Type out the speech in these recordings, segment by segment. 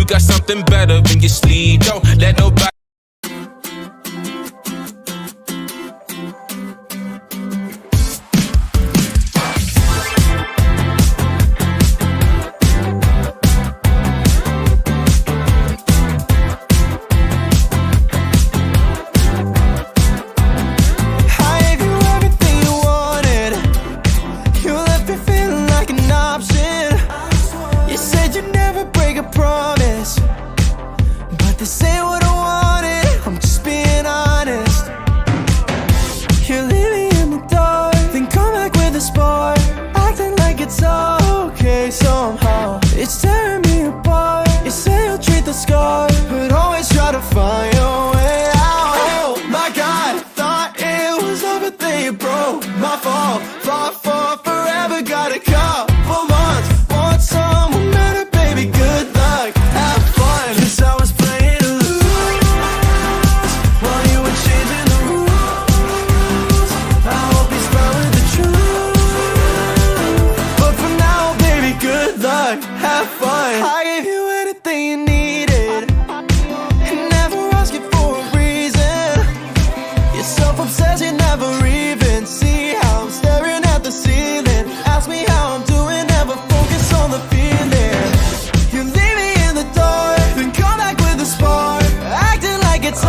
you got something better in your sleeve. Don't let nobody. This ain't what I wanted, I'm just being honest. You leave me in the dark, then come back with a spark, acting like it's okay somehow. It's tearing me apart. You say you'll treat the scar, but always try to find your way out. Oh my God, thought it was over, then you broke. My fault, fought for forever, got a couple months. Want someone better, baby, good luck, have fun. 'Cause I was have fun. I gave you anything you needed, and never asking for a reason. You're self-obsessed, you never even see how I'm staring at the ceiling. Ask me how I'm doing, never focus on the feeling. You leave me in the dark, then come back with a spark, acting like it's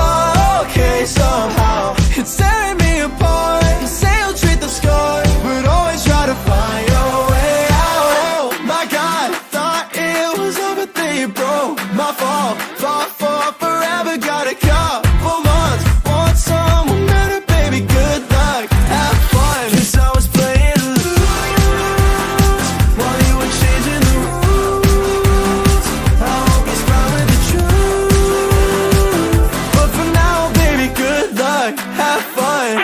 okay somehow. It's tearing me apart. You say you'll treat the scar, but always try to find your way out. Oh my God, you broke. My fault, fought for forever, got a couple months. Want someone better, baby, good luck, have fun. 'Cause I was playing loose while you were changing the rules. I hope you're fine with the truth, but for now, baby, good luck, have fun.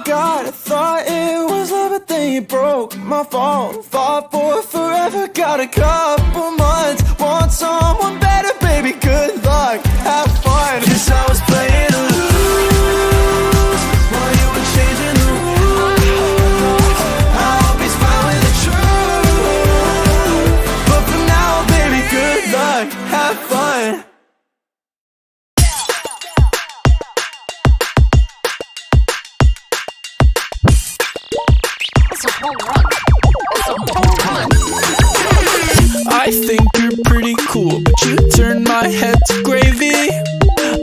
God, I thought it was love, but then you broke. My fault, fought for forever, got a couple months. Want someone better, baby, good luck, have fun. 'Cause I was playing loose while you were changing the rules. I hope he's fine with the truth, but for now, baby, good luck, have fun. I think you're pretty cool, but you turn my head to gravy.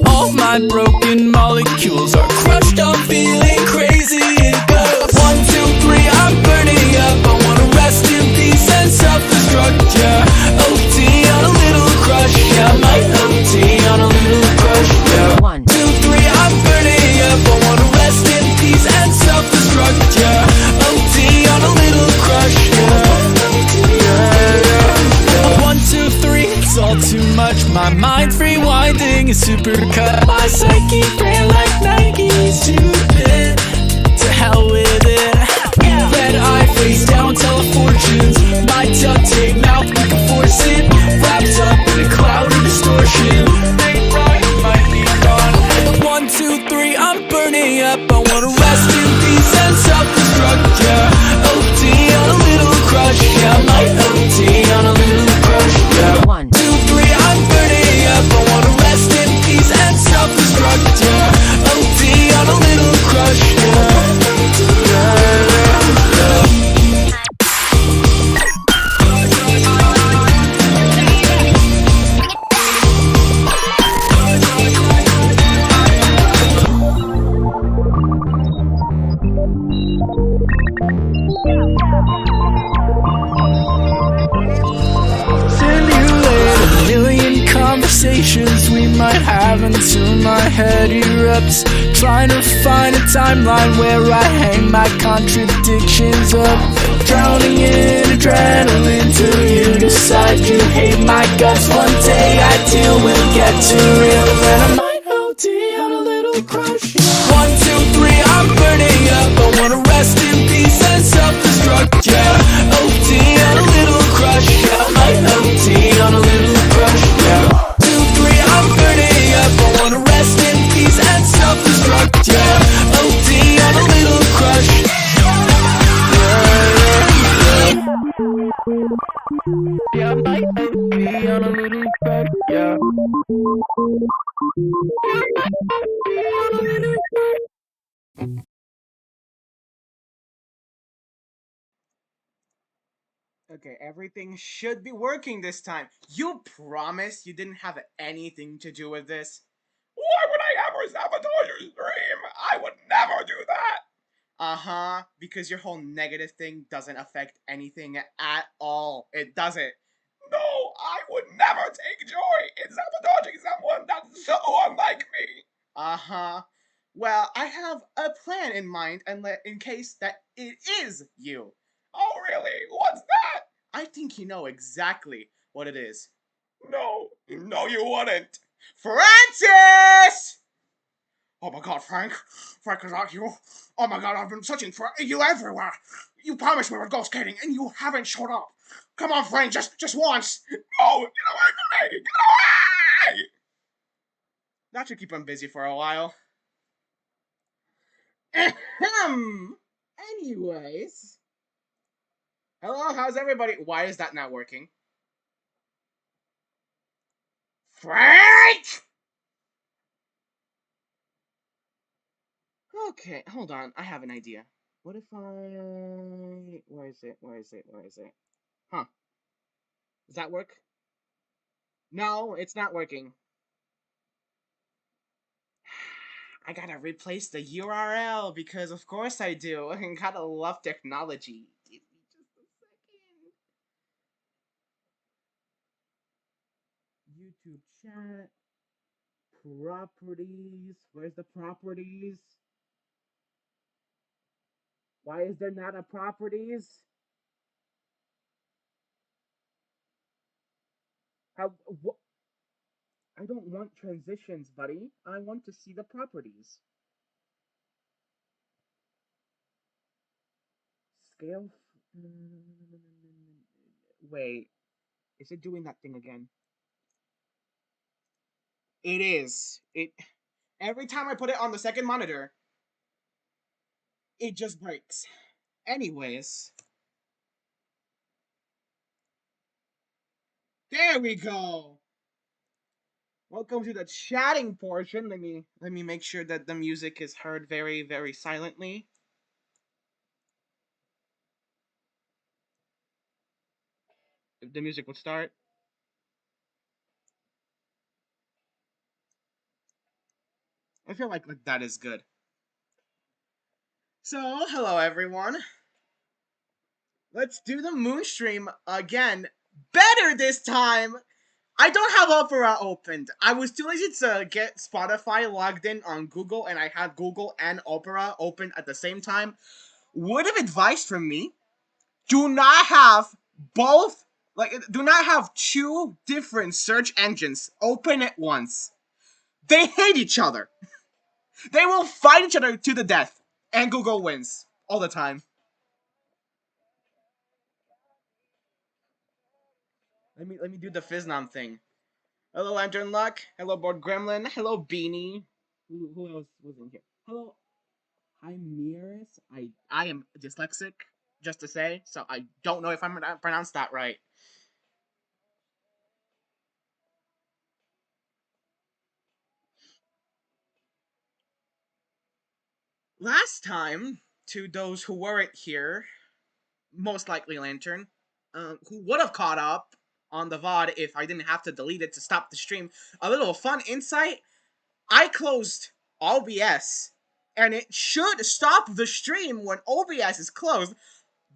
All my broken molecules are crushed, I'm feeling crazy. It goes 1, 2, 3, I'm burning up. I wanna rest in peace and self-destruct, yeah. OT on a little crush, yeah. I might OT on a little crush, yeah. 1, 2, 3, I'm burning up. I wanna rest in peace and self-destruct, yeah. OT on a little crush, yeah. 1, 2, 3, it's all too much. My mind's rewinding, a supercut. My psyche ran like Nike's too thin. To hell with it. Red eye, face down, tell fortunes. My duct tape mouth, we can force it. Wrapped up in a cloud of distortion. They thought you might be gone. 1, 2, 3, I'm burning up. I wanna rest in peace and self-destruct, yeah. OT on a little crush, yeah. I might OT on a little crush, yeah. 1, 2, 3, I'm burning up. I wanna rest in peace and self-destruct, yeah. OT on a little crush, yeah. Conversations we might have until my head erupts. Trying to find a timeline where I hang my contradictions up. Drowning in adrenaline till you decide you hate my guts. One day I deal will get too real, and I might little crush. 1, 2, 3, I'm burning up. I wanna rest in peace and self-destruct. Yeah, OT on a little crush. Yeah, I might OT on a little crush. Yeah, 2, 3, I'm burning up. I wanna rest in peace and self-destruct. Yeah, OT on a little crush. Yeah, I might OT on a little crush. Yeah. Okay, everything should be working this time. You promise you didn't have anything to do with this? Why would I ever sabotage your stream? I would never do that! Uh-huh, because your whole negative thing doesn't affect anything at all. It doesn't. No, I would never take joy in sabotaging someone that's so unlike me. Uh-huh. Well, I have a plan in mind in case that it is you. Oh, really? What's that? I think you know exactly what it is. No, you wouldn't. Francis! Oh my god, Frank. Frank, is that you? Oh my god, I've been searching for you everywhere. You promised we would go skating and you haven't showed up. Come on, Frank, just once. No, get away from me! Get away! That should keep him busy for a while. Ahem. Anyways. Hello, how's everybody? Why is that not working? Frank! Okay, hold on. I have an idea. What if I... Where is it? Huh. Does that work? No, it's not working. I gotta replace the URL because of course I do. I gotta love technology. Give me just a second. YouTube chat. Properties. Where's the properties? Why is there not a properties? How? What? I don't want transitions, buddy. I want to see the properties. Scale. Wait. Is it doing that thing again? It is. Every time I put it on the second monitor, it just breaks. Anyways. There we go. Welcome to the chatting portion. Let me make sure that the music is heard very, very silently. If the music would start. I feel like that is good. So, hello everyone. Let's do the moon stream again. Better this time! I don't have Opera opened. I was too lazy to get Spotify logged in on Google, and I had Google and Opera open at the same time. Word of advice from me, do not have both, do not have two different search engines open at once. They hate each other. They will fight each other to the death, and Google wins all the time. Let me do the Fiznam thing. Hello, Lantern Luck. Hello, Board Gremlin. Hello, Beanie. Who else was in here? Hello, Miris. I am dyslexic, just to say, so I don't know if I'm gonna pronounce that right. Last time, to those who weren't here, most likely Lantern, who would have caught up on the VOD if I didn't have to delete it to stop the stream, a little fun insight, I closed OBS, and it should stop the stream when OBS is closed.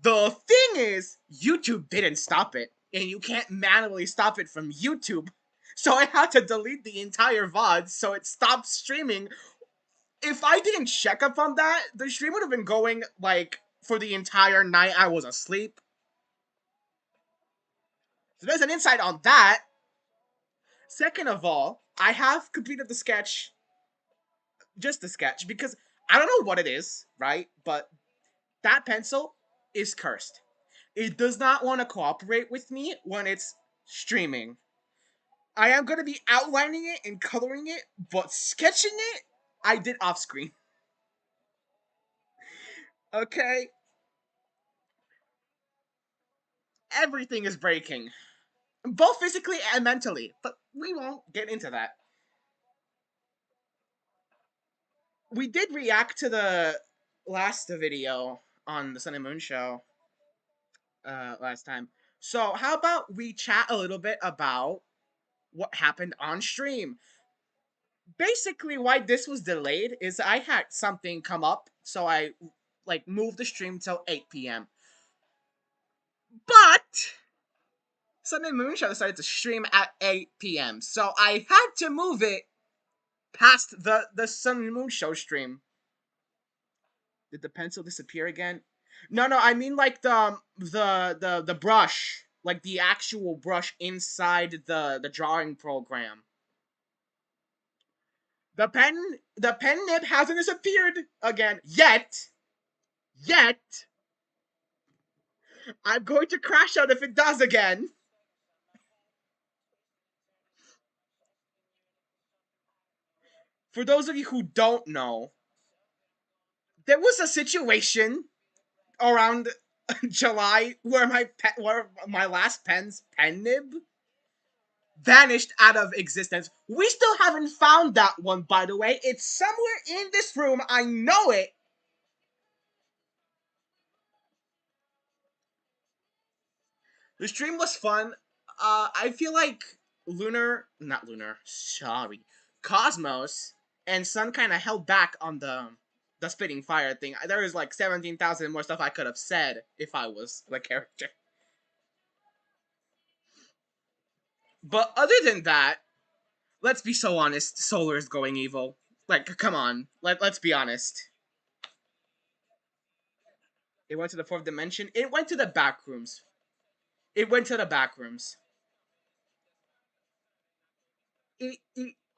The thing is, YouTube didn't stop it, and you can't manually stop it from YouTube. So I had to delete the entire VOD so it stopped streaming. If I didn't check up on that, the stream would have been going, for the entire night I was asleep. So there's an insight on that. Second of all, I have completed the sketch just a sketch, because I don't know what it is, right? But that pencil is cursed. It does not want to cooperate with me when it's streaming. I am going to be outlining it and coloring it, but sketching it, I did off screen. Okay? Everything is breaking, both physically and mentally, but we won't get into that. We did react to the last video on the Sun and Moon show last time. So, how about we chat a little bit about what happened on stream? Basically, why this was delayed is I had something come up, so I like moved the stream till 8 p.m. But Sun and Moon Show decided to stream at 8 p.m. So I had to move it past the Sun and Moon Show stream. Did the pencil disappear again? No, I mean like the brush, like the actual brush inside the drawing program. The pen nib hasn't disappeared again yet. I'm going to crash out if it does again. For those of you who don't know, there was a situation around July where my last pen's pen nib vanished out of existence. We still haven't found that one, by the way. It's somewhere in this room. I know it. The stream was fun. I feel like Cosmos and Sun kind of held back on the spitting fire thing. There was like 17,000 more stuff I could have said if I was the character. But other than that, let's be so honest. Solar is going evil. Like, come on. Let's be honest. It went to the fourth dimension. It went to the back rooms.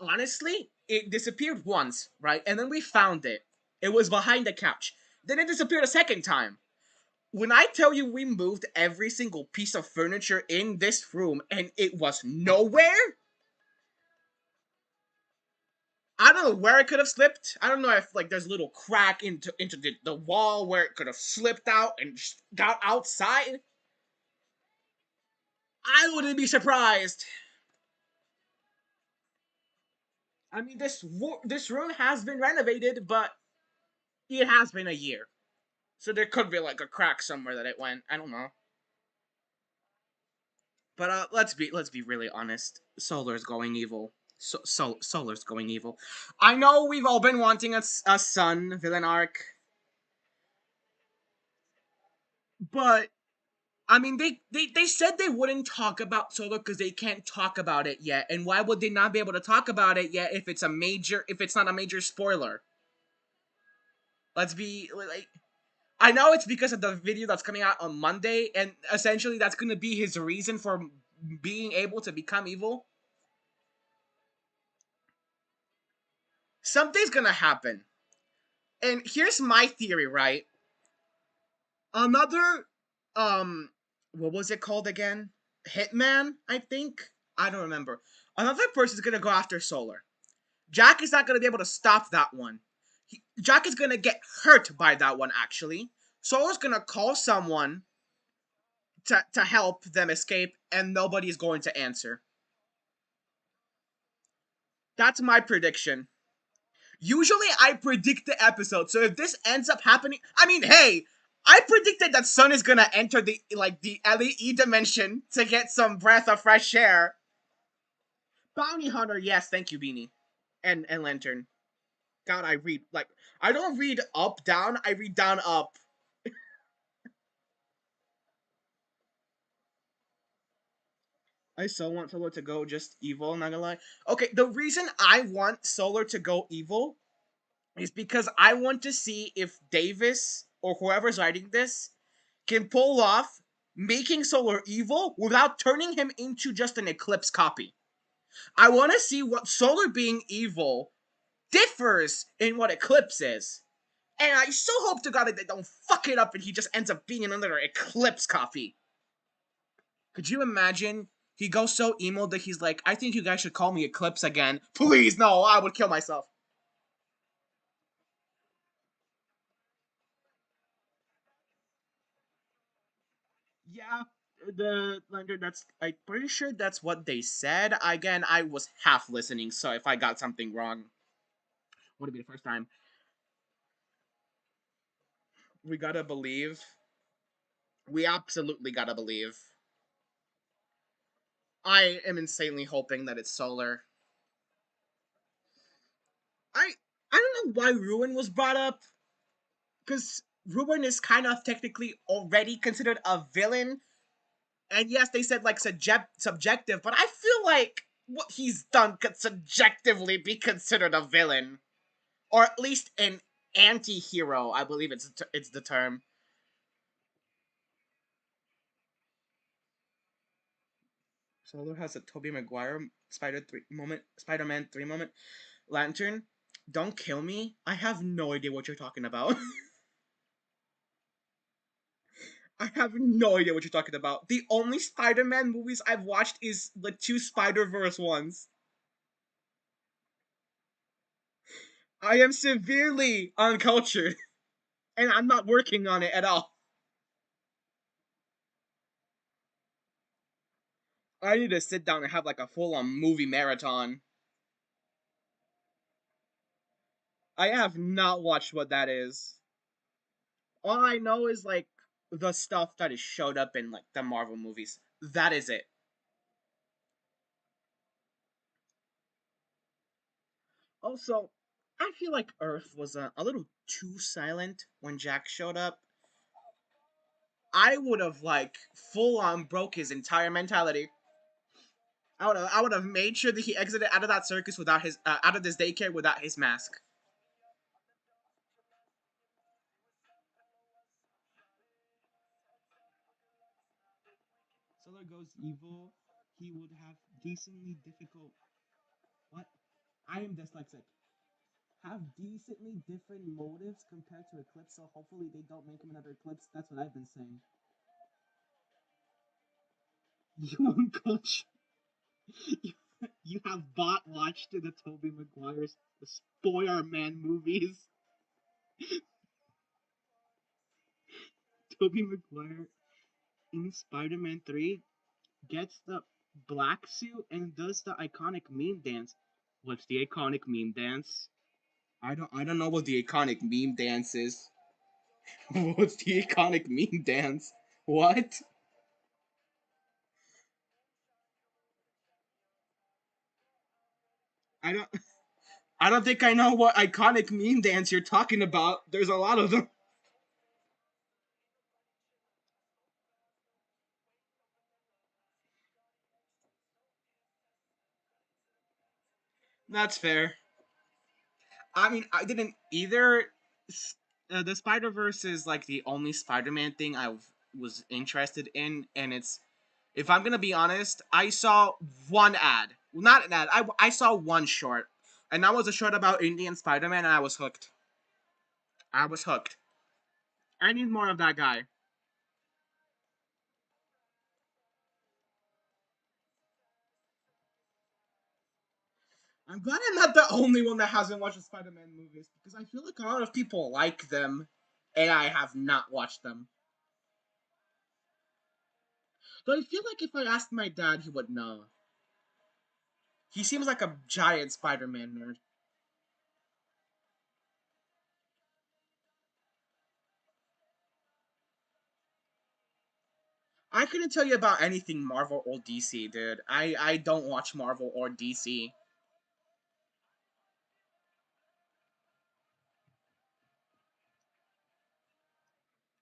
Honestly, it disappeared once, right? And then we found it. It was behind the couch. Then it disappeared a second time. When I tell you we moved every single piece of furniture in this room and it was nowhere, I don't know where it could have slipped. I don't know if like there's a little crack into the wall where it could have slipped out and just got outside. I wouldn't be surprised. I mean, this room has been renovated, but it has been a year, so there could be like a crack somewhere that it went. I don't know. But let's be really honest. Solar's going evil. Solar's going evil. I know we've all been wanting a Sun villain arc, but I mean they said they wouldn't talk about Solar because they can't talk about it yet. And why would they not be able to talk about it yet if it's not a major spoiler? Let's be like, I know it's because of the video that's coming out on Monday, and essentially that's going to be his reason for being able to become evil. Something's going to happen. And here's my theory, right? Another, what was it called again? Hitman, I think? I don't remember. Another person's going to go after Solar. Jack is not going to be able to stop that one. Jack is going to get hurt by that one, actually. Solar's going to call someone to help them escape, and nobody is going to answer. That's my prediction. Usually, I predict the episode, so if this ends up happening... I mean, hey! I predicted that Sun is going to enter the LE dimension to get some breath of fresh air. Bounty Hunter, yes, thank you, Beanie. And Lantern. God, I don't read up, down, I read down, up. I so want Solar to go just evil, not gonna lie. Okay, the reason I want Solar to go evil is because I want to see if Davis, or whoever's writing this, can pull off making Solar evil without turning him into just an Eclipse copy. I want to see what Solar being evil differs in what Eclipse is. And I so hope to God that they don't fuck it up and he just ends up being another Eclipse copy. Could you imagine? He goes so emo that he's like, I think you guys should call me Eclipse again. Please, no, I would kill myself. Yeah, the Thunder, that's, I'm pretty sure that's what they said. Again, I was half listening, so if I got something wrong, would it be the first time? We gotta believe. We absolutely gotta believe. I am insanely hoping that it's Solar. I I don't know why Ruin was brought up, because Ruin is kind of technically already considered a villain. And yes, they said like subjective, but I feel like what he's done could subjectively be considered a villain, or at least an anti-hero. I believe it's the term. Solar has a Tobey Maguire Spider-Man 3 moment. Lantern, don't kill me. I have no idea what you're talking about. I have no idea what you're talking about. The only Spider-Man movies I've watched is the two Spider-Verse ones. I am severely uncultured, and I'm not working on it at all. I need to sit down and have like a full-on movie marathon. I have not watched what that is. All I know is like the stuff that is showed up in like the Marvel movies. That is it. Also, I feel like Earth was a little too silent when Jack showed up. I would have like full on broke his entire mentality. I would have made sure that he exited out of that circus without his out of this daycare without his mask. Solar goes evil. He would have decently difficult. What? I am dyslexic. Have decently different motives compared to Eclipse, so hopefully they don't make him another Eclipse. That's what I've been saying. You uncultured. You have bot watched the Tobey Maguire's Spoiler-Man movies. Tobey Maguire in Spider-Man 3 gets the black suit and does the iconic meme dance. What's the iconic meme dance? I don't know what the iconic meme dance is. What's the iconic meme dance? What? I don't I don't think I know what iconic meme dance you're talking about. There's a lot of them. That's fair. I mean, I didn't either. The Spider Verse is like the only Spider-Man thing was interested in, and it's. If I'm gonna be honest, I saw one ad, not an ad. I saw one short, and that was a short about Indian Spider-Man, and I was hooked. I was hooked. I need more of that guy. I'm glad I'm not the only one that hasn't watched the Spider-Man movies because I feel like a lot of people like them, and I have not watched them. Though I feel like if I asked my dad, he would know. He seems like a giant Spider-Man nerd. I couldn't tell you about anything Marvel or DC, dude. I don't watch Marvel or DC.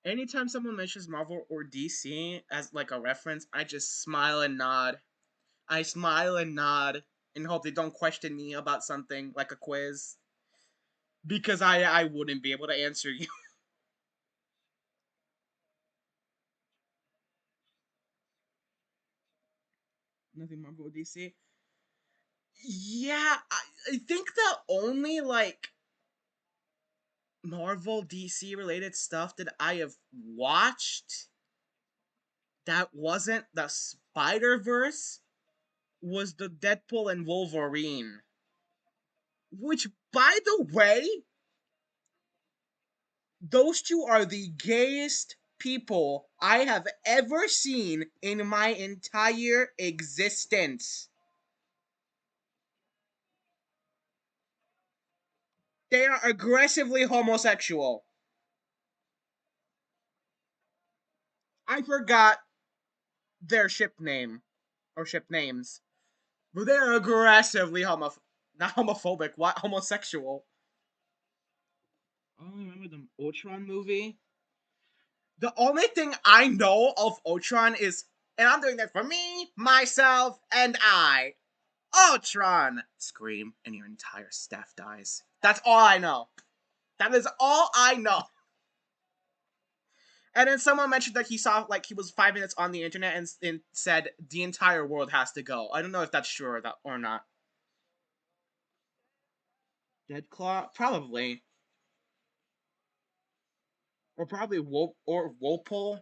Anytime someone mentions Marvel or DC as like a reference, I just smile and nod. I smile and nod and hope they don't question me about something like a quiz because I wouldn't be able to answer you. Nothing Marvel or DC. Yeah, I think the only like Marvel DC related stuff that I have watched that wasn't the Spider Verse was the Deadpool and Wolverine. Which, by the way, those two are the gayest people I have ever seen in my entire existence. They are aggressively homosexual. I forgot their ship name or ship names, but they're aggressively not homophobic. What homosexual? I only remember the Ultron movie. The only thing I know of Ultron is, and I'm doing that for me, myself, and I. Ultron! Scream, and your entire staff dies. That's all I know. That is all I know. And then someone mentioned that he saw, like, he was 5 minutes on the internet and said the entire world has to go. I don't know if that's true or not. Deadclaw? Probably. Or probably Wolpole?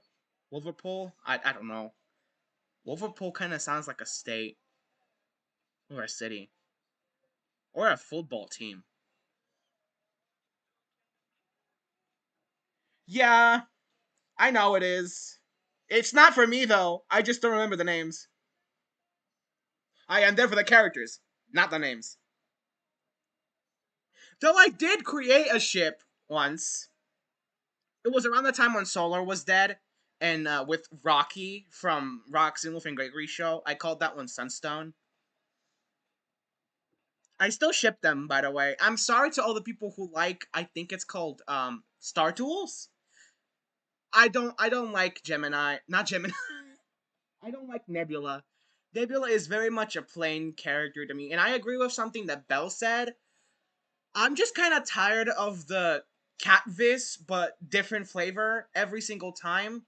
Wolverpole? I don't know. Wolverpole kind of sounds like a state. Or a city. Or a football team. Yeah, I know it is. It's not for me, though. I just don't remember the names. I am there for the characters, not the names. Though I did create a ship once. It was around the time when Solar was dead, and with Rocky from Rock's and Wolf and Gregory show, I called that one Sunstone. I still ship them, by the way. I'm sorry to all the people who like. I think it's called Star Tools. I don't like Gemini. Not Gemini. I don't like Nebula. Nebula is very much a plain character to me, and I agree with something that Belle said. I'm just kind of tired of the catvis, but different flavor every single time.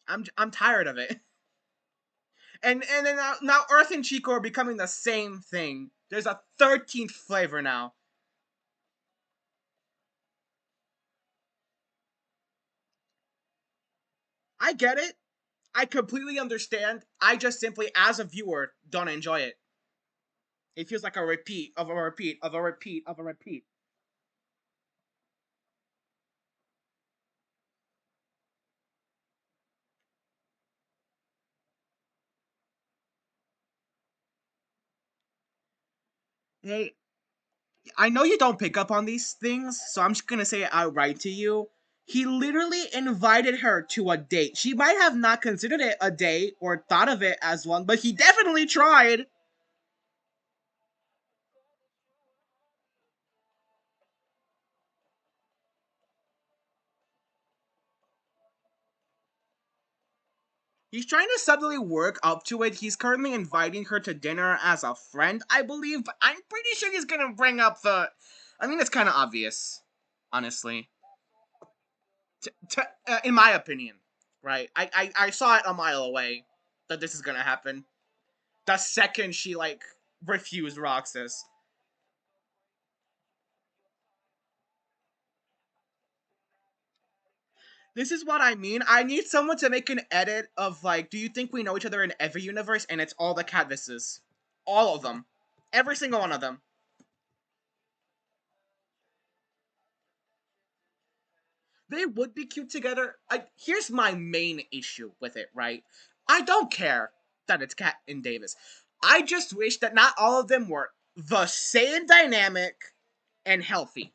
I'm tired of it. And then now Earth and Chico are becoming the same thing. There's a 13th flavor now. I get it. I completely understand. I just simply, as a viewer, don't enjoy it. It feels like a repeat of a repeat of a repeat of a repeat. Hey, I know you don't pick up on these things, so I'm just gonna say it outright to you. He literally invited her to a date. She might have not considered it a date or thought of it as one, but he definitely tried. He's trying to subtly work up to it. He's currently inviting her to dinner as a friend, I believe, but I'm pretty sure he's gonna bring up the. I mean, it's kind of obvious, honestly. In my opinion, right? I saw it a mile away that this is gonna happen. The second she, like, refused Roxas. This is what I mean. I need someone to make an edit of, like, do you think we know each other in every universe? And it's all the Catvises. All of them. Every single one of them. They would be cute together. Here's my main issue with it, right? I don't care that it's Kat and Davis. I just wish that not all of them were the same dynamic and healthy.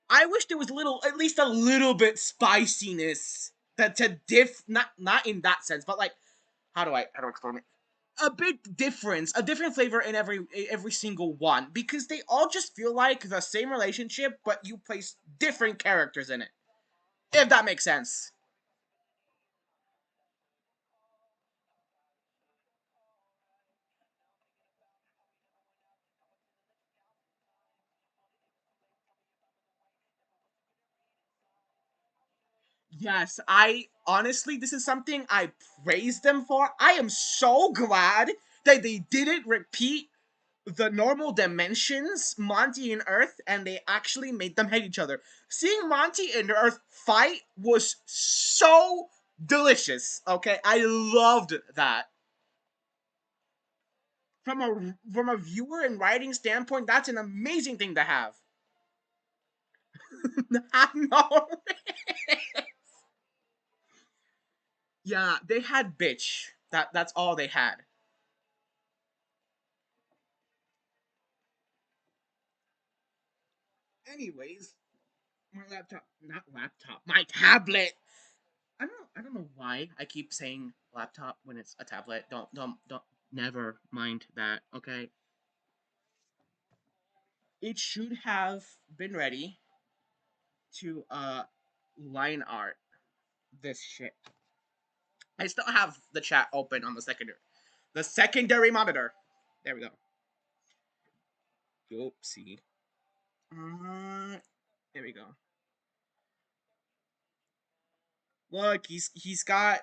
I wish there was at least a little bit spiciness that to not in that sense, but like, how do I explain it? A big difference, a different flavor in every single one, because they all just feel like the same relationship, but you place different characters in it. If that makes sense. Yes, honestly, this is something I praise them for. I am so glad that they didn't repeat the normal dimensions, Monty and Earth, and they actually made them hate each other. Seeing Monty and Earth fight was so delicious. Okay, I loved that. From a viewer and writing standpoint, that's an amazing thing to have. I know. Yeah, they had bitch. That's all they had. Anyways, my laptop, not laptop, my tablet. I don't know why I keep saying laptop when it's a tablet. Don't never mind that, okay? It should have been ready to line art this shit. I still have the chat open on the secondary monitor. There we go. Oopsie. There we go. Look, he's got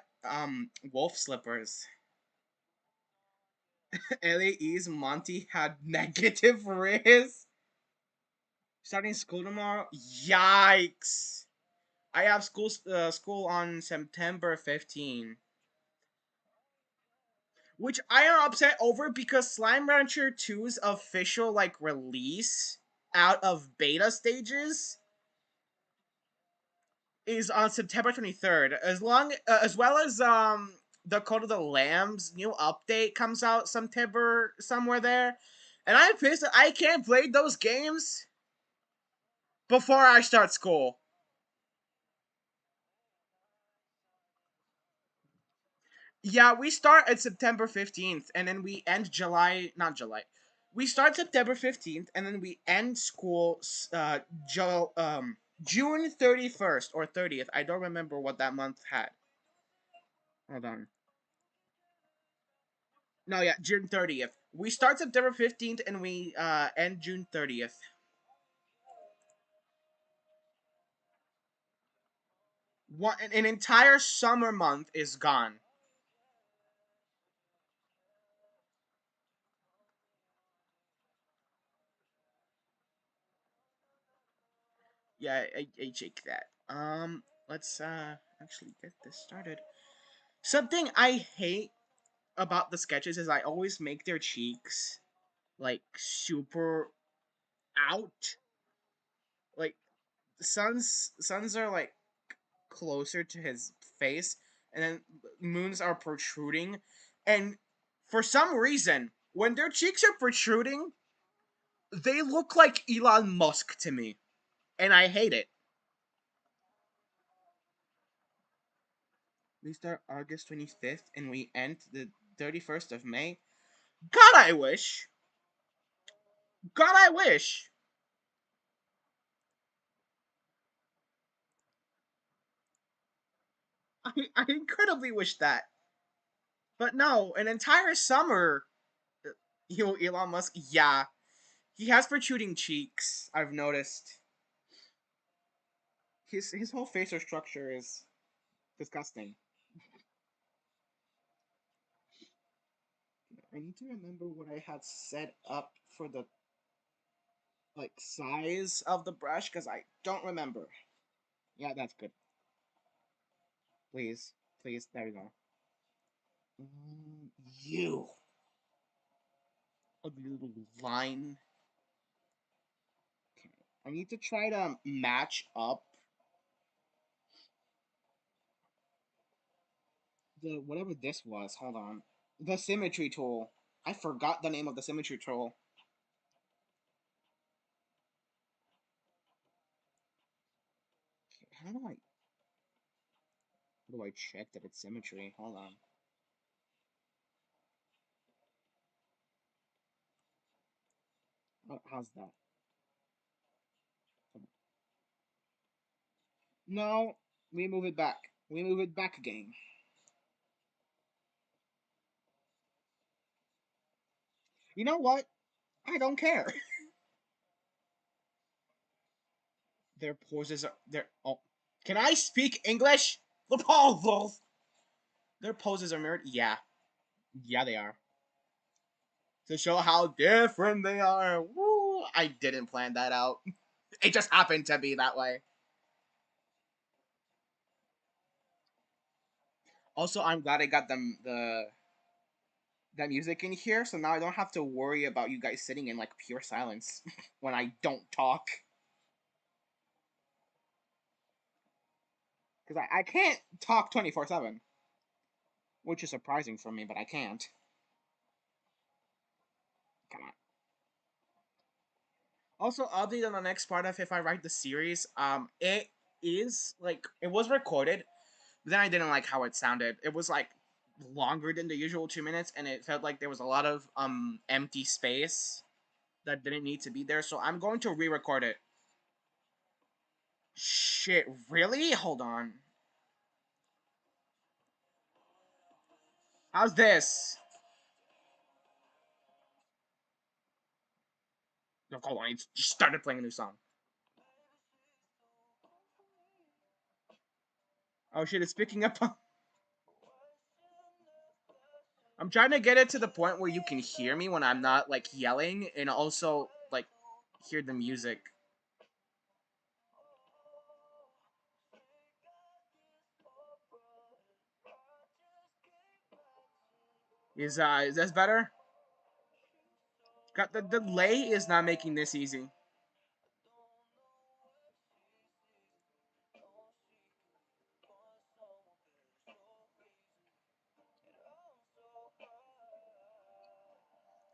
wolf slippers. LAE's Monty had negative riz. Starting school tomorrow. Yikes! I have school on September 15, which I am upset over because Slime Rancher 2's official release out of beta stages is on September 23rd. As well as the Code of the Lamb's new update comes out September somewhere there. And I'm pissed that I can't play those games before I start school. Yeah, we start at September 15th and then we end not July. We start September 15th and then we end school June 31st or 30th. I don't remember what that month had. Hold on. No, yeah, June 30th. We start September 15th and we end June 30th. An entire summer month is gone. Yeah, I check that. Let's actually get this started. Something I hate about the sketches is I always make their cheeks super out. Like Sun's are closer to his face, and then Moon's are protruding. And for some reason, when their cheeks are protruding, they look like Elon Musk to me, and I hate it. We start August 25th, and we end the 31st of May. God, I wish. God, I wish. I incredibly wish that. But no, an entire summer, Elon Musk, yeah. He has protruding cheeks, I've noticed. His whole facial structure is disgusting. I need to remember what I had set up for the size of the brush because I don't remember. Yeah, that's good. Please, please, there you go. You, a little line. Okay. I need to try to match up the whatever this was. Hold on, the symmetry tool. I forgot the name of the symmetry tool. How do I check that it's symmetry? Hold on. How's that? No, we move it back. We move it back again. You know what? I don't care. Their poses are their oh. Can I speak English? The poses. Their poses are mirrored. Yeah, they are. To show how different they are. Woo! I didn't plan that out. It just happened to be that way. Also, I'm glad I got them that music in here, so now I don't have to worry about you guys sitting in like pure silence when I don't talk. Because I can't talk 24/7, which is surprising for me, but I can't. Come on. Also, other than the next part of If I Write the Series, it is like it was recorded, but then I didn't like how it sounded. It was like longer than the usual 2 minutes, and it felt like there was a lot of empty space that didn't need to be there. So I'm going to re-record it. Shit, really? Hold on. How's this? No, hold on. It just started playing a new song. Oh shit, it's picking up. I'm trying to get it to the point where you can hear me when I'm not like yelling and also like hear the music. Is this better? Got the delay is not making this easy.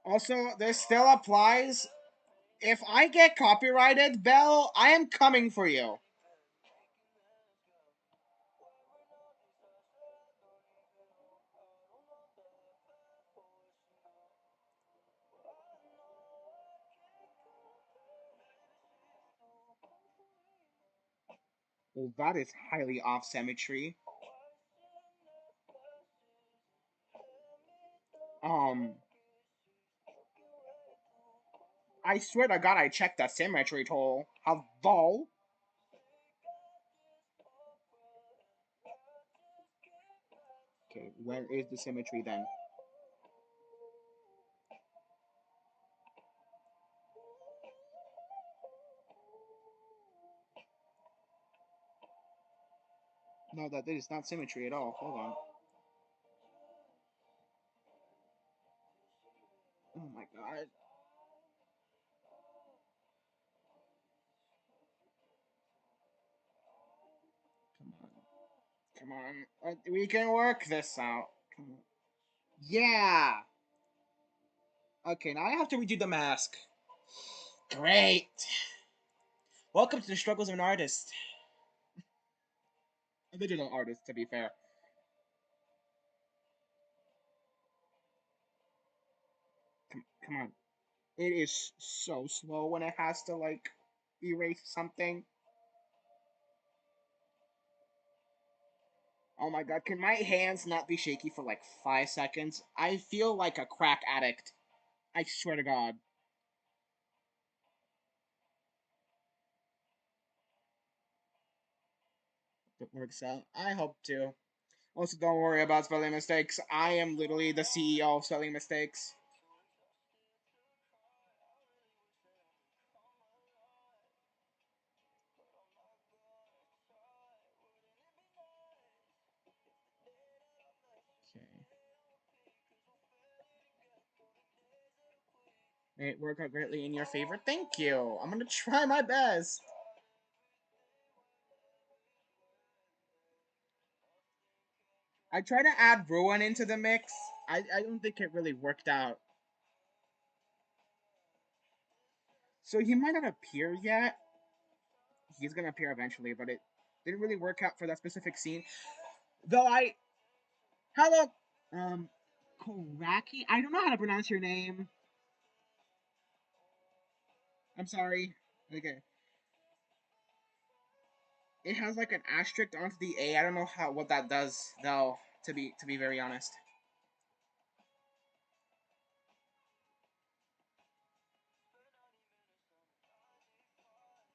Also, this still applies. If I get copyrighted, Belle, I am coming for you. Well, that is highly off symmetry. Um, I swear to God, I checked the symmetry tool. Hello? Okay, where is the symmetry then? No, that is not symmetry at all. Hold on. Oh my God. Come on. Come on. We can work this out. Come on. Yeah! Okay, now I have to redo the mask. Great! Welcome to the struggles of an artist. A digital artist, to be fair. Come on. It is so slow when it has to, like, erase something. Oh my God, can my hands not be shaky for like 5 seconds? I feel like a crack addict. I swear to God. It works out. I hope to. Also, don't worry about spelling mistakes. I am literally the CEO of spelling mistakes. Okay. It worked out greatly in your favor. Thank you. I'm gonna try my best. I tried to add Ruin into the mix. I don't think it really worked out. So he might not appear yet. He's gonna appear eventually, but it didn't really work out for that specific scene. Though I hello Koraki? I don't know how to pronounce your name. I'm sorry. Okay. It has like an asterisk onto the A. I don't know how what that does though, to be very honest.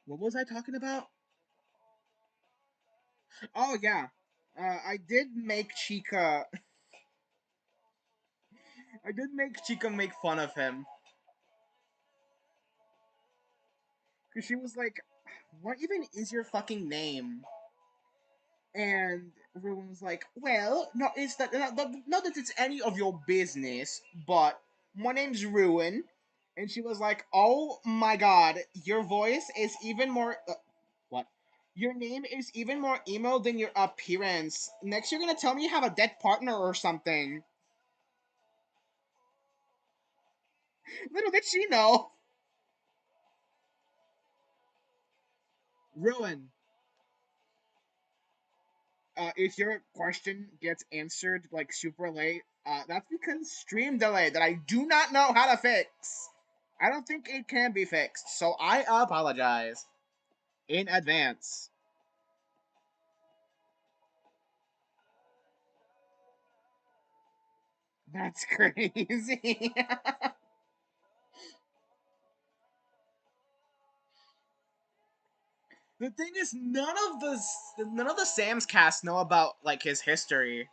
What was I talking about? Oh yeah. I did make Chica. I did make Chica make fun of him. Because she was like, what even is your fucking name? And Ruin was like, well, not that it's any of your business, but my name's Ruin. And she was like, oh my god, your voice is even more. What? Your name is even more emo than your appearance. Next, you're gonna tell me you have a dead partner or something. Little did she know. Ruin. If your question gets answered like super late, that's because stream delay that I do not know how to fix. I don't think it can be fixed, so I apologize in advance. That's crazy. The thing is, none of the Sam's cast know about like his history.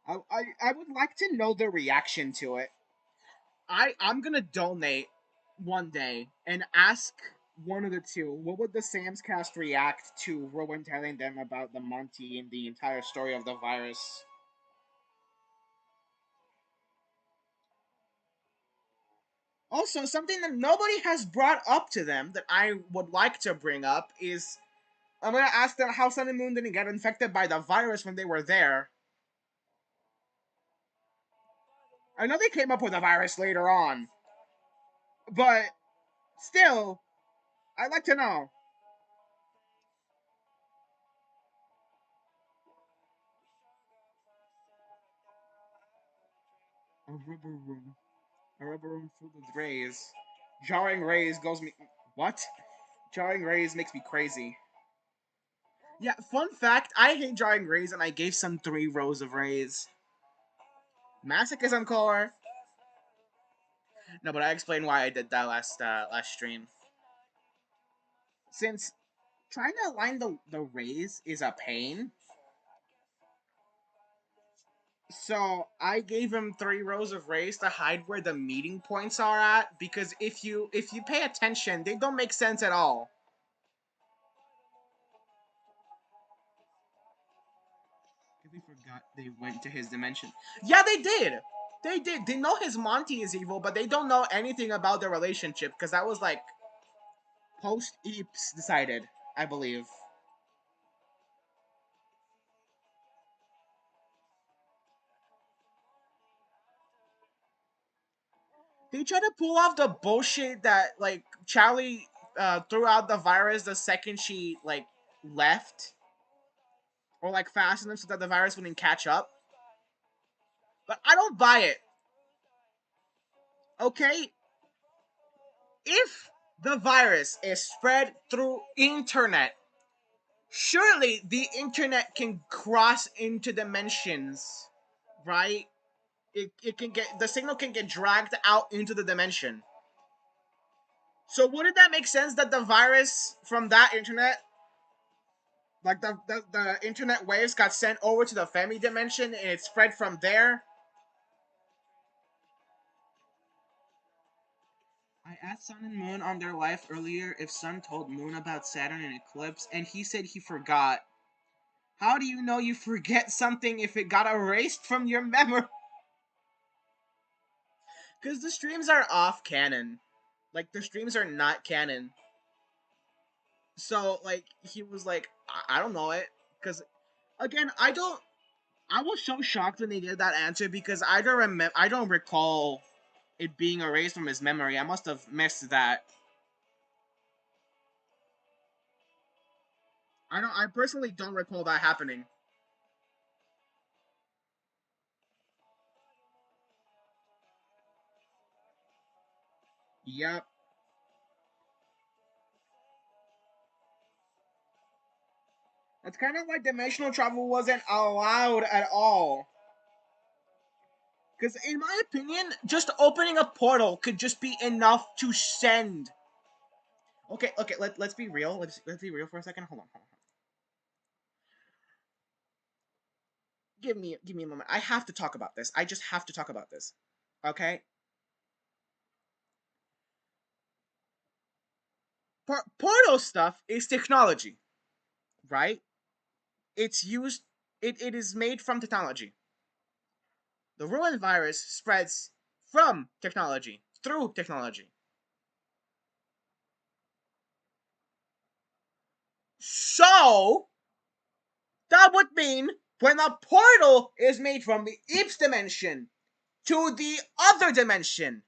I would like to know the reaction to it. I'm gonna donate one day and ask one of the two, what would the Sam's cast react to Rowan telling them about the Monty and the entire story of the virus? Also, something that nobody has brought up to them that I would like to bring up is I'm gonna ask them how Sun and Moon didn't get infected by the virus when they were there. I know they came up with a virus later on, but still, I'd like to know. A rubber room. A rubber room filled with rays. Jarring rays goes me. What? Jarring rays makes me crazy. Yeah, fun fact, I hate jarring rays and I gave some 3 rows of rays. Masochism core. No, but I explained why I did that last stream. Since trying to align the rays is a pain, so I gave him 3 rows of rays to hide where the meeting points are at, because if you pay attention, they don't make sense at all. They forgot they went to his dimension. Yeah, they did. They did. They know his Monty is evil, but they don't know anything about their relationship because that was like post Eeps decided, I believe. They tried to pull off the bullshit that like Charlie threw out the virus the second she like left, or like fastened them so that the virus wouldn't catch up. But I don't buy it. Okay, if the virus is spread through internet, surely the internet can cross into dimensions, right? It can get the signal can get dragged out into the dimension. So wouldn't that make sense that the virus from that internet, like the internet waves, got sent over to the Femi dimension and it spread from there? I asked Sun and Moon on their life earlier if Sun told Moon about Saturn and eclipse, and he said he forgot. How do you know you forget something if it got erased from your memory? Because the streams are off canon. Like, the streams are not canon. So, like, he was like, I don't know it. Because, again, I don't. I was so shocked when they did that answer because I don't remember. I don't recall it being erased from his memory. I must have missed that. I personally don't recall that happening. Yep. That's kind of why dimensional travel wasn't allowed at all. Because, in my opinion, just opening a portal could just be enough to send Okay, let's be real. Let's be real for a second. Hold on. Give me a moment. I have to talk about this. I just have to talk about this. Okay? Portal stuff is technology, right? It's used it is made from technology. The ruin virus spreads from technology, through technology. So that would mean when a portal is made from the Eeps dimension to the other dimension,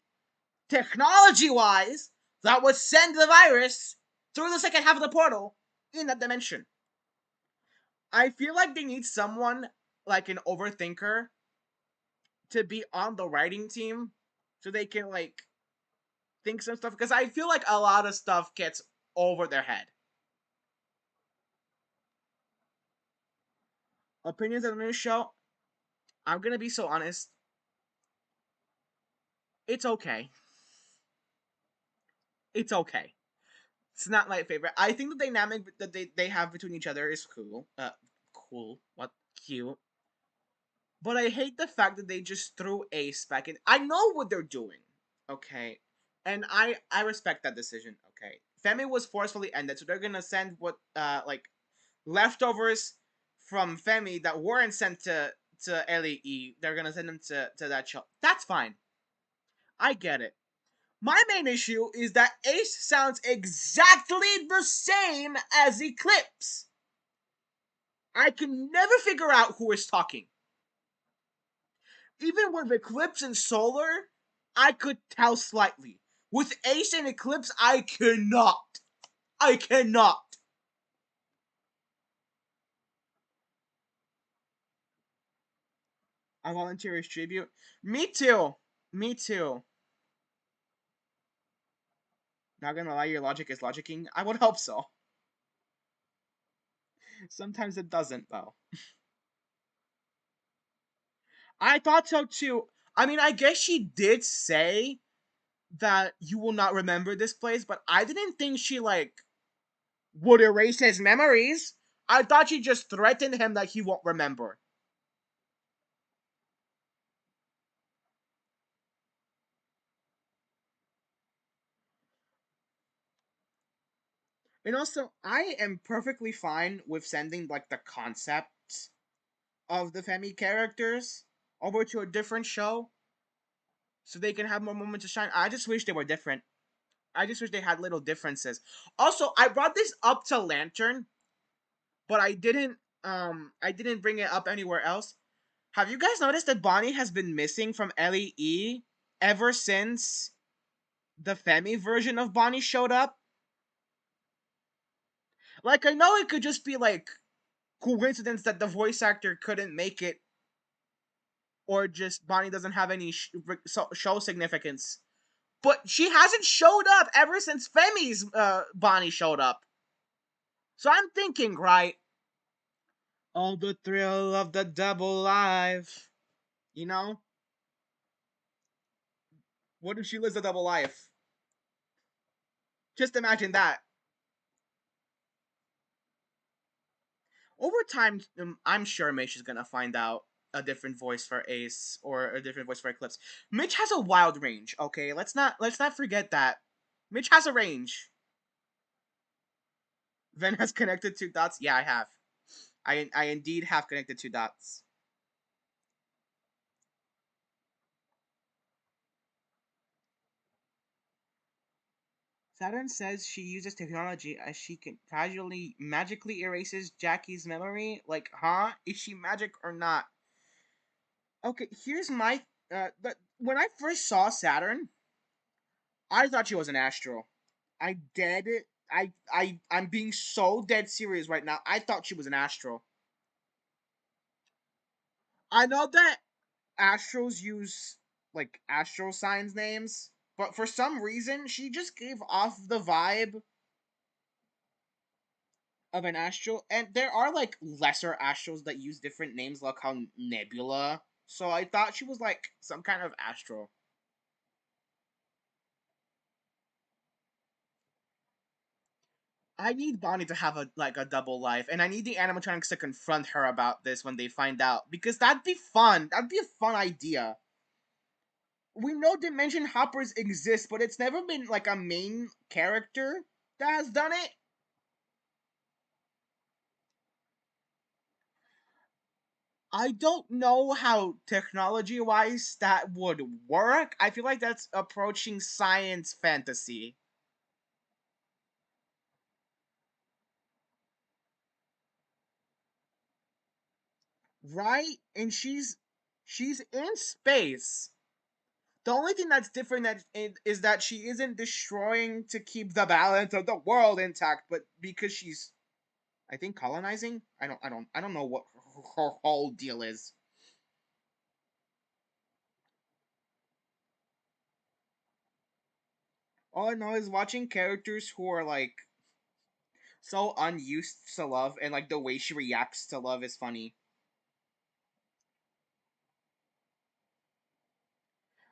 technology wise, that would send the virus through the second half of the portal in that dimension. I feel like they need someone like an overthinker to be on the writing team so they can like think some stuff, because I feel like a lot of stuff gets over their head. Opinions on the new show, I'm gonna be so honest. It's okay. It's okay. It's not my favorite. I think the dynamic that they have between each other is cool. Cool. What? Cute. But I hate the fact that they just threw Ace back in. I know what they're doing, okay, and I respect that decision. Okay, Femi was forcefully ended, so they're gonna send what like leftovers from Femi that weren't sent to LEE. They're gonna send them to that show. That's fine. I get it. My main issue is that Ace sounds exactly the same as Eclipse. I can never figure out who is talking. Even with Eclipse and Solar, I could tell slightly. With Ace and Eclipse, I cannot. I cannot. I volunteer as tribute. Me too. Me too. Not gonna lie, your logic is logicking. I would hope so. Sometimes it doesn't, though. I thought so too. I mean, I guess she did say that you will not remember this place, but I didn't think she, like, would erase his memories. I thought she just threatened him that he won't remember. And also, I am perfectly fine with sending, like, the concept of the Femi characters over to a different show so they can have more moments to shine. I just wish they were different. I just wish they had little differences. Also, I brought this up to Lantern, but I didn't bring it up anywhere else. Have you guys noticed that Bonnie has been missing from LEE ever since the Femi version of Bonnie showed up? Like, I know it could just be like coincidence that the voice actor couldn't make it, or just Bonnie doesn't have any show significance. But she hasn't showed up ever since Femi's Bonnie showed up. So I'm thinking, right? All the thrill of the double life. You know? What if she lives a double life? Just imagine that. Over time, I'm sure Mitch is gonna find out a different voice for Ace or a different voice for Eclipse. Mitch has a wild range, okay? Let's not forget that. Mitch has a range. Ven has connected two dots. Yeah, I have. I indeed have connected two dots. Saturn says she uses technology as she can casually magically erases Jackie's memory. Like, huh? Is she magic or not? Okay, here's my when I first saw Saturn, I thought she was an astral. I dead it. I'm being so dead serious right now. I thought she was an astral. I know that astrals use like astral signs names, but for some reason she just gave off the vibe of an astral. And there are like lesser astrals that use different names, like how Nebula. So I thought she was like some kind of astral. I need Bonnie to have a double life, and I need the animatronics to confront her about this when they find out, because that'd be fun. That'd be a fun idea. We know dimension hoppers exist, but it's never been like a main character that has done it. I don't know how technology wise that would work. I feel like that's approaching science fantasy. Right? And she's in space. The only thing that's different is that she isn't destroying to keep the balance of the world intact, but because she's, I think, colonizing. I don't know what her whole deal is. All I know is watching characters who are like so unused to love, and like the way she reacts to love is funny.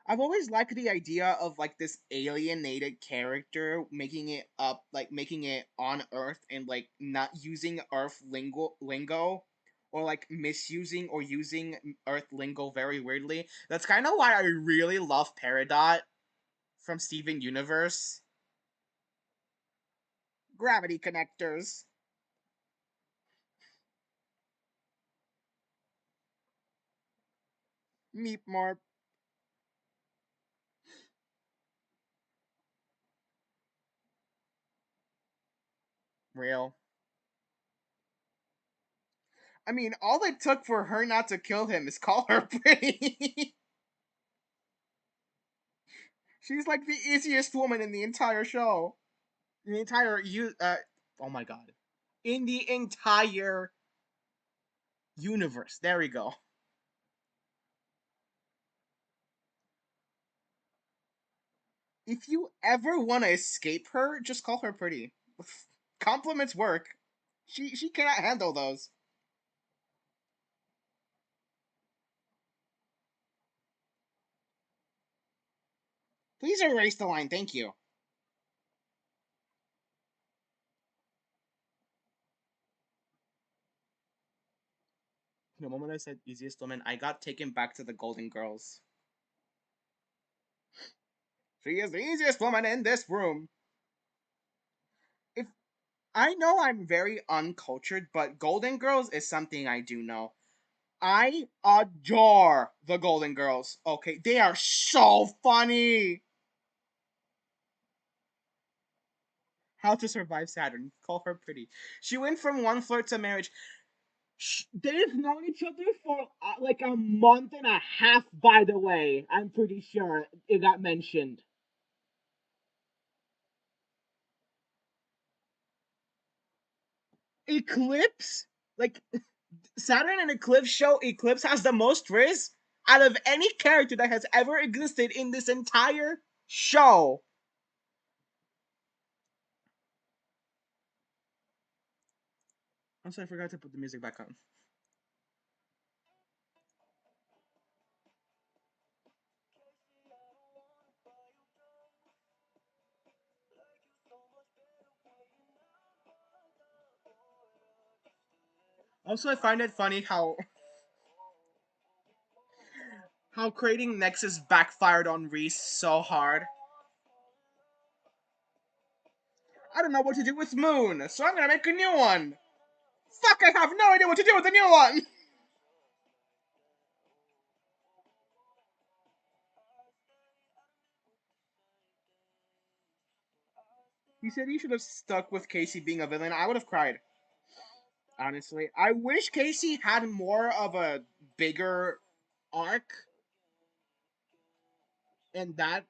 I've always liked the idea of like this alienated character making it up, like making it on Earth and like not using Earth lingo, or like misusing or using Earth lingo very weirdly. That's kind of why I really love Peridot from Steven Universe. Gravity connectors. Meep more real. I mean, all it took for her not to kill him is call her pretty. She's like the easiest woman in the entire show. The entire oh my god. In the entire universe. There we go. If you ever want to escape her, just call her pretty. Compliments work. She cannot handle those. Please erase the line, thank you. The moment I said easiest woman, I got taken back to the Golden Girls. She is the easiest woman in this room. If I know I'm very uncultured, but Golden Girls is something I do know. I adore the Golden Girls. Okay, they are so funny. How to Survive Saturn. Call her pretty. She went from one flirt to marriage. They've known each other for like a month and a half, by the way. I'm pretty sure it got mentioned. Eclipse? Like, Saturn and Eclipse show Eclipse has the most riz out of any character that has ever existed in this entire show. Also, I forgot to put the music back on. Also, I find it funny how creating Nexus backfired on Reese so hard. I don't know what to do with Moon, so I'm gonna make a new one. Fuck, I have no idea what to do with the new one. He said he should have stuck with Casey being a villain. I would have cried. Honestly, I wish Casey had more of a bigger arc, and that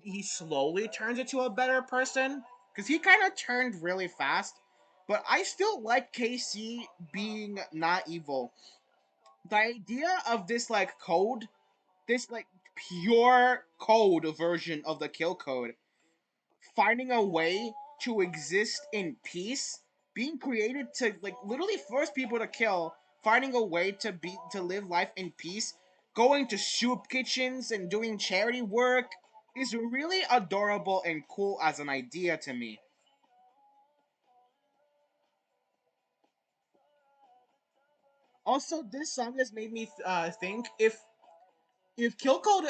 he slowly turns into a better person, because he kind of turned really fast. But I still like Casey being not evil. The idea of this like code, this like pure code version of the kill code, finding a way to exist in peace, being created to like literally force people to kill, finding a way to live life in peace, going to soup kitchens and doing charity work is really adorable and cool as an idea to me. Also, this song has made me think if kill code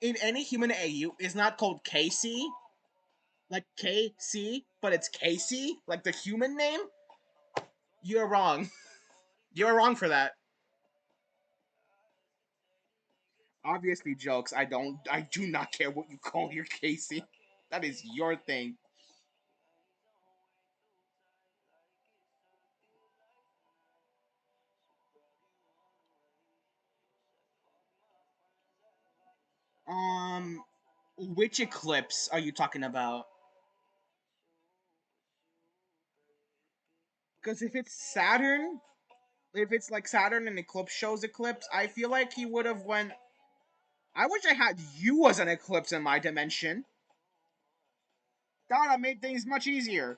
in any human AU is not called Casey, like KC, but it's Casey, like the human name, you're wrong. You're wrong for that. Obviously, jokes. I do not care what you call your Casey. That is your thing. Um, which eclipse are you talking about? Because if it's like Saturn and eclipse shows eclipse, I feel like he would have went. I wish I had you as an eclipse in my dimension. That would have made things much easier.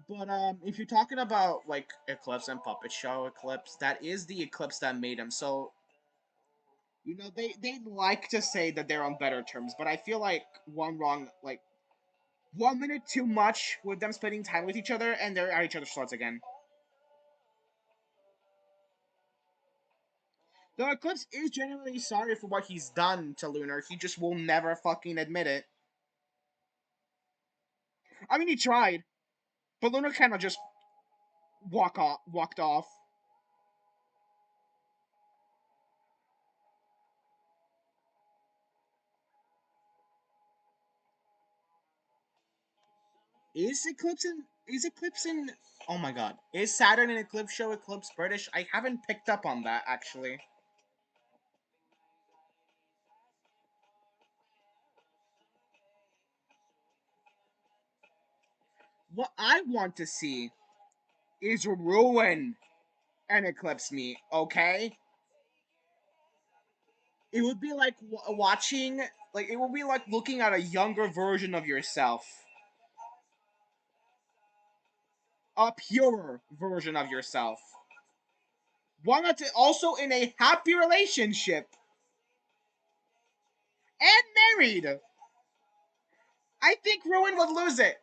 But if you're talking about like eclipse and puppet show eclipse, that is the eclipse that made him. So they like to say that they're on better terms, but I feel like one wrong like 1 minute too much with them spending time with each other, and they're at each other's throats again. The Eclipse is genuinely sorry for what he's done to Lunar. He just will never fucking admit it. I mean, he tried, but Lunar kind of just walked off. Is Eclipse in? Oh my god, is Saturn and Eclipse show Eclipse British? I haven't picked up on that actually. What I want to see is Ruin and Eclipse meet. Okay, it would be like watching, like it would be like looking at a younger version of yourself, a purer version of yourself, one that's also in a happy relationship and married. I think Ruin would lose it.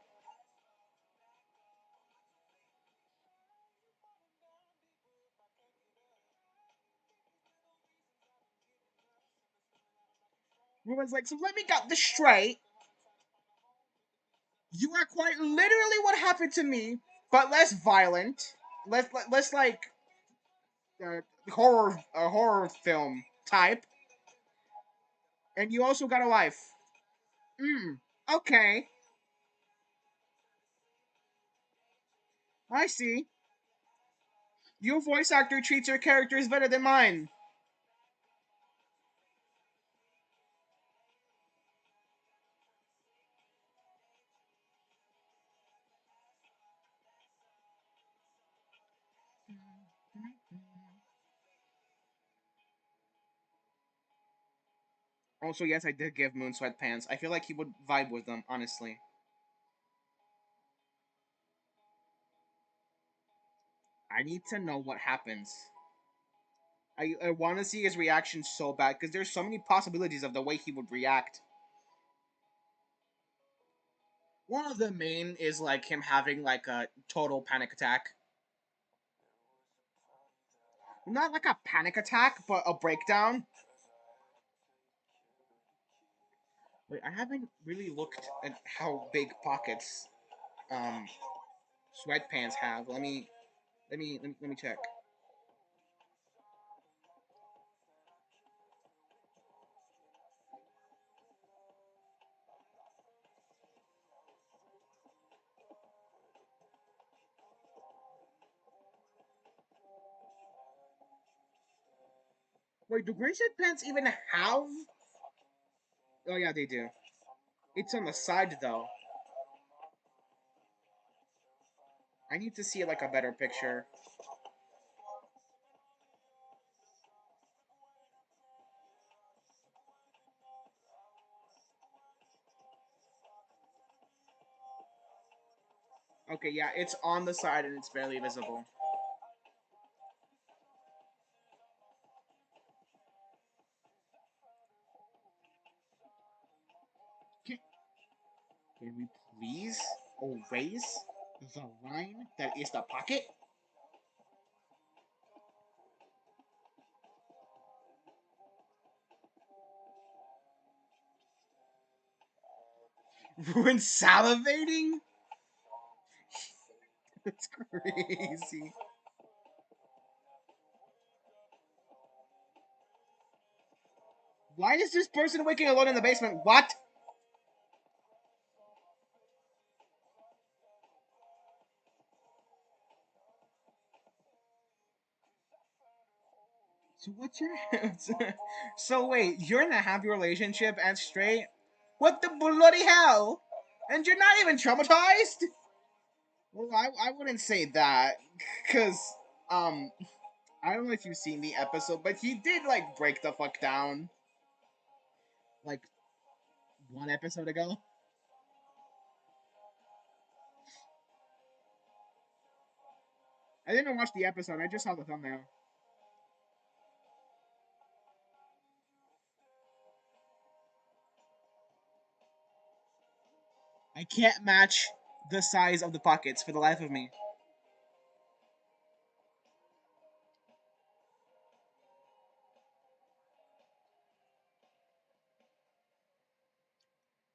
Ruin's like, so let me get this straight. You are quite literally what happened to me, but less violent, less like horror film type, and you also got a wife. Okay, I see. Your voice actor treats your characters better than mine. Also, yes, I did give Moon sweatpants. I feel like he would vibe with them, honestly. I need to know what happens. I want to see his reaction so bad because there's so many possibilities of the way he would react. One of the main is like him having like a total panic attack. Not like a panic attack, but a breakdown. Wait, I haven't really looked at how big pockets um sweatpants have. Let me check. Wait, do gray sweatpants even have? Oh yeah, they do. It's on the side though. I need to see like a better picture. Okay, yeah, it's on the side and it's barely visible. Raise or raise the line that is the pocket? Ruin salivating? That's crazy. Why is this person waking alone in the basement? What? So what's your so wait, you're in a happy relationship and straight? What the bloody hell? And you're not even traumatized? Well, I wouldn't say that, cause um I don't know if you've seen the episode, but he did like break the fuck down like one episode ago. I didn't watch the episode. I just saw the thumbnail. I can't match the size of the pockets for the life of me.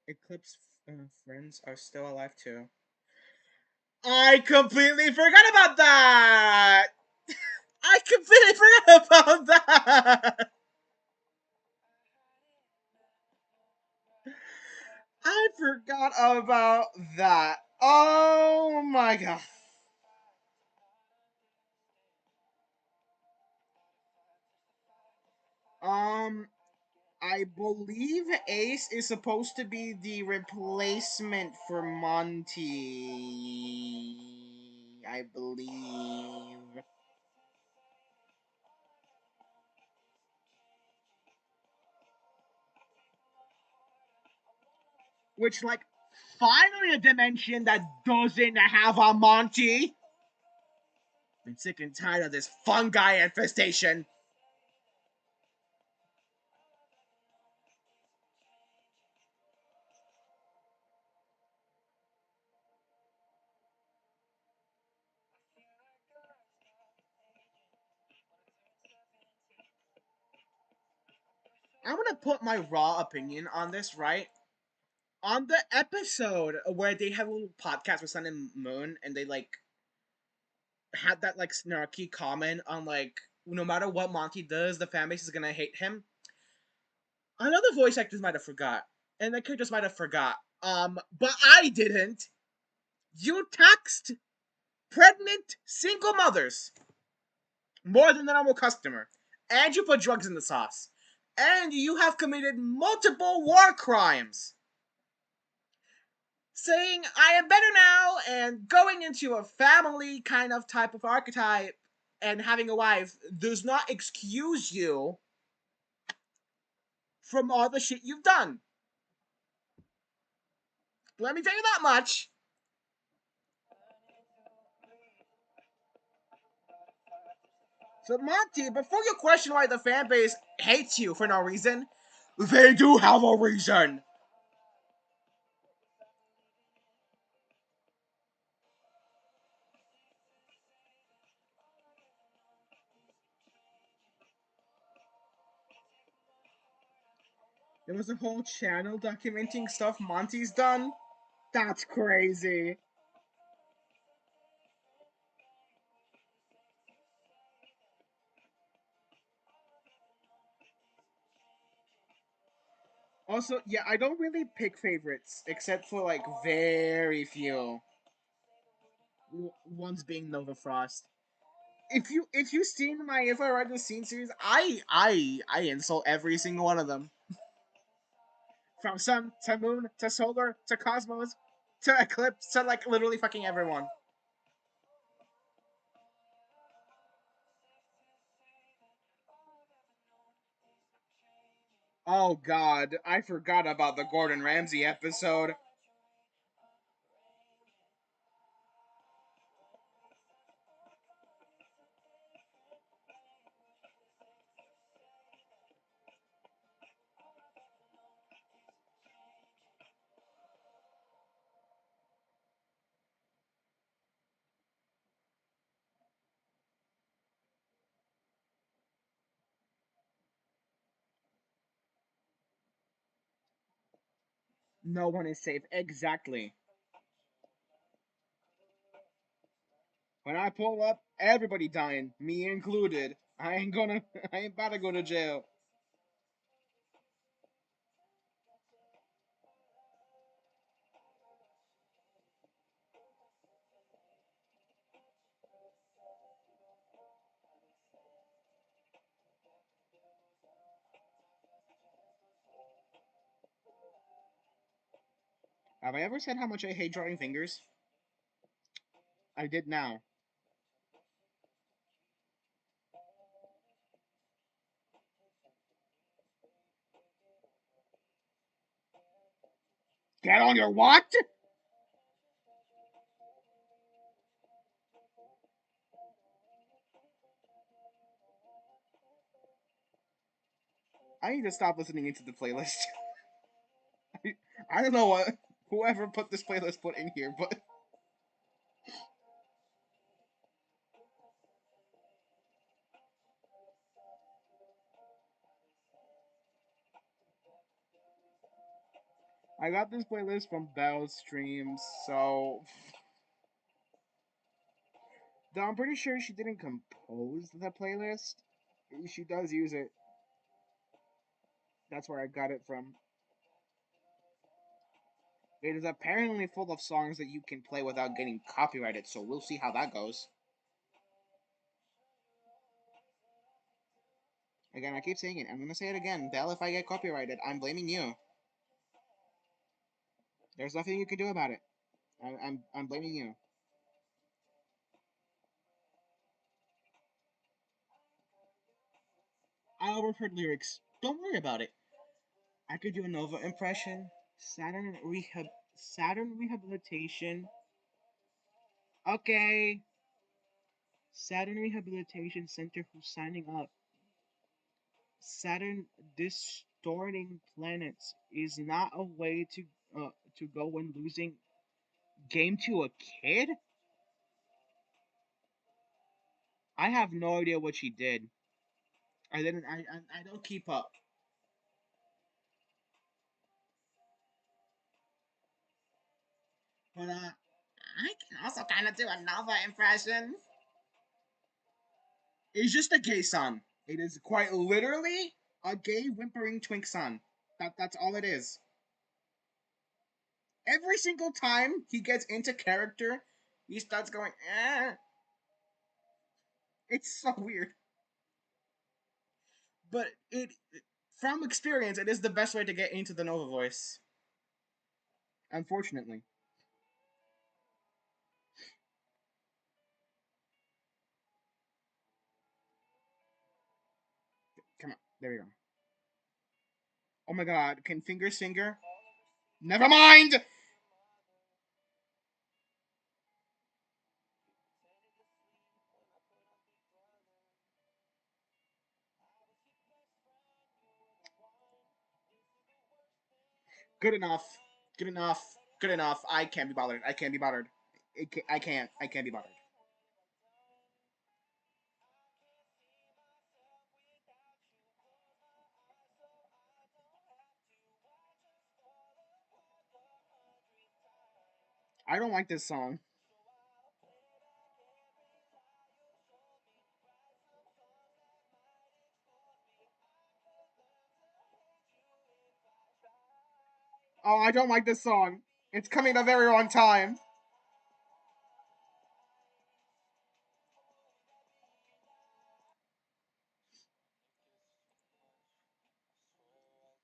Eclipse friends are still alive too. I completely forgot about that. I completely forgot about that. I forgot about that. Oh my god. Um, I believe Ace is supposed to be the replacement for Monty. I believe. Which, like, finally a dimension that doesn't have a Monty. I'm sick and tired of this fungi infestation. I'm gonna put my raw opinion on this, right? On the episode where they had a little podcast with Sun and Moon, and they like had that like snarky comment on like no matter what Monty does, the fan base is gonna hate him. Another voice actors might have forgot, and the characters might have forgot. But I didn't. You taxed pregnant single mothers more than the normal customer, and you put drugs in the sauce, and you have committed multiple war crimes. Saying I am better now and going into a family kind of type of archetype and having a wife does not excuse you from all the shit you've done. Let me tell you that much. So Monty, before you question why the fan base hates you for no reason, they do have a reason. There was a whole channel documenting stuff Monty's done. That's crazy. Also, yeah, I don't really pick favorites except for like very few. One's being Nova Frost. If you've seen my If I Write the Scene series, I insult every single one of them. From Sun to Moon to Solar to Cosmos to Eclipse to like literally fucking everyone. Oh god, I forgot about the Gordon Ramsay episode. No one is safe. Exactly. When I pull up, everybody dying, me included. I ain't gonna. I ain't about to go to jail. Have I ever said how much I hate drawing fingers? I did now. Get on your what? I need to stop listening into the playlist. I don't know what whoever put this playlist put in here, but I got this playlist from Bell's streams, so though I'm pretty sure she didn't compose the playlist. She does use it. That's where I got it from. It is apparently full of songs that you can play without getting copyrighted, so we'll see how that goes. Again, I keep saying it. I'm gonna say it again. Bell, if I get copyrighted, I'm blaming you. There's nothing you can do about it. I'm blaming you. I overheard lyrics. Don't worry about it. I could do a Nova impression. Saturn rehabilitation. Okay. Saturn Rehabilitation Center who's signing up. Saturn distorting planets is not a way to go when losing game to a kid. I have no idea what she did. I didn't. I don't keep up. But I can also kind of do a Nova impression. It's just a gay son. It is quite literally a gay whimpering twink son. That's all it is. Every single time he gets into character, he starts going, eh. It's so weird. But from experience, it is the best way to get into the Nova voice. Unfortunately. Come on. There we go. Oh my god. Can Finger Singer? Never mind! Good enough. Good enough. Good enough. I can't be bothered. I can't be bothered. I can't. I can't be bothered. I don't like this song. Oh, I don't like this song. It's coming at a very wrong time.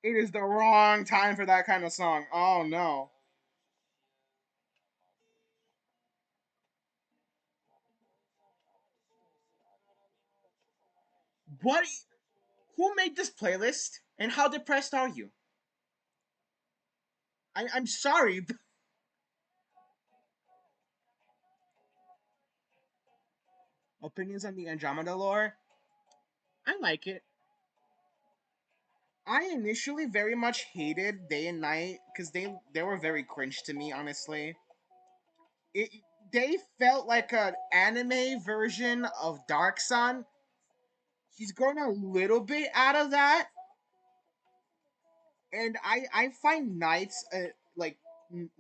It is the wrong time for that kind of song. Oh no. What? Who made this playlist? And how depressed are you? I'm sorry. Opinions on the Andromeda lore? I like it. I initially very much hated Day and Night because they were very cringe to me, honestly. It they felt like an anime version of Dark Sun. He's grown a little bit out of that, and I find Nights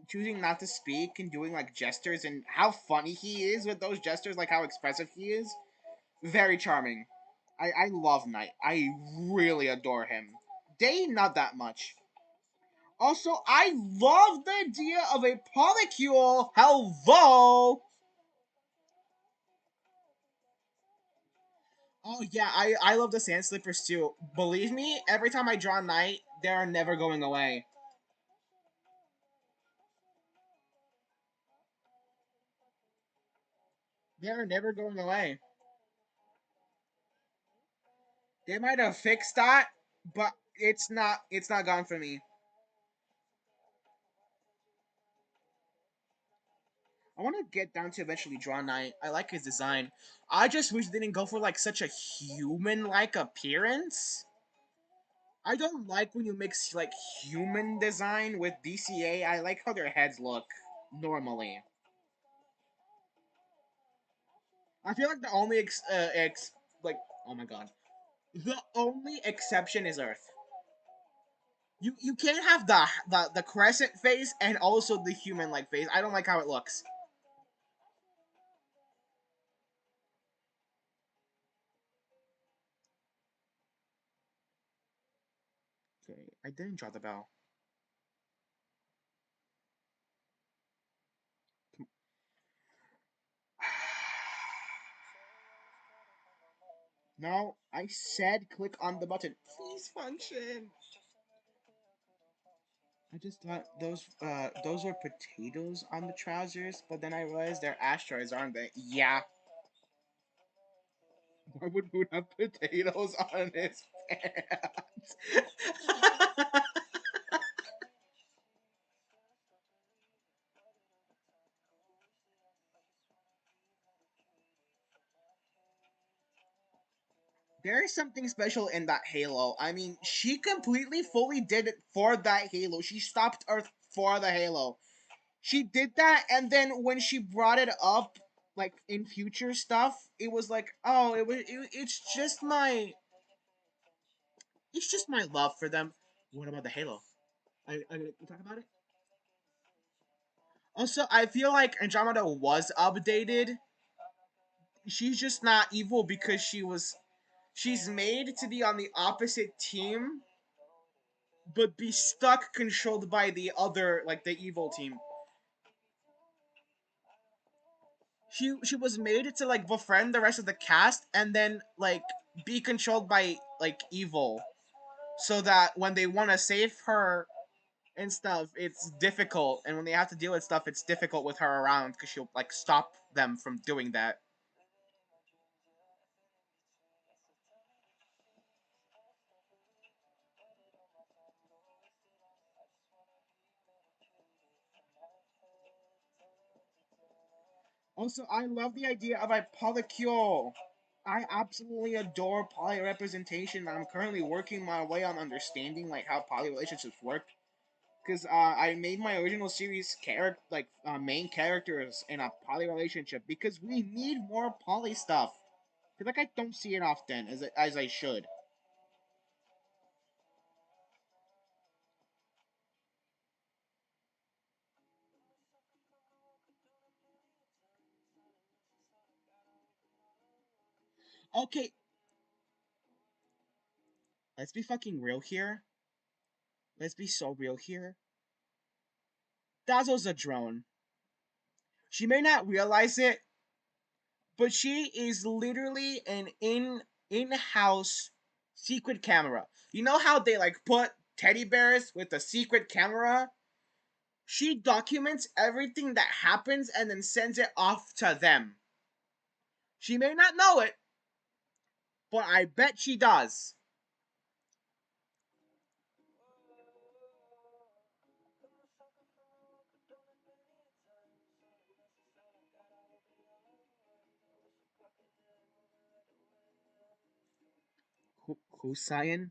choosing not to speak and doing like gestures and how funny he is with those gestures, like how expressive he is. Very charming. I love Knight. I really adore him. Day, not that much. Also, I love the idea of a polycule. Hello. Oh yeah, I love the sand slippers too. Believe me, every time I draw Knight, they're never going away. They're never going away. They might have fixed that, but it's not gone for me. I want to get down to eventually draw Knight. I like his design. I just wish they didn't go for like such a human-like appearance. I don't like when you mix like human design with DCA. I like how their heads look normally. I feel like the only like oh my god, the only exception is Earth. You can't have the crescent face and also the human like face. I don't like how it looks. Okay, I didn't draw the bell. No, I said click on the button. Please function. I just thought those were potatoes on the trousers, but then I realized they're asteroids, aren't they? Yeah. Why would Moon have potatoes on his pants? There is something special in that halo. I mean, she completely fully did it for that halo. She stopped Earth for the halo. She did that, and then when she brought it up, like in future stuff, it was like, oh, it's just my love for them. What about the halo? I gonna talk about it. Also, I feel like Andromeda was updated. She's just not evil because she's made to be on the opposite team, but be stuck controlled by the other, like the evil team. She was made to like befriend the rest of the cast and then like be controlled by like evil, so that when they want to save her and stuff, it's difficult, and when they have to deal with stuff, it's difficult with her around because she'll like stop them from doing that. Also, I love the idea of a polycule. I absolutely adore poly representation. I'm currently working my way on understanding like how poly relationships work. Because I made my original series main characters in a poly relationship because we need more poly stuff. I feel like I don't see it often as I should. Okay, let's be fucking real here. Let's be so real here. Dazzle's a drone. She may not realize it, but she is literally an in-house secret camera. You know how they like put teddy bears with a secret camera? She documents everything that happens and then sends it off to them. She may not know it, but I bet she does. Husayan?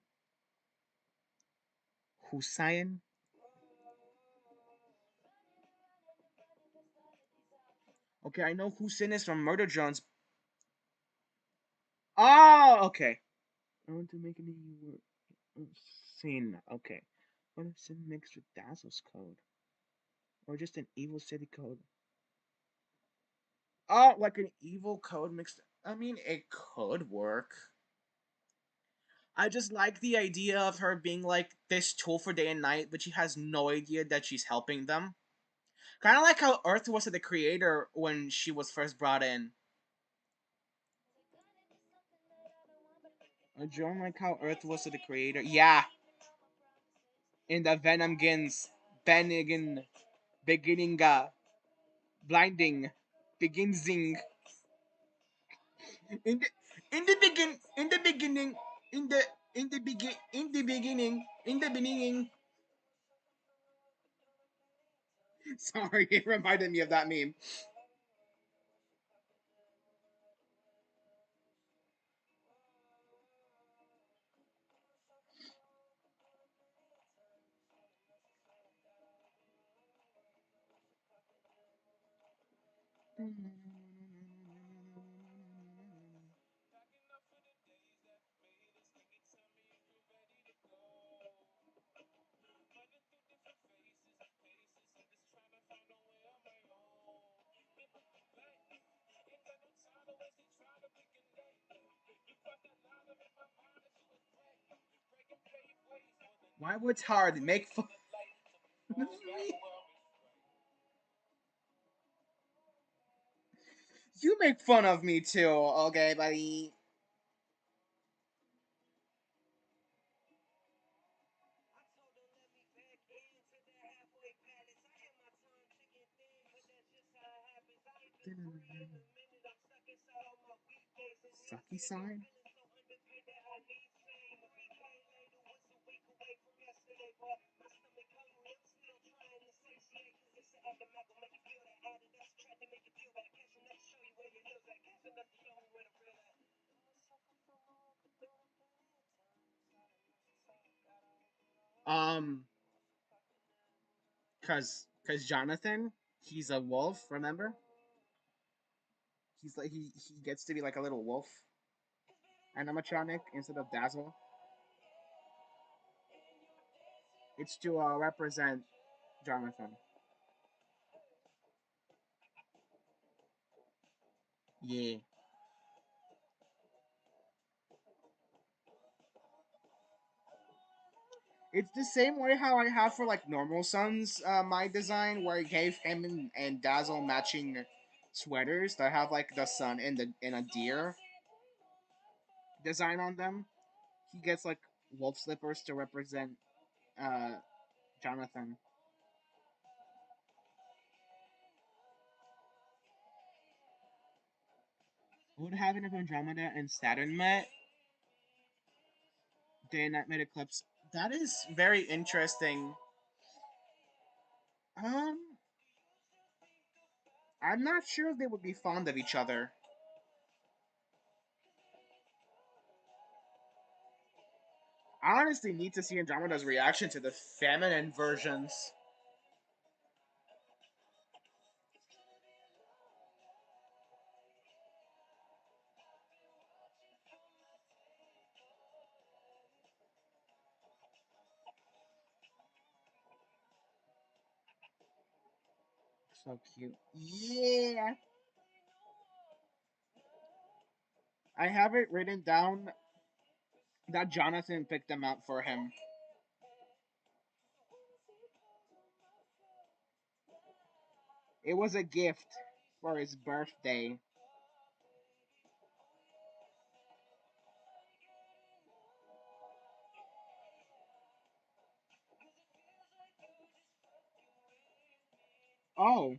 Husayan? Okay, I know Hussein is from Murder Drones. Oh, okay. I want to make a new word. Sin. Okay. What if Sin mixed with Dazzle's code? Or just an evil city code. Oh, like an evil code mixed. I mean, it could work. I just like the idea of her being like this tool for day and night, but she has no idea that she's helping them. Kind of like how Earth was to the creator when she was first brought in. Don't like how Earth was to the creator. Yeah, in the Venom Gins, Bennigan, beginning, blinding, beginsing. In the in the beginning, in the in the beginning, in the beginning. Sorry, it reminded me of that meme. Why would it's hard? Make fun of me. You make fun of me too, okay, buddy? Sucky side? Um, cause Jonathan, he's a wolf. Remember? He's like he gets to be like a little wolf animatronic instead of Dazzle. It's to represent Jonathan. Yeah. It's the same way how I have for like normal sons, my design where I gave him and Dazzle matching sweaters that have like the sun and a deer design on them. He gets like wolf slippers to represent uh Jonathan. What would happen if Andromeda and Saturn met? Day and night made eclipse. That is very interesting. Um, I'm not sure if they would be fond of each other. I honestly need to see Andromeda's reaction to the feminine versions. So cute. Yeah. I have it written down that Jonathan picked them out for him. It was a gift for his birthday. Oh,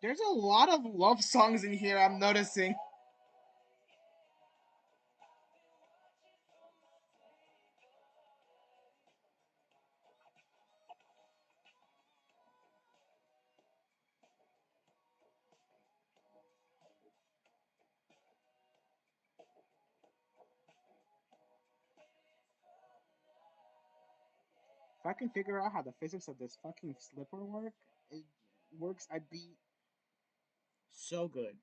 there's a lot of love songs in here, I'm noticing. I can figure out how the physics of this fucking slipper works, I'd be so good.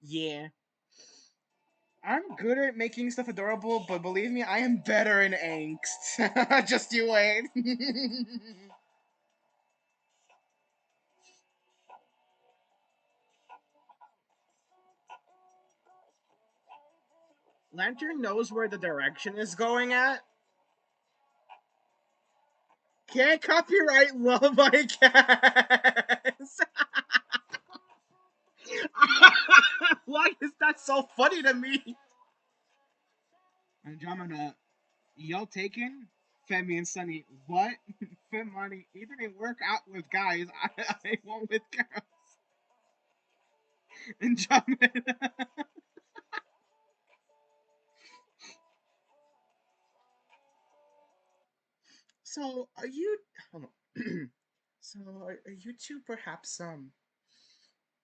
Yeah. I'm good at making stuff adorable, but believe me, I am better in angst. Just you wait. Lantern knows where the direction is going at. Can't copyright love, I guess. Why is that so funny to me? Andromeda, y'all taken? Femi and Sunny, what? Femani, he didn't work out with guys. I went with girls. Andromeda. So, are you? Hold on. So, are you two perhaps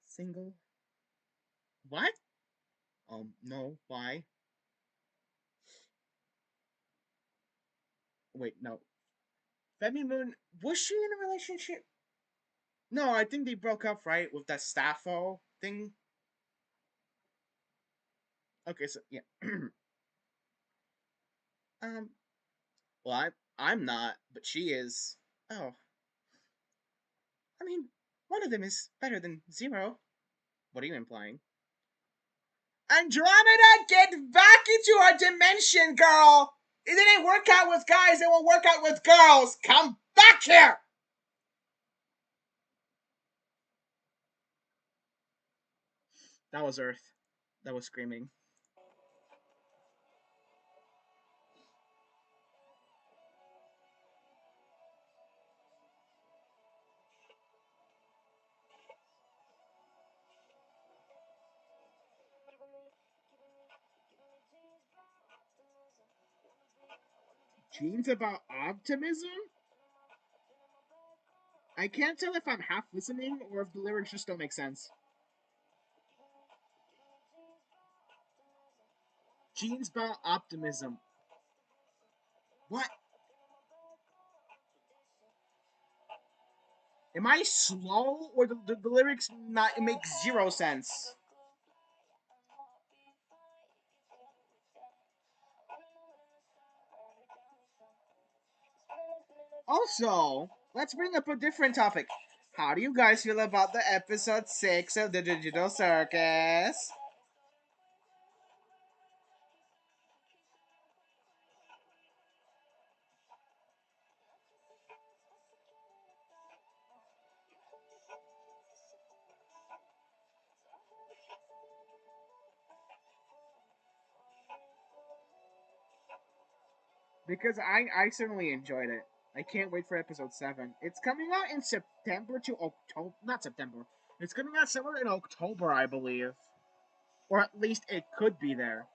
single? What? No. Why? Wait, no. Femi Moon, was she in a relationship? No, I think they broke up, right, with that Staffo thing. Okay, so yeah. um. Well, I'm not, but she is. Oh, I mean, one of them is better than zero. What are you implying? Andromeda, get back into our dimension, girl! It didn't work out with guys, it will work out with girls! Come back here! That was Earth. That was screaming. Jeans about optimism? I can't tell if I'm half listening or if the lyrics just don't make sense. Jeans about optimism. What? Am I slow or the lyrics not it makes zero sense? Also, let's bring up a different topic. How do you guys feel about the episode 6 of the Digital Circus? Because I certainly enjoyed it. I can't wait for episode 7. It's coming out in September to October. Not September. It's coming out somewhere in October, I believe. Or at least it could be there.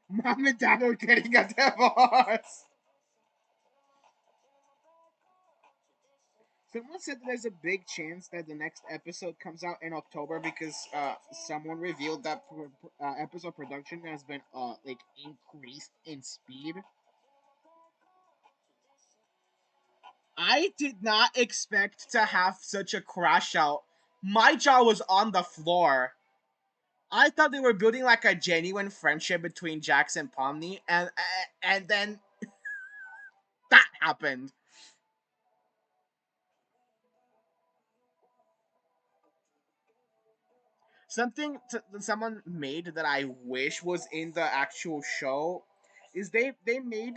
Mom and Dad are getting a divorce! Someone said that there's a big chance that the next episode comes out in October because someone revealed that episode production has been like increased in speed. I did not expect to have such a crash out. My jaw was on the floor. I thought they were building like a genuine friendship between Jax and Pomni, and then that happened. Something someone made that I wish was in the actual show is they made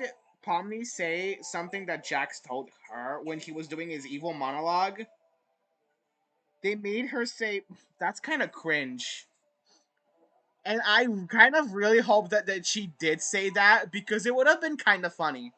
Pomni say something that Jax told her when he was doing his evil monologue. They made her say that's kind of cringe. And I kind of really hope that she did say that because it would have been kind of funny.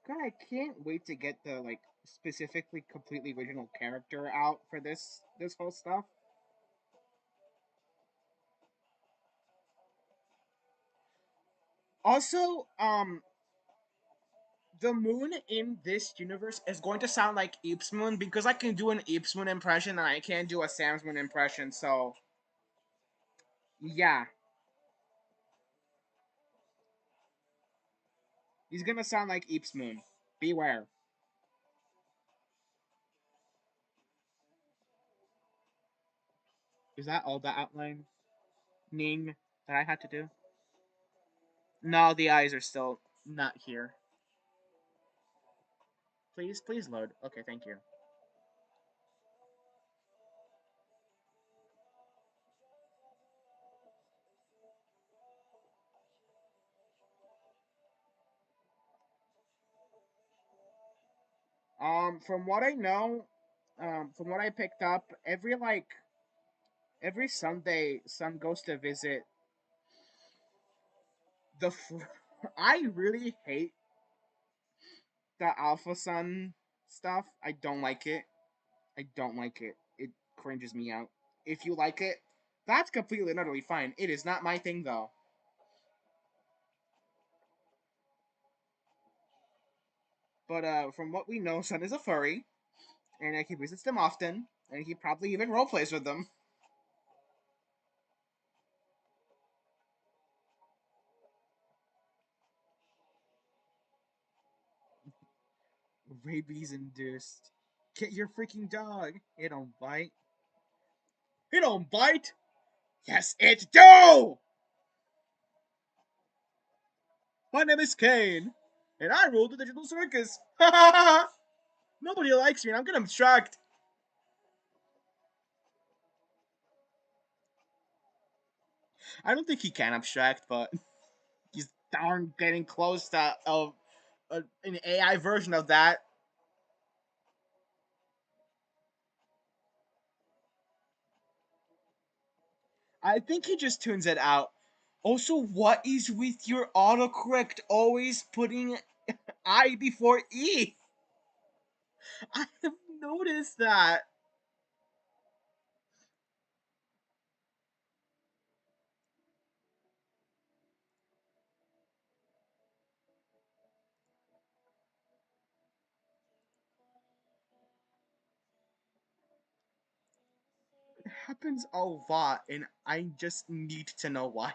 God, I can't wait to get the like specifically completely original character out for this whole stuff. Also, the moon in this universe is going to sound like Eep's moon because I can do an Eep's moon impression and I can't do a Sam's moon impression. So yeah, he's gonna sound like Eep's moon. Beware. Is that all the outline ning that I had to do? No, the eyes are still not here. Please load. Okay, thank you. From what I know, from what I picked up, every Sunday, Sun goes to visit the. I really hate the Alpha Sun stuff. I don't like it. I don't like it. It cringes me out. If you like it, that's completely and utterly fine. It is not my thing though. But from what we know, Sun is a furry, and he visits them often, and he probably even role plays with them. Rabies induced. Get your freaking dog. It don't bite. It don't bite. Yes, it do. My name is Kane, and I rule the digital circus. Nobody likes me, and I'm gonna abstract. I don't think he can abstract, but he's darn getting close to an AI version of that. I think he just tunes it out. Also, what is with your autocorrect always putting I before E? I have noticed that. It happens a lot, and I just need to know why.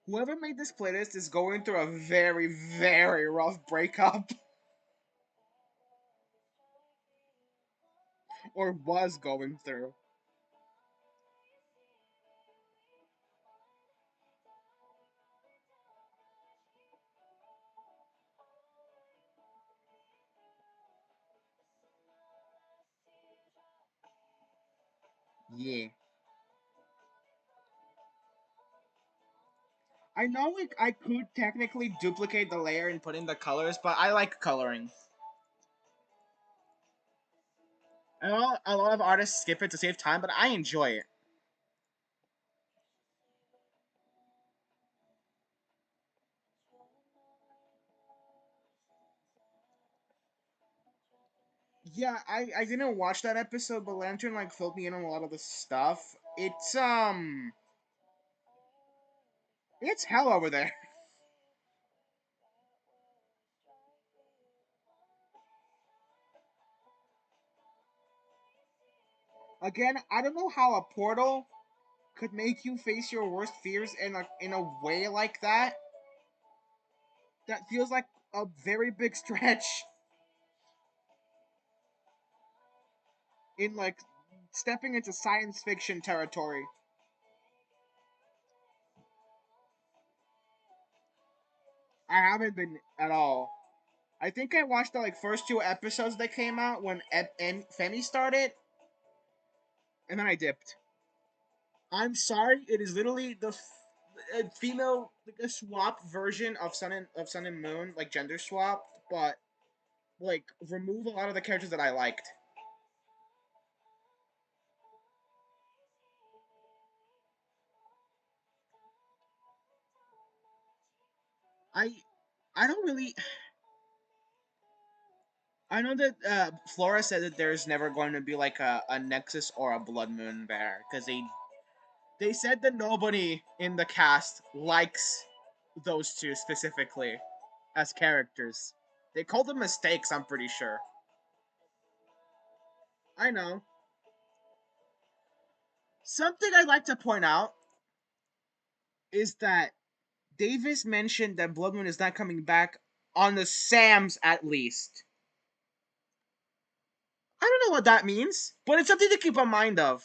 Whoever made this playlist is going through a very, very rough breakup. Or was going through. Yeah. I know like I could technically duplicate the layer and put in the colors, but I like coloring. I know a lot of artists skip it to save time, but I enjoy it. Yeah, I didn't watch that episode, but Lantern like filled me in on a lot of the stuff. It's hell over there. Again, I don't know how a portal could make you face your worst fears in a way like that. That feels like a very big stretch in like stepping into science fiction territory. I haven't been at all. I think I watched the like first two episodes that came out when Femi started, and then I dipped. I'm sorry, it is literally the female like a swap version of Sun and Moon, like gender swap, but like remove a lot of the characters that I liked. I I don't really. I know that Flora said that there's never going to be like a Nexus or a Blood Moon there because they said that nobody in the cast likes those two specifically as characters. They called them mistakes, I'm pretty sure. I know. Something I'd like to point out is that Davis mentioned that Blood Moon is not coming back on the Sams at least. I don't know what that means, but it's something to keep in mind of.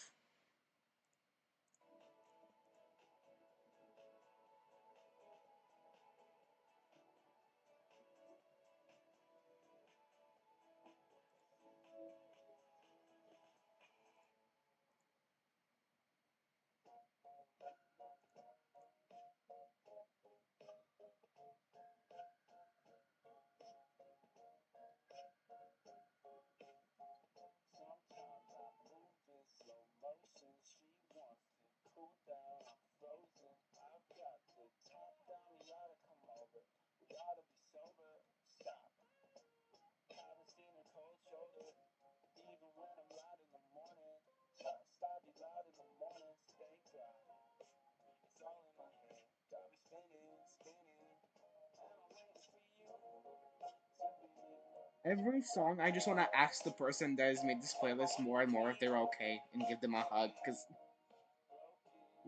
Every song, I just want to ask the person that has made this playlist more and more if they're okay and give them a hug, because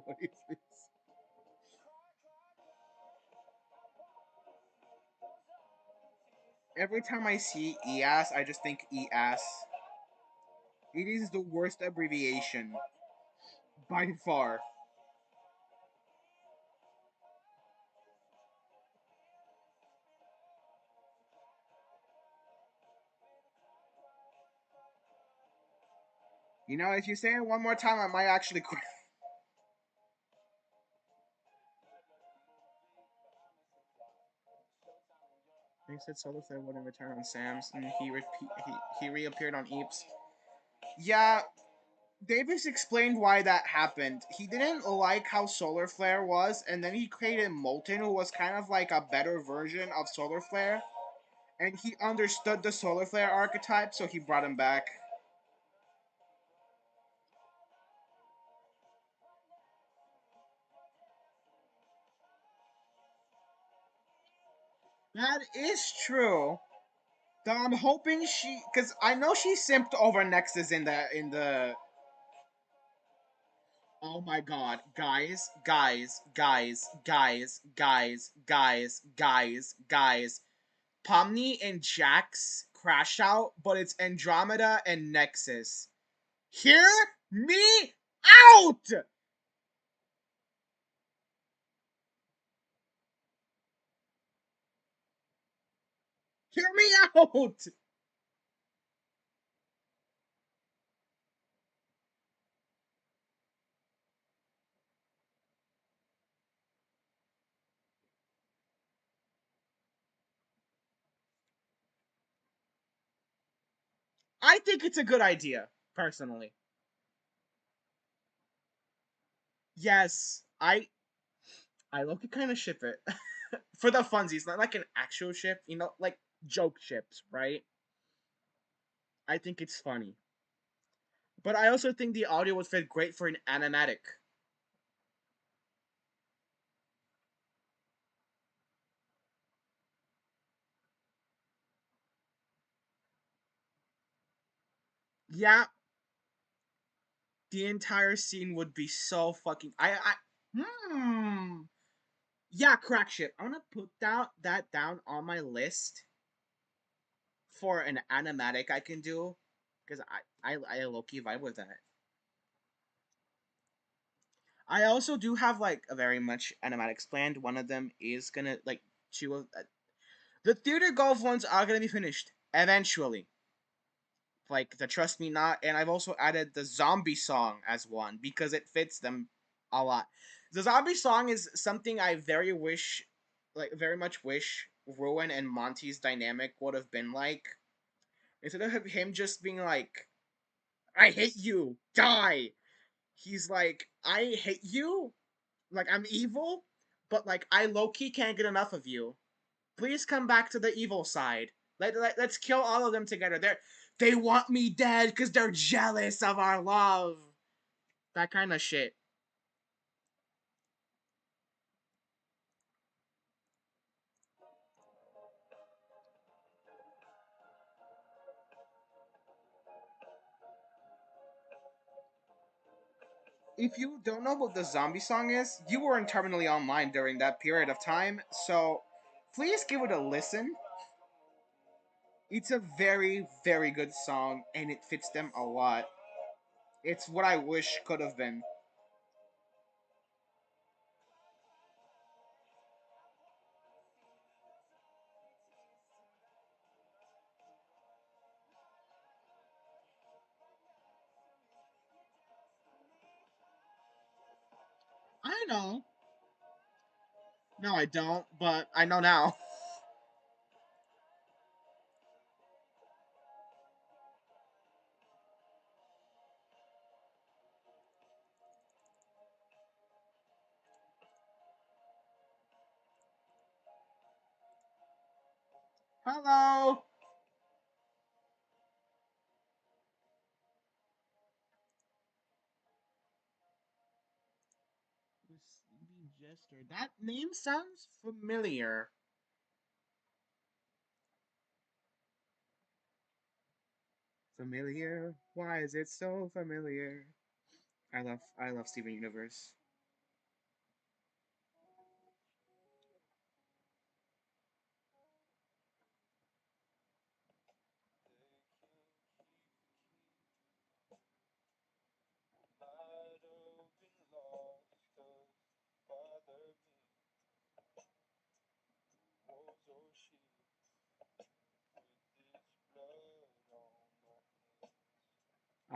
what is this? Every time I see EAS, I just think EAS. It is the worst abbreviation by far. You know, if you say it one more time, I might actually quit. They said Solarflare wouldn't return on Sam's, and he reappeared on Eeps. Yeah, Davis explained why that happened. He didn't like how Solar Flare was, and then he created Molten, who was kind of like a better version of Solar Flare, and he understood the Solar Flare archetype, so he brought him back. That is true. Though I'm hoping because I know she simped over Nexus in the. Oh my god, guys. Pomni and Jax crash out, but it's Andromeda and Nexus. Hear me out! Hear me out! I think it's a good idea, personally. Yes, I look at kind of ship it for the funsies, not like an actual ship, like joke ships, right? I think it's funny, but I also think the audio would fit great for an animatic. Yeah, the entire scene would be so fucking. Hmm. Yeah, crack ship. I'm gonna put that down on my list for an animatic I can do because I low key vibe with that. I also do have like a very much animatics planned. One of them is gonna like two of the theater golf ones are gonna be finished eventually. Like the Trust Me Not, and I've also added the zombie song as one because it fits them a lot. The zombie song is something I very much wish Rowan and Monty's dynamic would have been like. Instead of him just being like, I hate you, die. He's like, I hate you, like I'm evil, but like I low key can't get enough of you. Please come back to the evil side. Let's kill all of them together. They want me dead because they're jealous of our love. That kind of shit. If you don't know what the zombie song is, you weren't terminally online during that period of time, so please give it a listen. It's a very, very good song, and it fits them a lot. It's what I wish could have been. I know. No, I don't, but I know now. Hello! Sleepy Jester. That name sounds familiar. Familiar? Why is it so familiar? I love Steven Universe.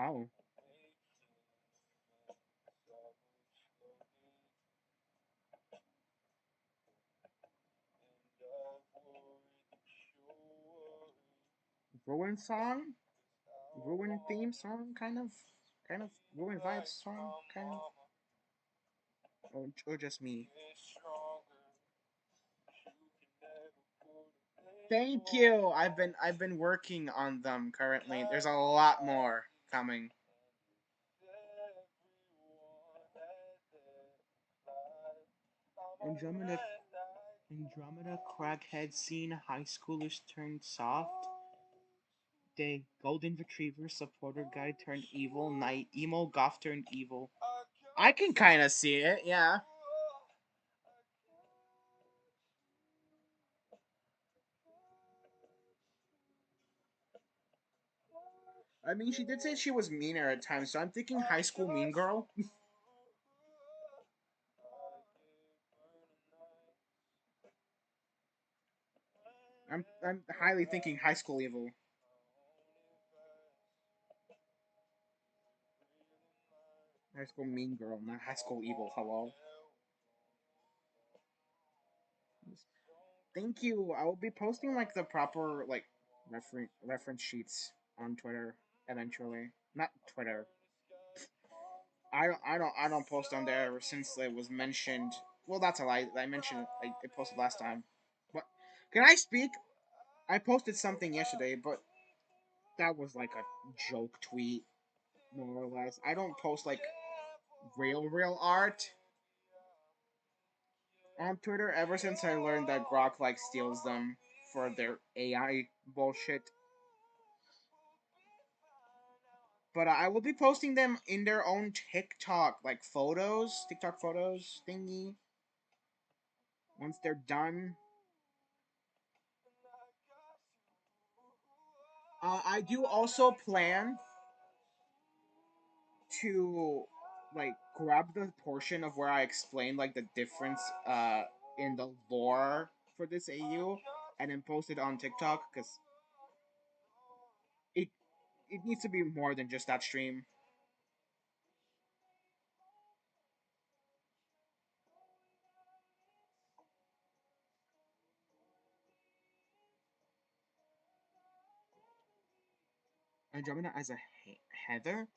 Oh. Ruin song? Ruin theme song, kind of ruin vibes song, kind of, or just me. Thank you. I've been working on them currently. There's a lot more coming. Andromeda, Andromeda crackhead scene. High schoolers turned soft. Day golden retriever supporter guy turned evil. Night emo goth turned evil. I can kind of see it. Yeah. I mean, she did say she was meaner at times, so I'm thinking High School Mean Girl. I'm highly thinking High School Evil. High School Mean Girl, not High School Evil. Hello. Thank you. I will be posting like the proper like reference sheets on Twitter eventually. Not Twitter. I don't post on there since it was mentioned. Well, that's a lie. I mentioned I posted last time. But can I speak? I posted something yesterday, but that was like a joke tweet, more or less. I don't post like real art on Twitter ever since I learned that Grok like steals them for their AI bullshit. But I will be posting them in their own TikTok, like photos, TikTok photos thingy. Once they're done, I do also plan to like grab the portion of where I explain like the difference in the lore for this AU and then post it on TikTok because it it needs to be more than just that stream. Andromeda as a Heather.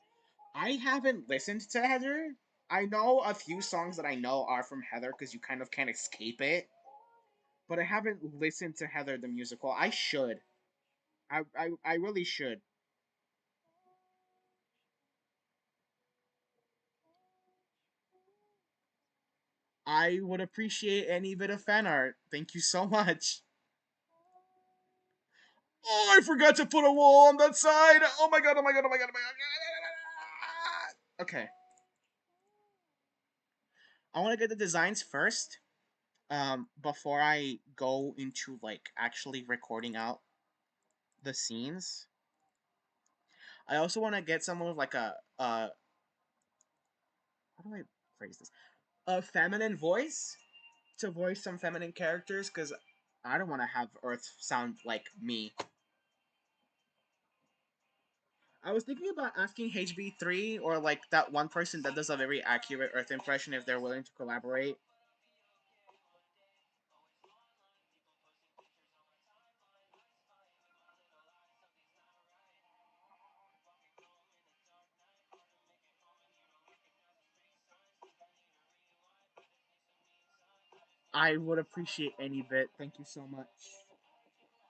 I haven't listened to Heather. I know a few songs that I know are from Heather because you kind of can't escape it. But I haven't listened to Heather the musical. I should. I really should. I would appreciate any bit of fan art. Thank you so much. Oh, I forgot to put a wall on that side. Oh my god, oh my god, oh my god, oh my god. Okay. I want to get the designs first. Before I go into like actually recording out the scenes. I also want to get someone with like a how do I phrase this? A feminine voice to voice some feminine characters because I don't want to have Earth sound like me. I was thinking about asking HB3 or like that one person that does a very accurate Earth impression if they're willing to collaborate. I would appreciate any bit. Thank you so much.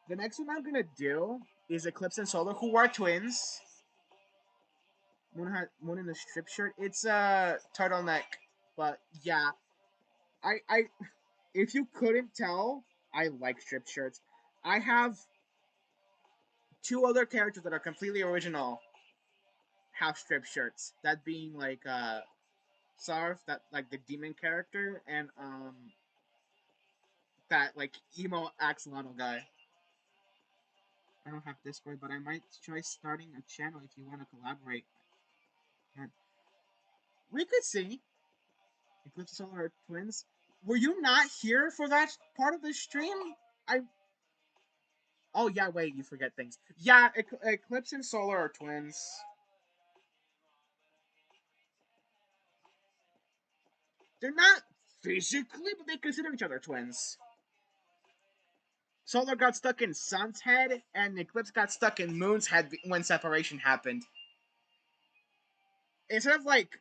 The next one I'm gonna do is Eclipse and Solar, who are twins. Moon in a strip shirt. It's a turtleneck, but yeah, I if you couldn't tell, I like strip shirts. I have two other characters that are completely original have strip shirts. That being like Sarf, that like the demon character, and that like emo axolotl guy. I don't have Discord, but I might try starting a channel if you want to collaborate. And we could see Eclipse and Solar are twins. Were you not here for that part of the stream? I Oh yeah, wait, you forget things. Yeah, Eclipse and Solar are twins. They're not physically, but they consider each other twins. Solar got stuck in Sun's head, and Eclipse got stuck in Moon's head when separation happened. Instead of like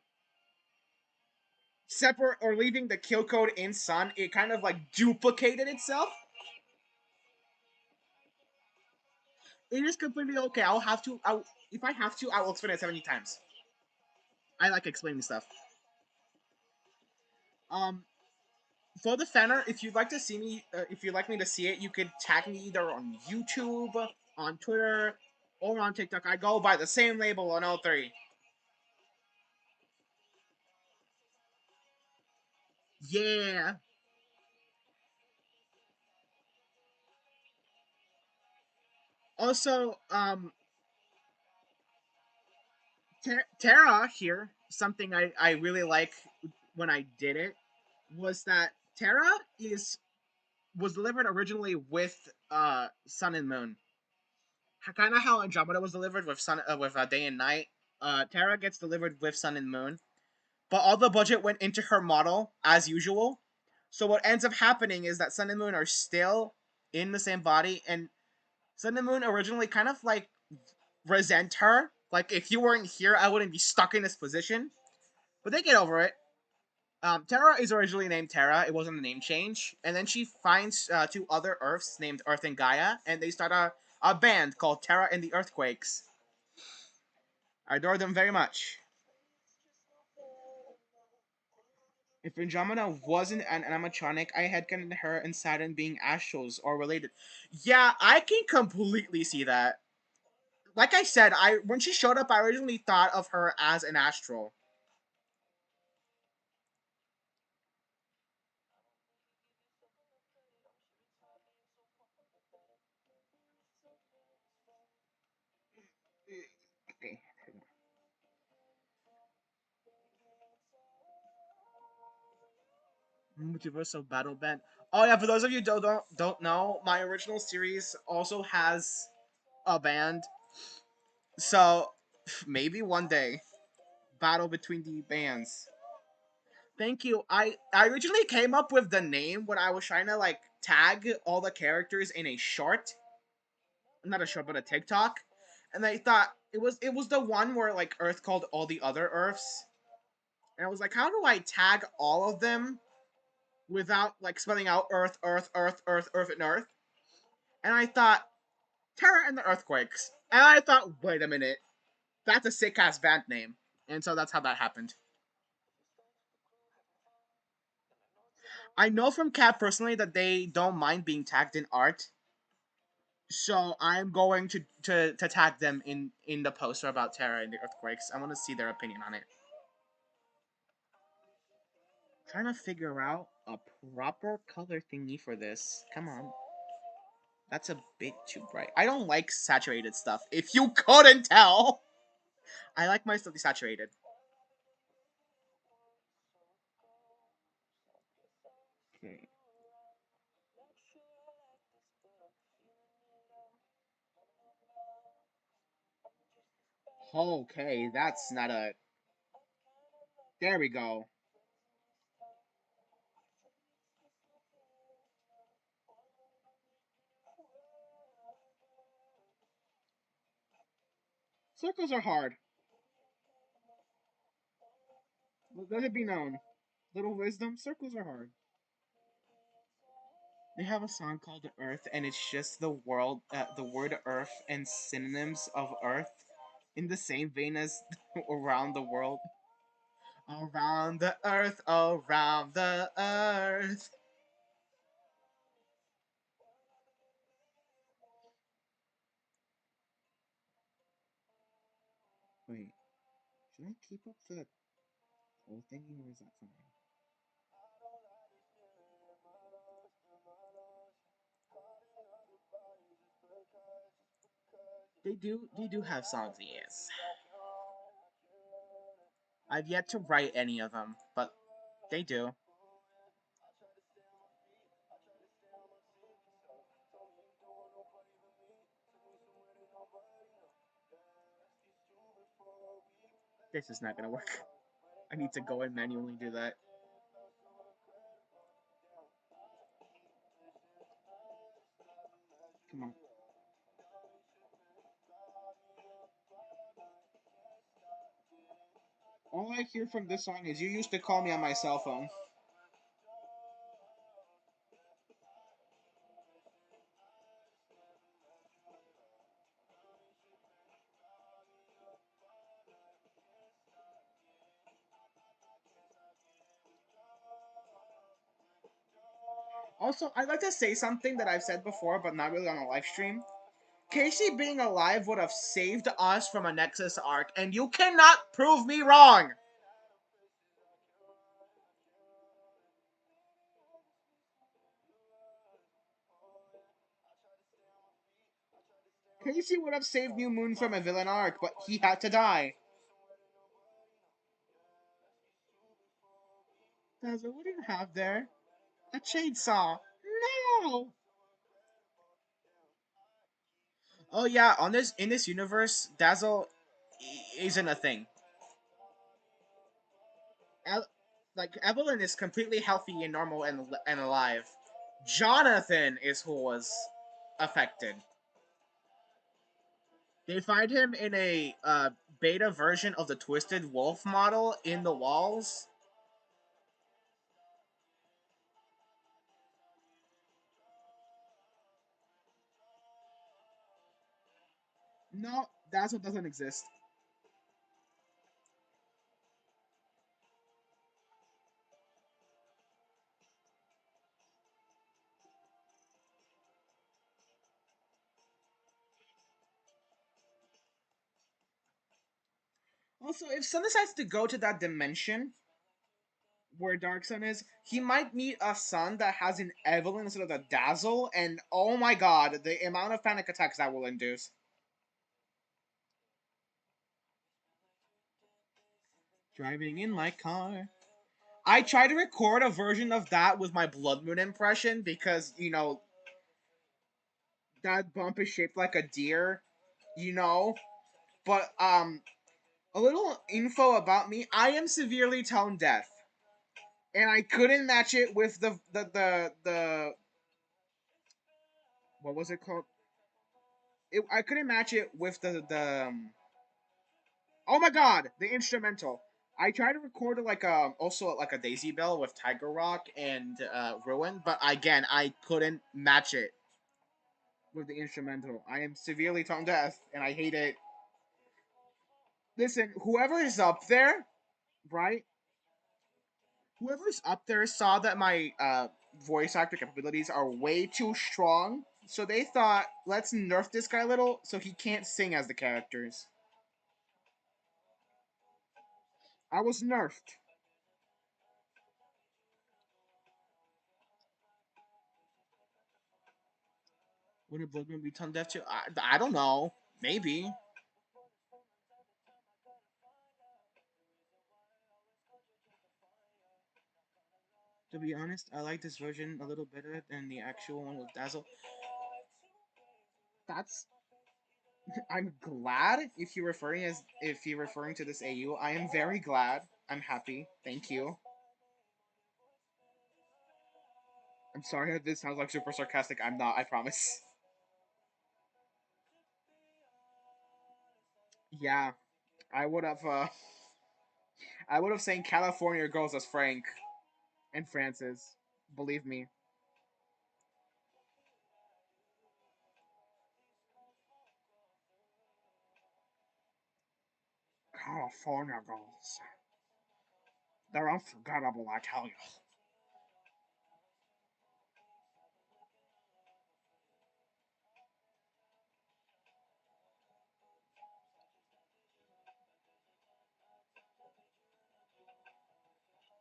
separate or leaving the kill code in Sun, it kind of like duplicated itself. It is completely okay. I'll have to. If I have to, I will explain it 70 times. I like explaining stuff. Um, for the fan art, if you'd like to see me, if you'd like me to see it, you could tag me either on YouTube, on Twitter, or on TikTok. I go by the same label on all three. Yeah. Also, Terra here, something I really like when I did it was that Terra is was delivered originally with Sun and Moon. Kind of how Andromeda was delivered with Day and Night. Terra gets delivered with Sun and Moon, but all the budget went into her model as usual. So what ends up happening is that Sun and Moon are still in the same body, and Sun and Moon originally kind of like resent her. Like if you weren't here, I wouldn't be stuck in this position. But they get over it. Terra is originally named Terra. It wasn't a name change. And then she finds two other Earths named Earth and Gaia, and they start a band called Terra and the Earthquakes. I adore them very much. If Andromeda wasn't an animatronic, I had connected her and Saturn being astrals or related. Yeah, I can completely see that. Like I said, I when she showed up, I originally thought of her as an astral. Multiverse of Battle Band. Oh yeah, for those of you who don't know, my original series also has a band. So maybe one day battle between the bands. Thank you. I originally came up with the name when I was trying to like tag all the characters in a short, not a short, but a TikTok, and I thought it was the one where like Earth called all the other Earths, and I was like, how do I tag all of them without like spelling out Earth, Earth, Earth, Earth, Earth, and Earth? And I thought Terra and the Earthquakes, and I thought, wait a minute, that's a sick ass band name, and so that's how that happened. I know from Cat personally that they don't mind being tagged in art, so I'm going to tag them in the poster about Terra and the Earthquakes. I want to see their opinion on it. Trying to figure out a proper color thingy for this. Come on. That's a bit too bright. I don't like saturated stuff, if you couldn't tell. I like my stuff desaturated. Okay. Okay, that's not a... There we go. Circles are hard. Let it be known. Little wisdom, circles are hard. They have a song called Earth, and it's just the word Earth and synonyms of Earth in the same vein as around the world. Around the Earth, around the Earth. Wait, should I keep up the whole thing, or is that fine? They do have songs, yes. I've yet to write any of them, but they do. This is not gonna work. I need to go and manually do that. Come on. All I hear from this song is you used to call me on my cell phone. Also, I'd like to say something that I've said before, but not really on a live stream. Casey being alive would have saved us from a Nexus arc, and you cannot prove me wrong! Casey would have saved New Moon from a villain arc, but he had to die. Dazzle, what do you have there? A chainsaw. No! Oh yeah, on this in this universe, Dazzle isn't a thing. Like Evelyn is completely healthy and normal and alive. Jonathan is who was affected. They find him in a beta version of the Twisted Wolf model in the walls. No, Dazzle doesn't exist. Also, if Sun decides to go to that dimension where Dark Sun is, he might meet a Sun that has an Evelyn instead of the Dazzle, and oh my god, the amount of panic attacks that will induce. Driving in my car. I tried to record a version of that with my Blood Moon impression because, that bump is shaped like a deer, you know? But, a little info about me, I am severely tone deaf. And I couldn't match it with the what was it called? I couldn't match it with the. Oh my god, the instrumental. I tried to record it like also like a Daisy Bell with Tiger Rock and Ruin, but again I couldn't match it with the instrumental. I am severely tone deaf and I hate it. Listen, whoever is up there, right? Whoever's up there saw that my voice actor capabilities are way too strong, so they thought, let's nerf this guy a little so he can't sing as the characters. I was nerfed. Would a Bloodman be tone deaf too? I don't know. Maybe. To be honest, I like this version a little better than the actual one with Dazzle. That's. I'm glad if you're referring to this AU. I am very glad. I'm happy. Thank you. I'm sorry if this sounds like super sarcastic. I'm not. I promise. Yeah, I would have. I would have sang California Girls as Frank and Francis. Believe me. California Girls. They're unforgettable, I tell you.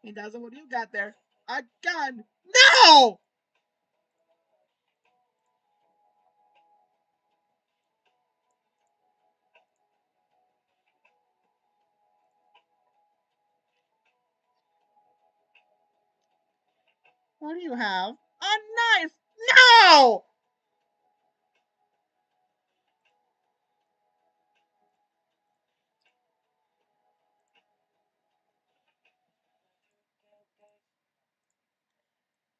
He doesn't. What do you got there? A gun. No! What do you have? A knife! No!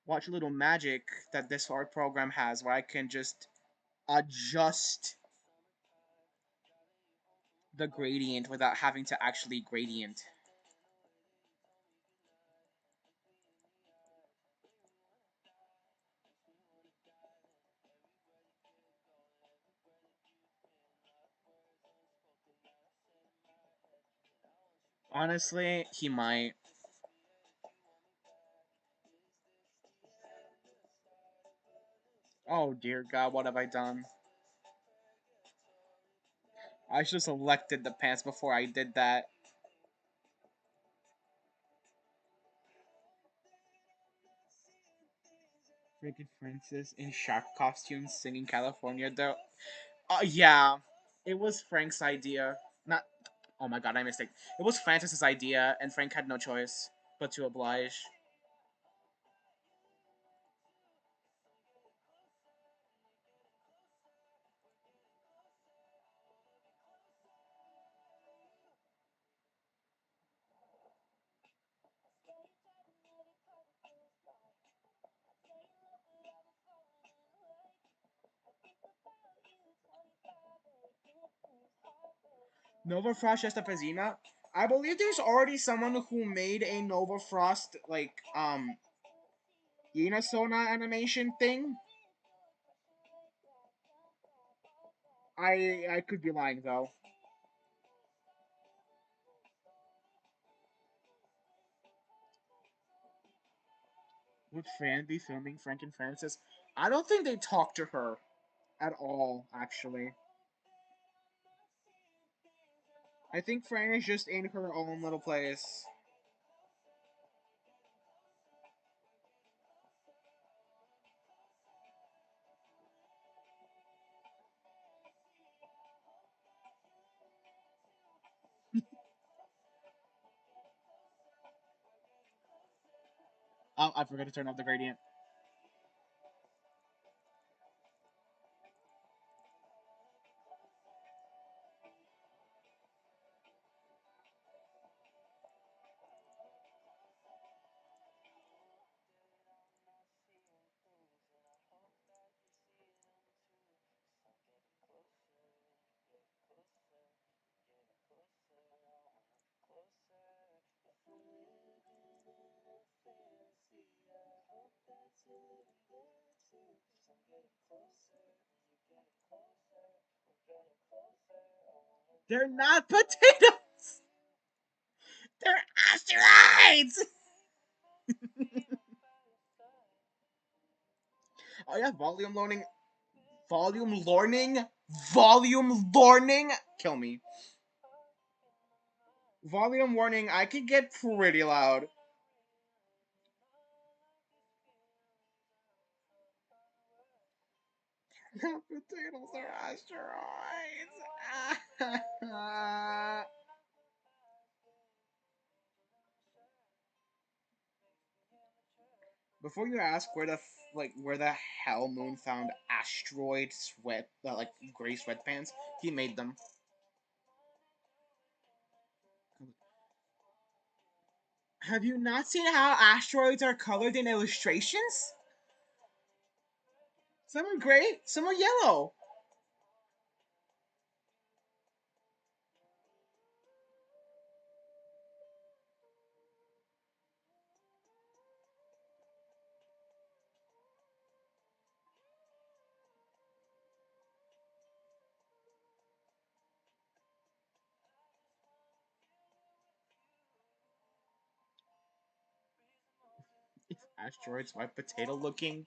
Watch a little magic that this art program has where I can just adjust the gradient without having to actually gradient. Honestly, he might. Oh dear god, what have I done? I should have selected the pants before I did that. Freaking Francis in shark costumes singing California though. Yeah. It was Frank's idea. Not. Oh my god, I mistake. It was Francis's idea, and Frank had no choice but to oblige. Nova Frost just a Pazina. I believe there's already someone who made a Nova Frost like Inasona animation thing. I could be lying though. Would Fran be filming Frank and Francis? I don't think they talked to her at all, actually. I think Fran is just in her own little place. Oh, I forgot to turn off the gradient. They're not potatoes. They're asteroids. Oh yeah, volume loading. Volume learning? Volume learning? Kill me. Volume warning, I could get pretty loud. Potatoes are asteroids. Before you ask where the hell Moon found asteroid sweat like gray sweatpants, he made them. Have you not seen how asteroids are colored in illustrations? Some are gray, some are yellow. Is asteroids white potato looking?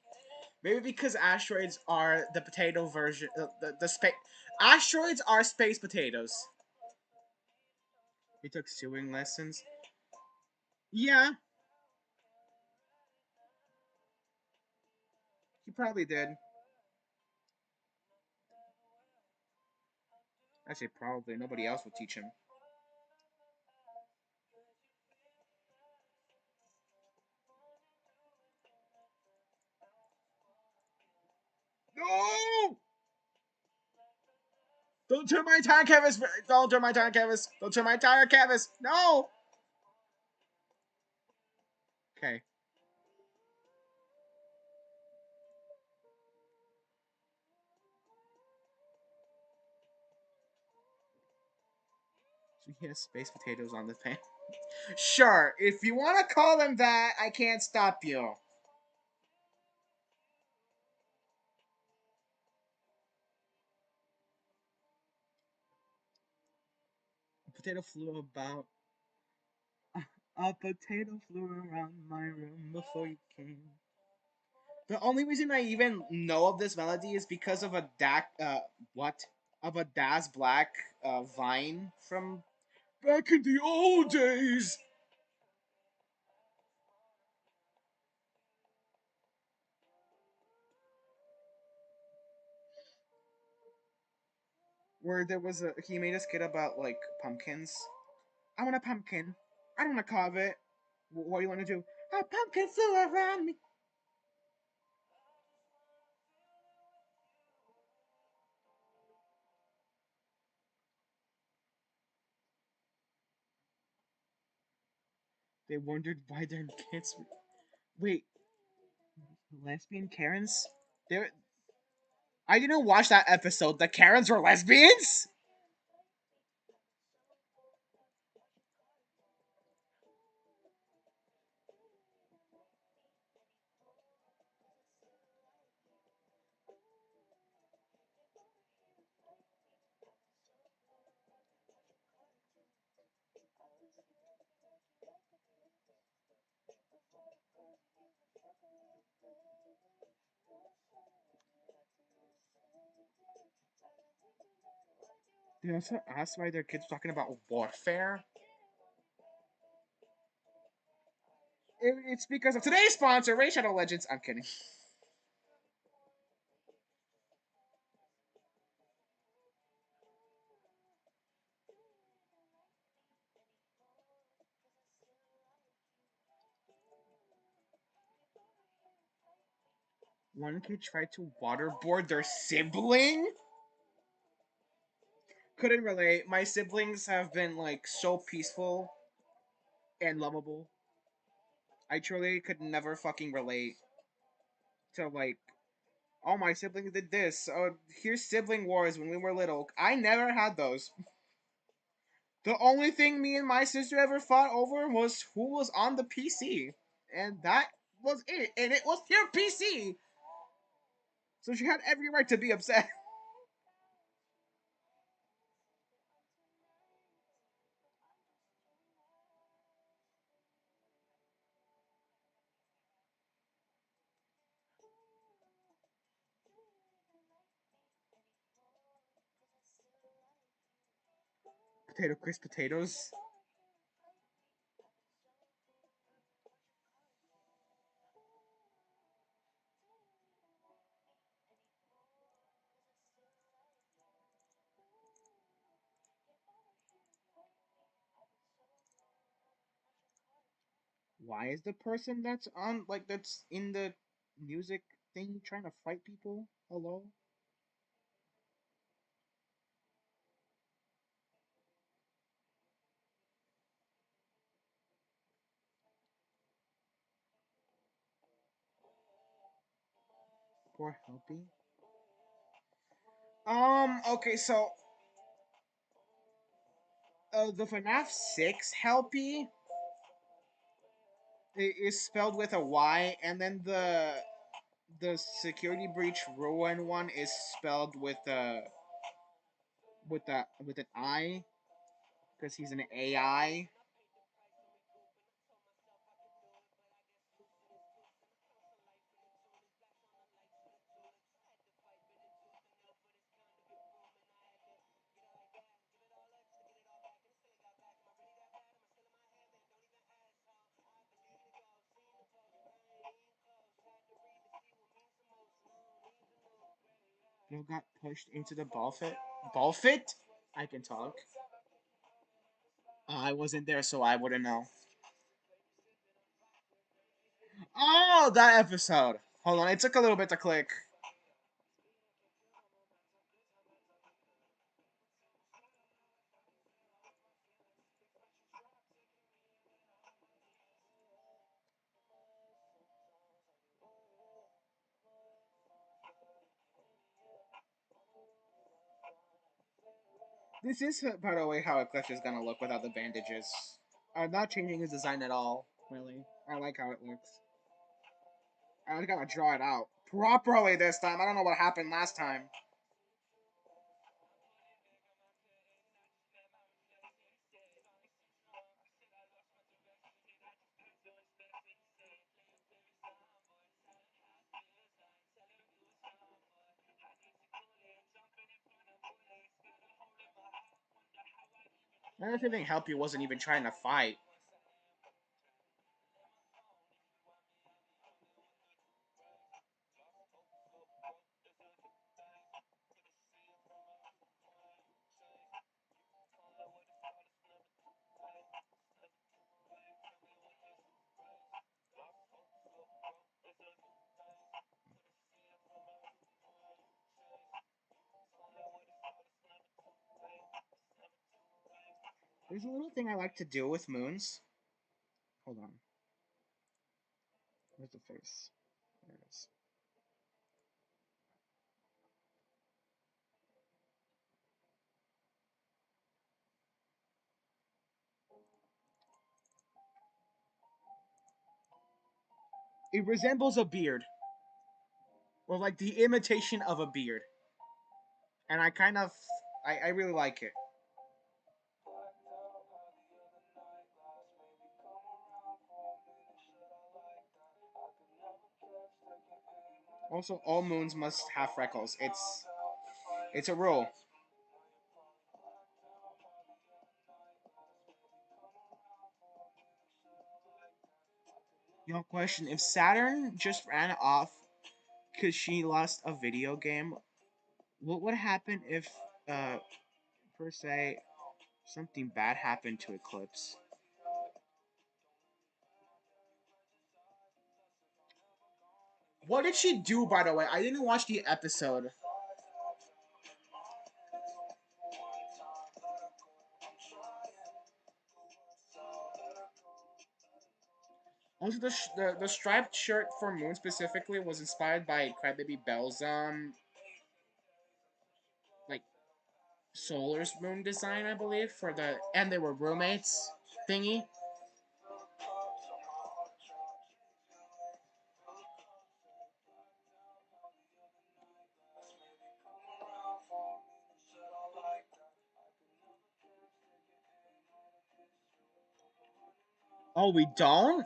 Maybe because asteroids are the potato version. The space asteroids are space potatoes. He took sewing lessons. Yeah, he probably did. I say probably. Nobody else would teach him. No! Don't turn my entire canvas! Don't turn my entire canvas! Don't turn my entire canvas! No! Okay. So he has space potatoes on the pan. Sure, if you want to call them that, I can't stop you. A potato flew about. A potato flew around my room before you came. The only reason I even know of this melody is because of a what? Of a Das Black vine from back in the old days. Where there was he made a skit about like pumpkins. I want a pumpkin. I don't want to carve it. What do you want to do? A pumpkin flew around me. They wondered why their kids. Wait, lesbian Karens? They. I didn't watch that episode. The Karens were lesbians. They also asked why their kids were talking about warfare. It's because of today's sponsor, Raid Shadow Legends. I'm kidding. One kid tried to waterboard their sibling. Couldn't relate. My siblings have been like so peaceful and lovable. I truly could never fucking relate to like, oh, my siblings did this. Oh, here's sibling wars when we were little. I never had those. The only thing me and my sister ever fought over was who was on the PC. and that was it. And it was your PC, so she had every right to be upset. Potato crisp potatoes. Why is the person that's on that's in the music thing trying to fight people? Hello? Poor Helpy. Okay, so the FNAF 6 Helpy is spelled with a Y, and then the security breach ruin one is spelled with with an I because he's an AI. Bill got pushed into the ball fit. Ball fit? I can talk. I wasn't there, so I wouldn't know. Oh, that episode. Hold on, it took a little bit to click. This is, by the way, how Eclipse is gonna look without the bandages. I'm not changing his design at all, really. I like how it looks. I just gotta draw it out properly this time. I don't know what happened last time. I don't think Help You wasn't even trying to fight. There's a little thing I like to do with moons. Hold on. Where's the face? There it is. It resembles a beard. Or like the imitation of a beard. And I kind of I really like it. Also, all moons must have freckles. It's a rule. Your question: if Saturn just ran off because she lost a video game, what would happen if, per se, something bad happened to Eclipse? What did she do, by the way? I didn't watch the episode. Also, the striped shirt for Moon specifically was inspired by Crybaby Belle's like Solar's Moon design, I believe, for and they were roommates thingy. Oh, we don't?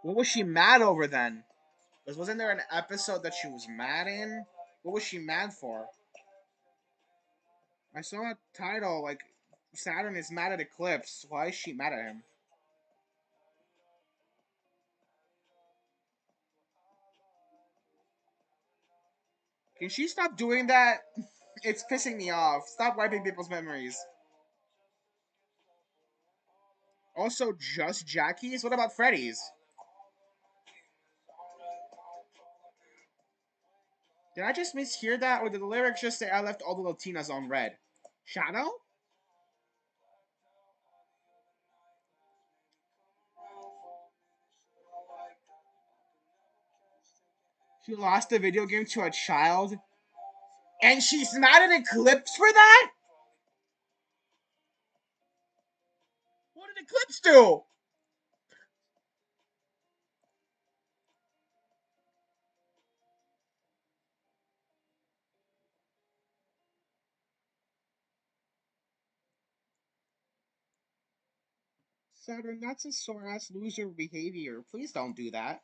What was she mad over then? Wasn't there an episode that she was mad in? What was she mad for? I saw a title like Saturn is mad at Eclipse. Why is she mad at him? Can she stop doing that? It's pissing me off. Stop wiping people's memories. Also, just Jackie's? What about Freddy's? Did I just mishear that, or did the lyrics just say I left all the Latinas on red? Shadow? She lost the video game to a child? And she's mad at Eclipse for that? What did Eclipse do? Saturn, that's a sore ass loser behavior. Please don't do that.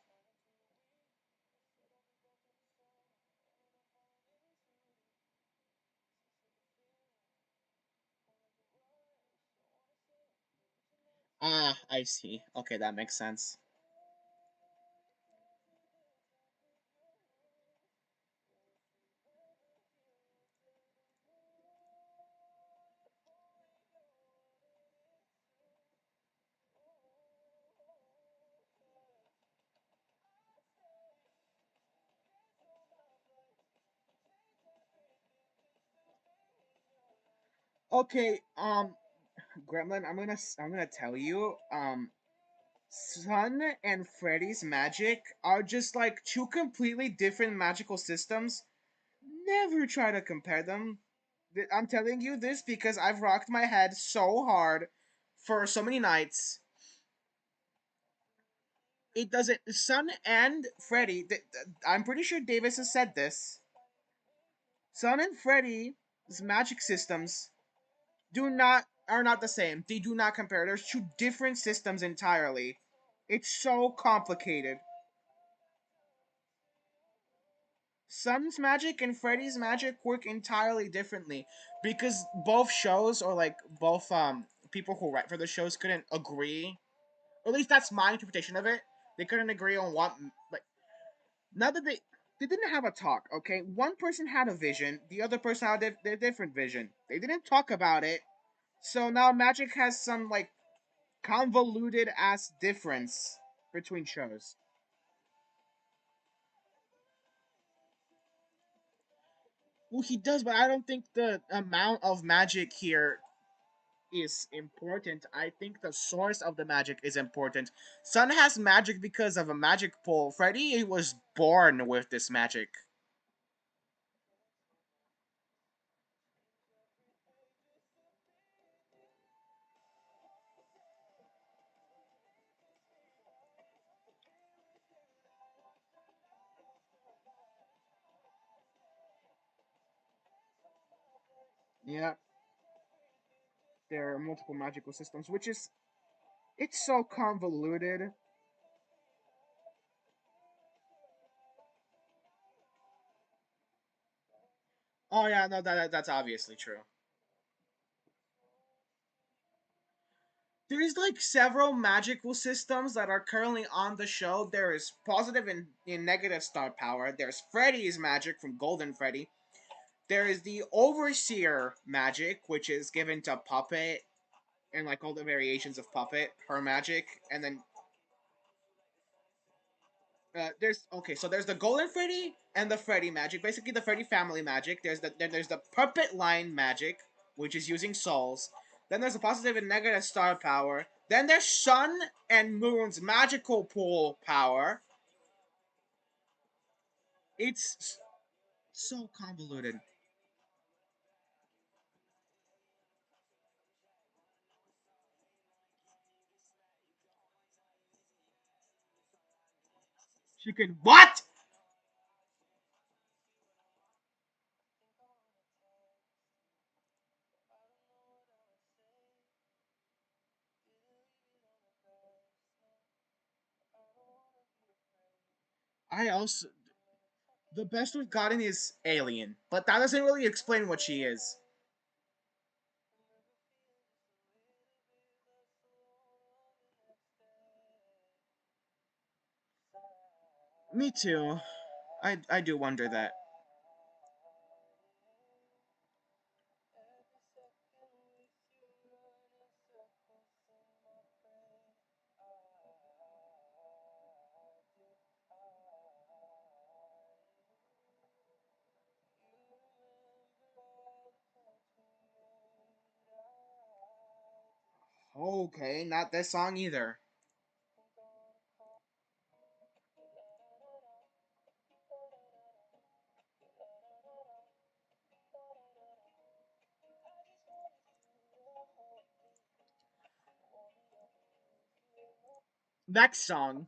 Ah, I see. Okay, that makes sense. Okay, Gremlin, I'm gonna tell you, Sun and Freddy's magic are just like two completely different magical systems. Never try to compare them. I'm telling you this because I've rocked my head so hard for so many nights. It doesn't. Sun and Freddy. I'm pretty sure Davis has said this. Sun and Freddy's magic systems do not are not the same. They do not compare. There's two different systems entirely. It's so complicated. Sun's magic and Freddy's magic work entirely differently because both shows or like both people who write for the shows couldn't agree. Or at least that's my interpretation of it. They couldn't agree on what like now that they didn't have a talk. Okay, one person had a vision, the other person had a different vision. They didn't talk about it, so now magic has some like convoluted ass difference between shows. Well, he does, but I don't think the amount of magic here is important. I think the source of the magic is important. Sun has magic because of a magic pull. Freddy was born with this magic. Yeah, there are multiple magical systems, which is it's so convoluted. Oh yeah, no, that's obviously true. There's like several magical systems that are currently on the show. There is positive and negative star power. There's Freddy's magic from Golden Freddy. There is the Overseer magic, which is given to Puppet and like all the variations of Puppet, her magic, and then there's okay, so there's the Golden Freddy and the Freddy magic. Basically, the Freddy family magic. There's the Puppet line magic, which is using souls. Then there's a positive and negative star power. Then there's Sun and Moon's magical pool power. It's so convoluted. She could what? I also the best we've gotten is Alien, but that doesn't really explain what she is. Me too. I do wonder that. Okay, not this song either. Next song.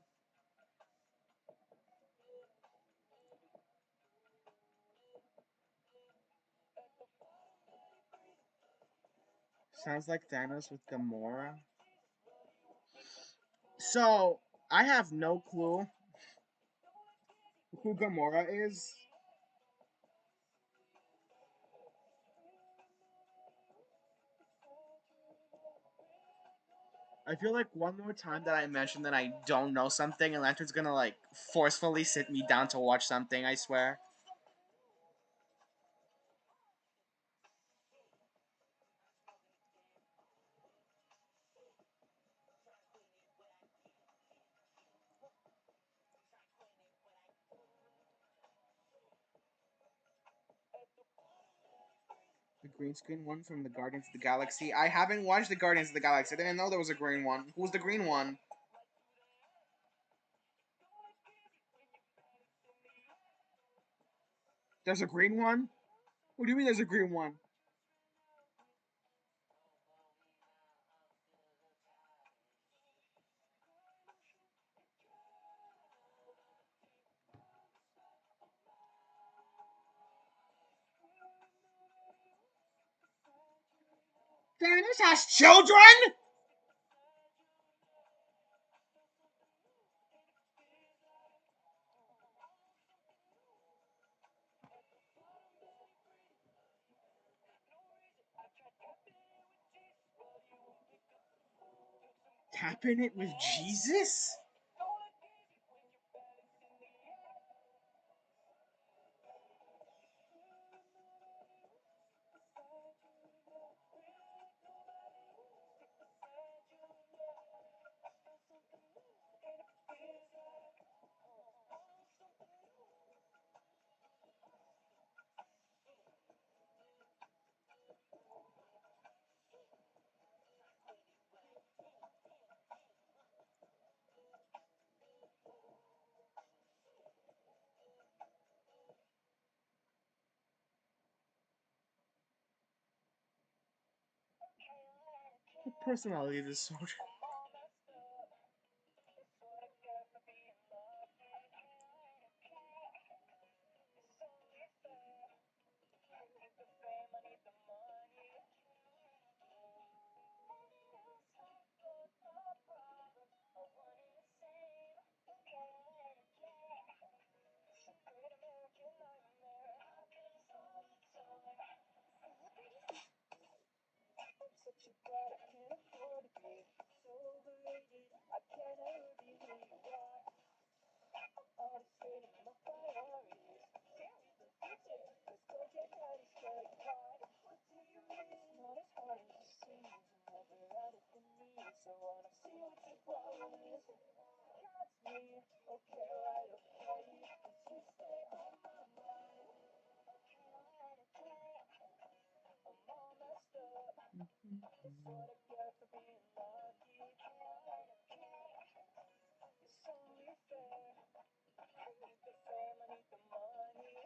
Sounds like Thanos with Gamora. So, I have no clue who Gamora is. I feel like one more time that I mention that I don't know something, and Lantern's gonna like forcefully sit me down to watch something, I swear. The green screen one from the Guardians of the Galaxy. I haven't watched the Guardians of the Galaxy. I didn't know there was a green one. Who's the green one? There's a green one? What do you mean there's a green one? Thanos has children? Tapping it with Jesus? Personality disorder.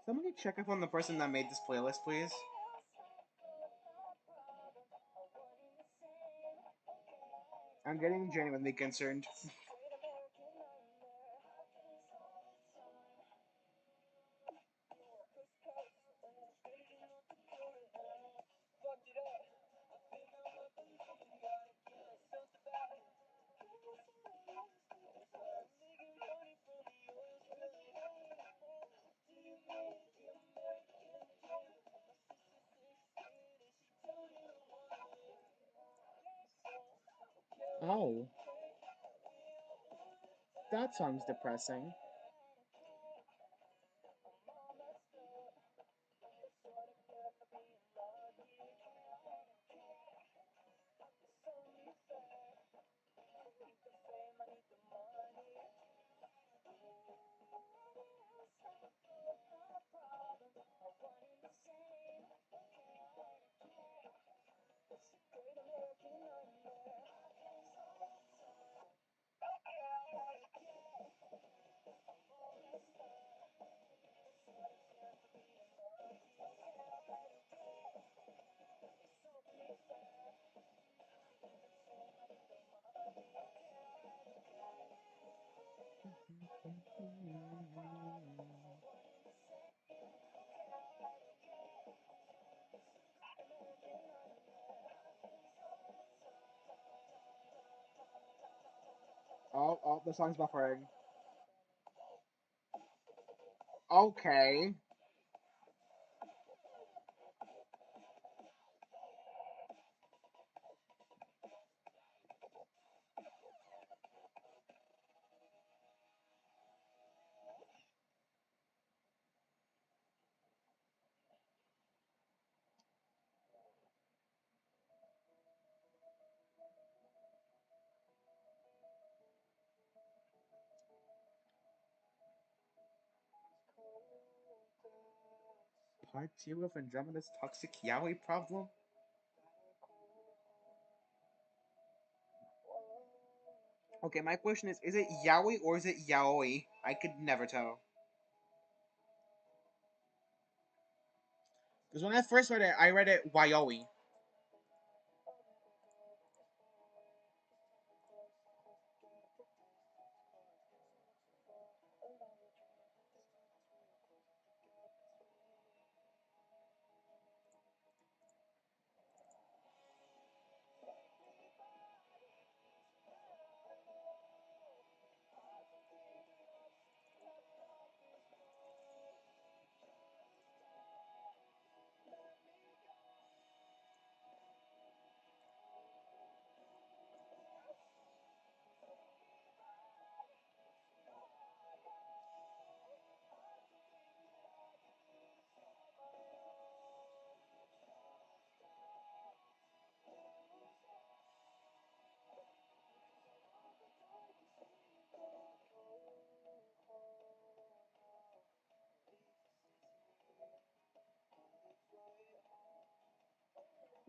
Somebody check up on the person that made this playlist, please. I'm getting genuinely concerned. Oh, that song's depressing. Oh, the song's buffering. Okay. Part 2 of Andromeda's toxic yaoi problem? Okay, my question is it yaoi or is it yaoi? I could never tell. Because when I first read it, I read it Waioi.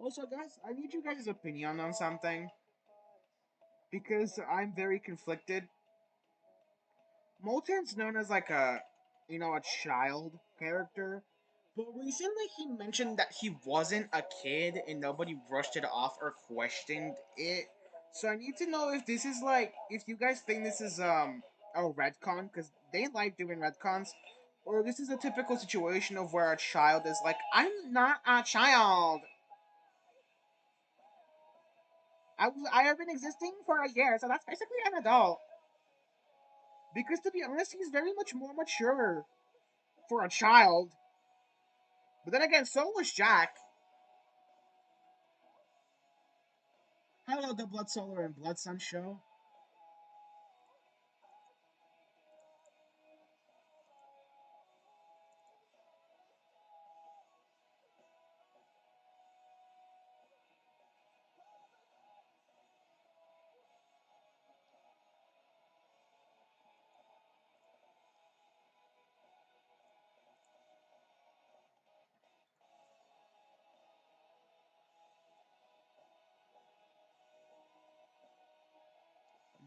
Also, guys, I need you guys' opinion on something because I'm very conflicted. Molten's known as like a child character, but recently he mentioned that he wasn't a kid and nobody brushed it off or questioned it. So I need to know if this is like, if you guys think this is a retcon because they like doing retcons, or this is a typical situation of where a child is like, I'm not a child. I have been existing for a year, so that's basically an adult. Because to be honest, he's very much more mature for a child. But then again, so was Jack. Hello, the Blood Solar and Blood Sun show.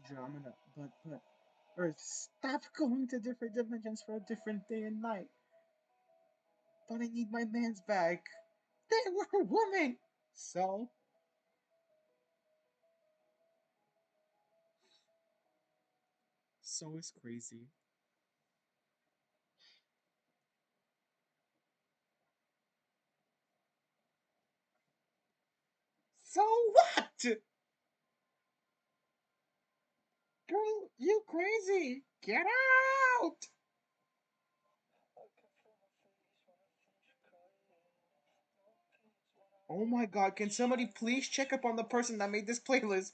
Andromeda, but Earth, stop going to different dimensions for a different day and night. But I need my mans back. They were a woman. So so is crazy. So what? Girl, you crazy. Get out. Oh my god, can somebody please check up on the person that made this playlist?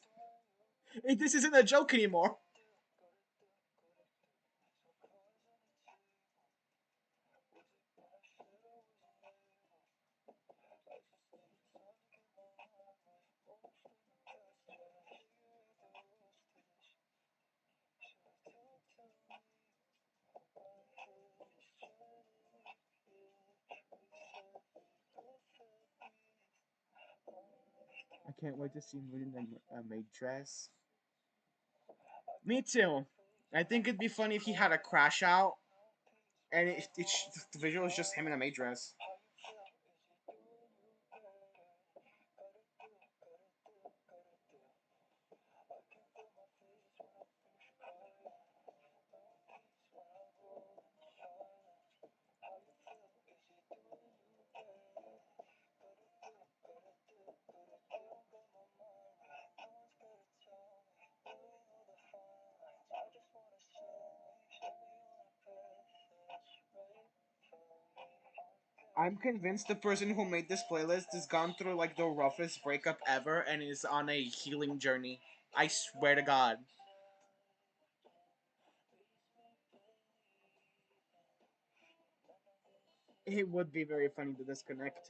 This isn't a joke anymore. I can't wait to see him wearing a maid dress. Me too. I think it'd be funny if he had a crash out, and the visual is just him in a maid dress. I'm convinced the person who made this playlist has gone through like the roughest breakup ever and is on a healing journey. I swear to God. It would be very funny to disconnect.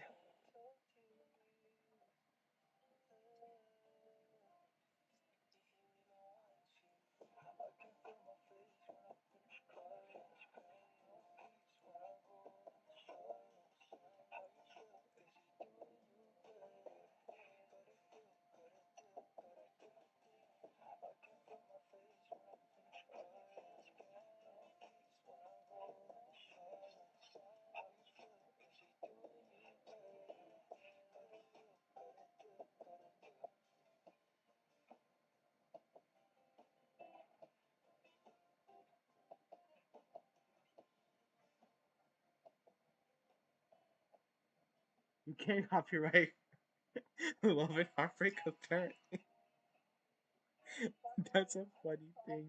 You can't copyright Love and Heartbreak apparently. That's a funny thing.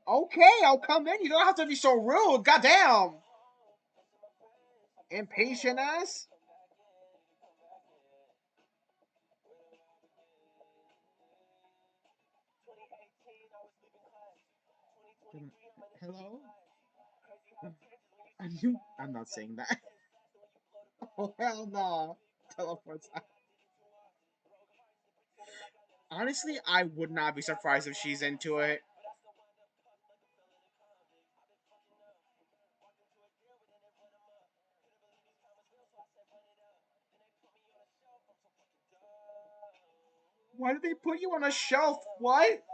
Okay, I'll come in. You don't have to be so rude. Goddamn. Impatient ass. Hello? Are you? I'm not saying that. Oh, hell no. Teleports out. Honestly, I would not be surprised if she's into it. Why did they put you on a shelf? What?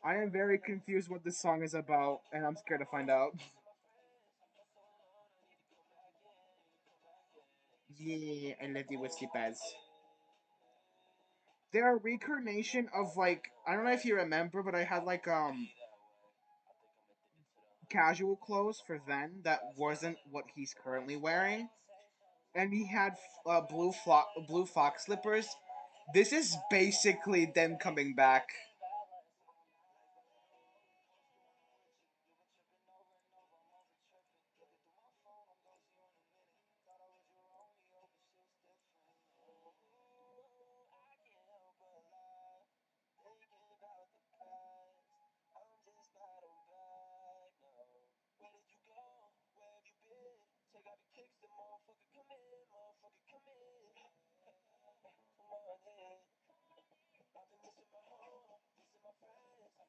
I am very confused what this song is about, and I'm scared to find out. Yeah, I left you with Sleepaz. They're a reincarnation of like I don't know if you remember, but I had like casual clothes for then that wasn't what he's currently wearing, and he had blue fox slippers. This is basically them coming back.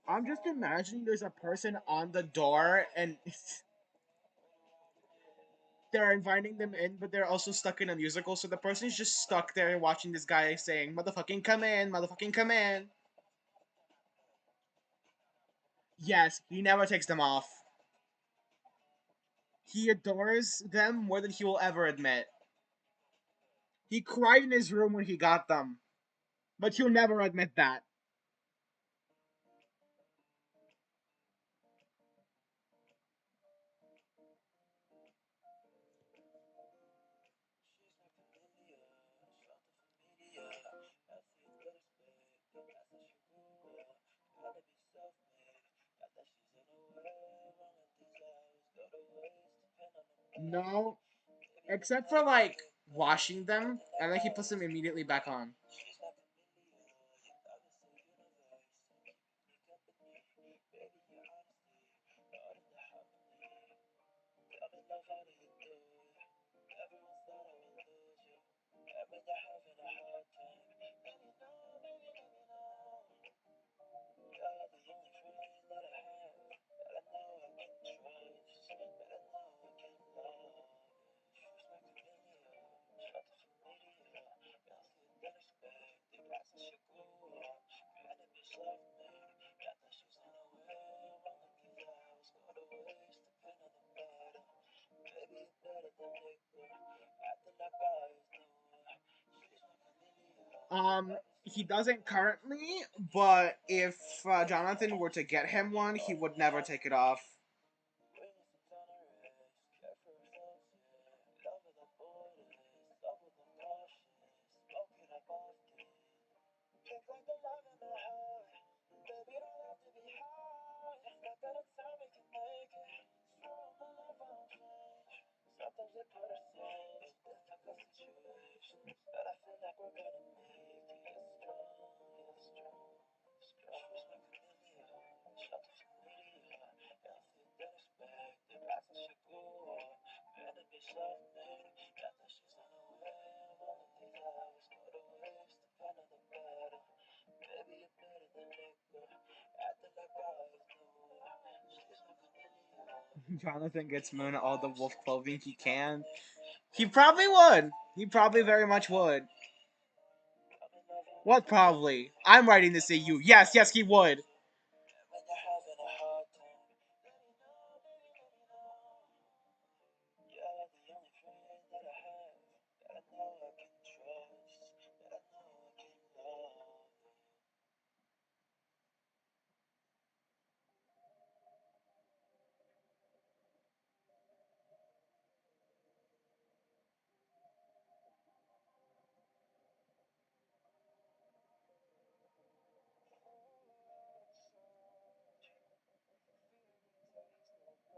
I'm just imagining there's a person on the door and they're inviting them in, but they're also stuck in a musical, so the person's just stuck there watching this guy saying, "Motherfucking come in, motherfucking come in." Yes, he never takes them off. He adores them more than he will ever admit. He cried in his room when he got them. But you'll never admit that. No, except for like washing them, and then he puts them immediately back on. He doesn't currently, but if Jonathan were to get him one, he would never take it off. Jonathan gets Moon all the wolf clothing he can. He probably would. He probably very much would. What probably? I'm writing this to you. Yes, yes, he would.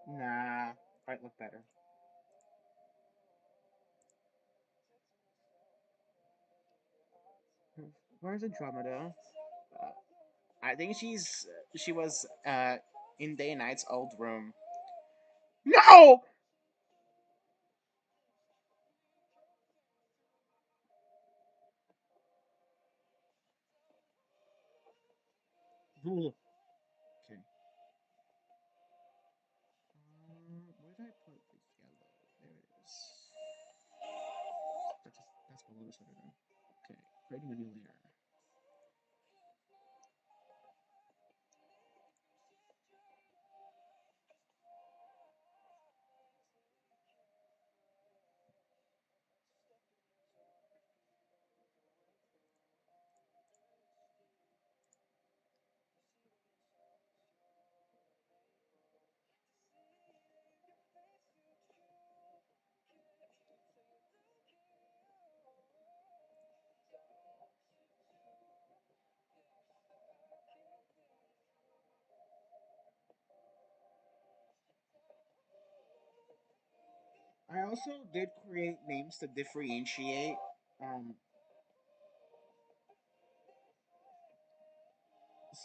Nah, might look better. Where's Andromeda? Uh, I think she was in Day and Night's old room. No. Ooh. Okay. Where did I put the yellow? There it is. That's below the sweater then. Okay. Creating a new layer. I also did create names to differentiate um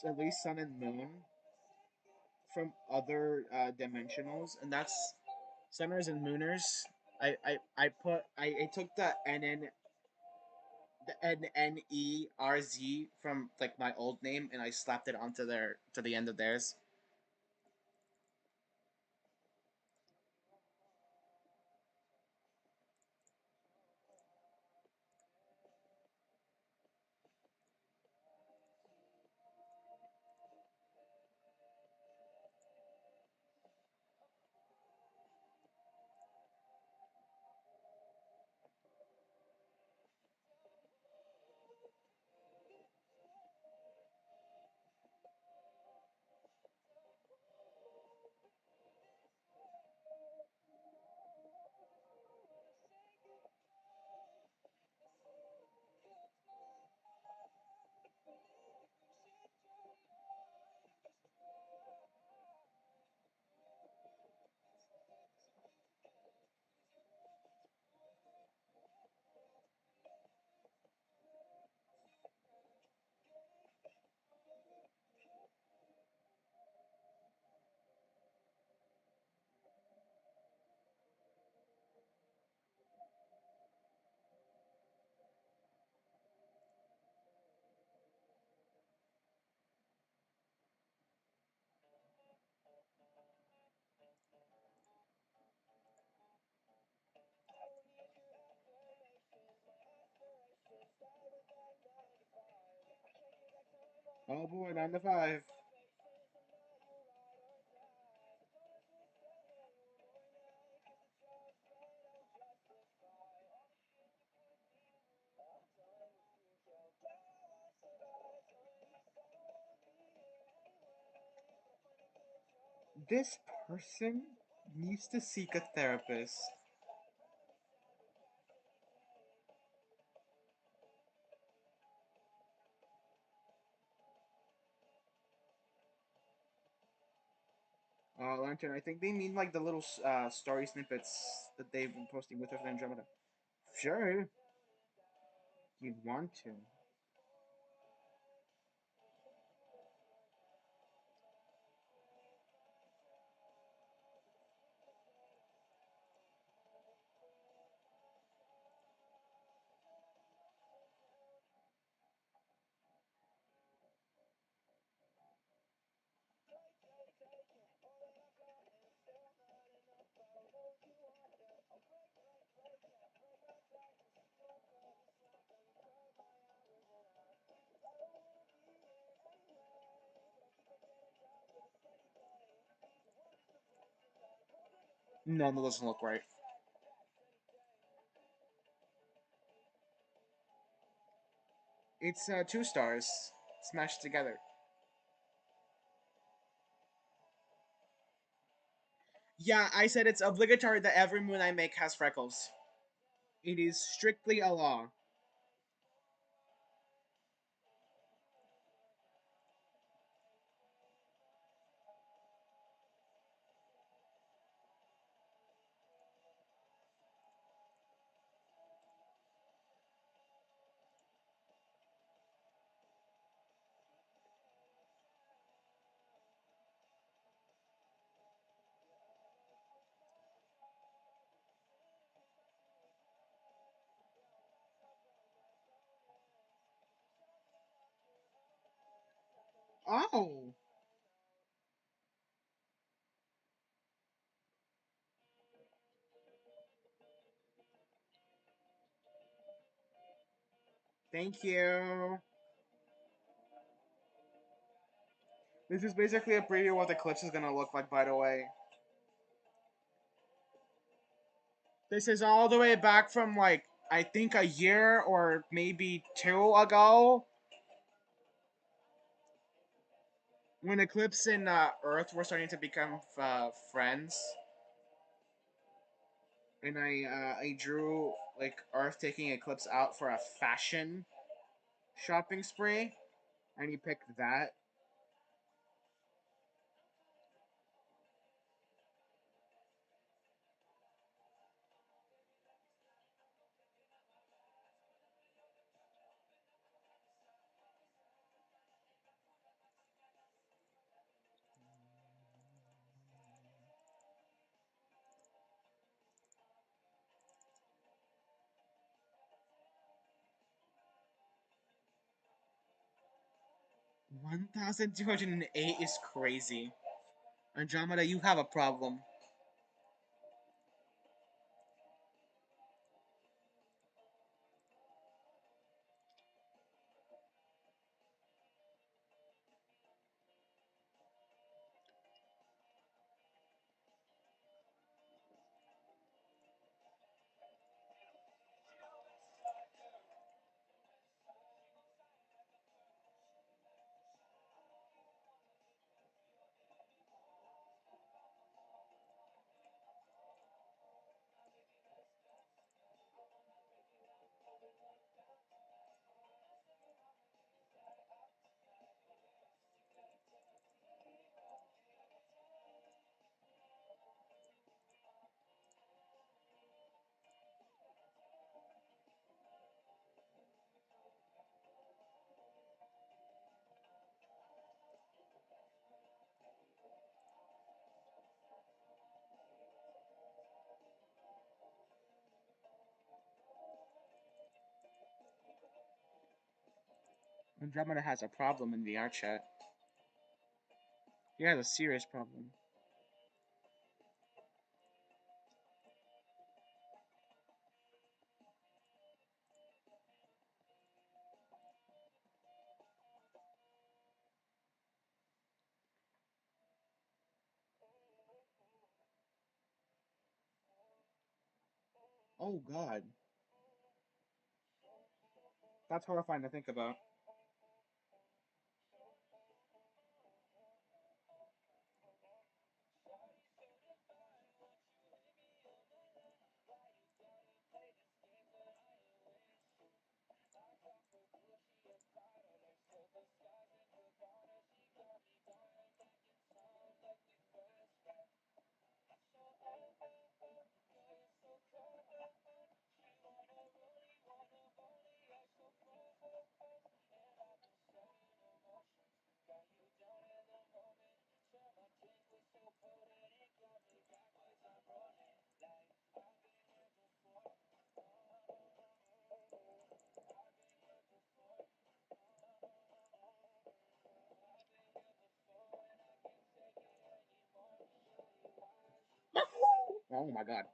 at least Sun and Moon from other dimensionals, and that's Sunners and Mooners. I took the NNERZ from like my old name and I slapped it onto their to the end of theirs. Oh boy, 9 to 5. This person needs to seek a therapist. Lantern, I think they mean like the little story snippets that they've been posting with Andromeda. Sure, you want to. No, that doesn't look right. It's 2 stars smashed together. Yeah, I said it's obligatory that every moon I make has freckles. It is strictly a law. Oh, thank you. This is basically a preview of what Eclipse is gonna look like, by the way. This is all the way back from like I think a year or maybe 2 ago, when Eclipse and Earth were starting to become friends, and I drew like Earth taking Eclipse out for a fashion shopping spree, and he picked that. 1,208 is crazy. Andromeda, you have a problem. Andromeda has a problem in VR chat. He has a serious problem. Oh God, that's horrifying to think about. Oh my God.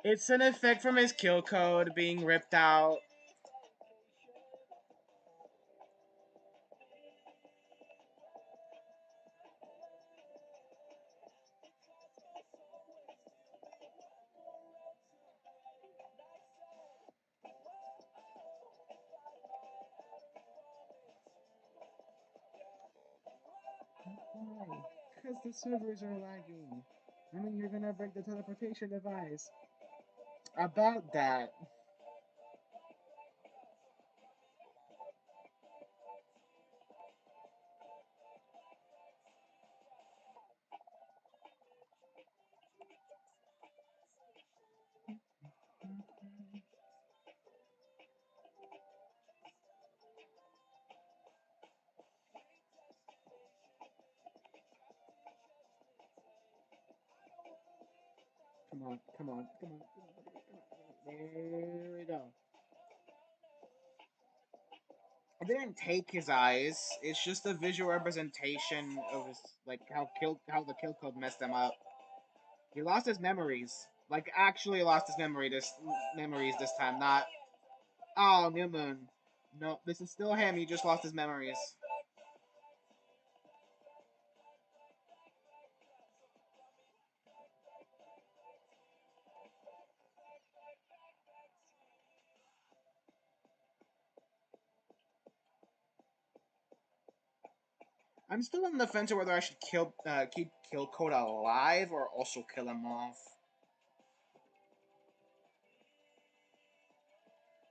It's an effect from his kill code being ripped out. Why? Because the servers are lagging. I mean, you're gonna break the teleportation device. About that. Come on, come on, come on, come on, come on. There we go. I didn't take his eyes. It's just a visual representation of his like how the kill code messed him up. He lost his memories. Like actually lost his memories this time, not oh New Moon. No, this is still him, he just lost his memories. I'm still on the fence of whether I should keep Kill Code alive or also kill him off.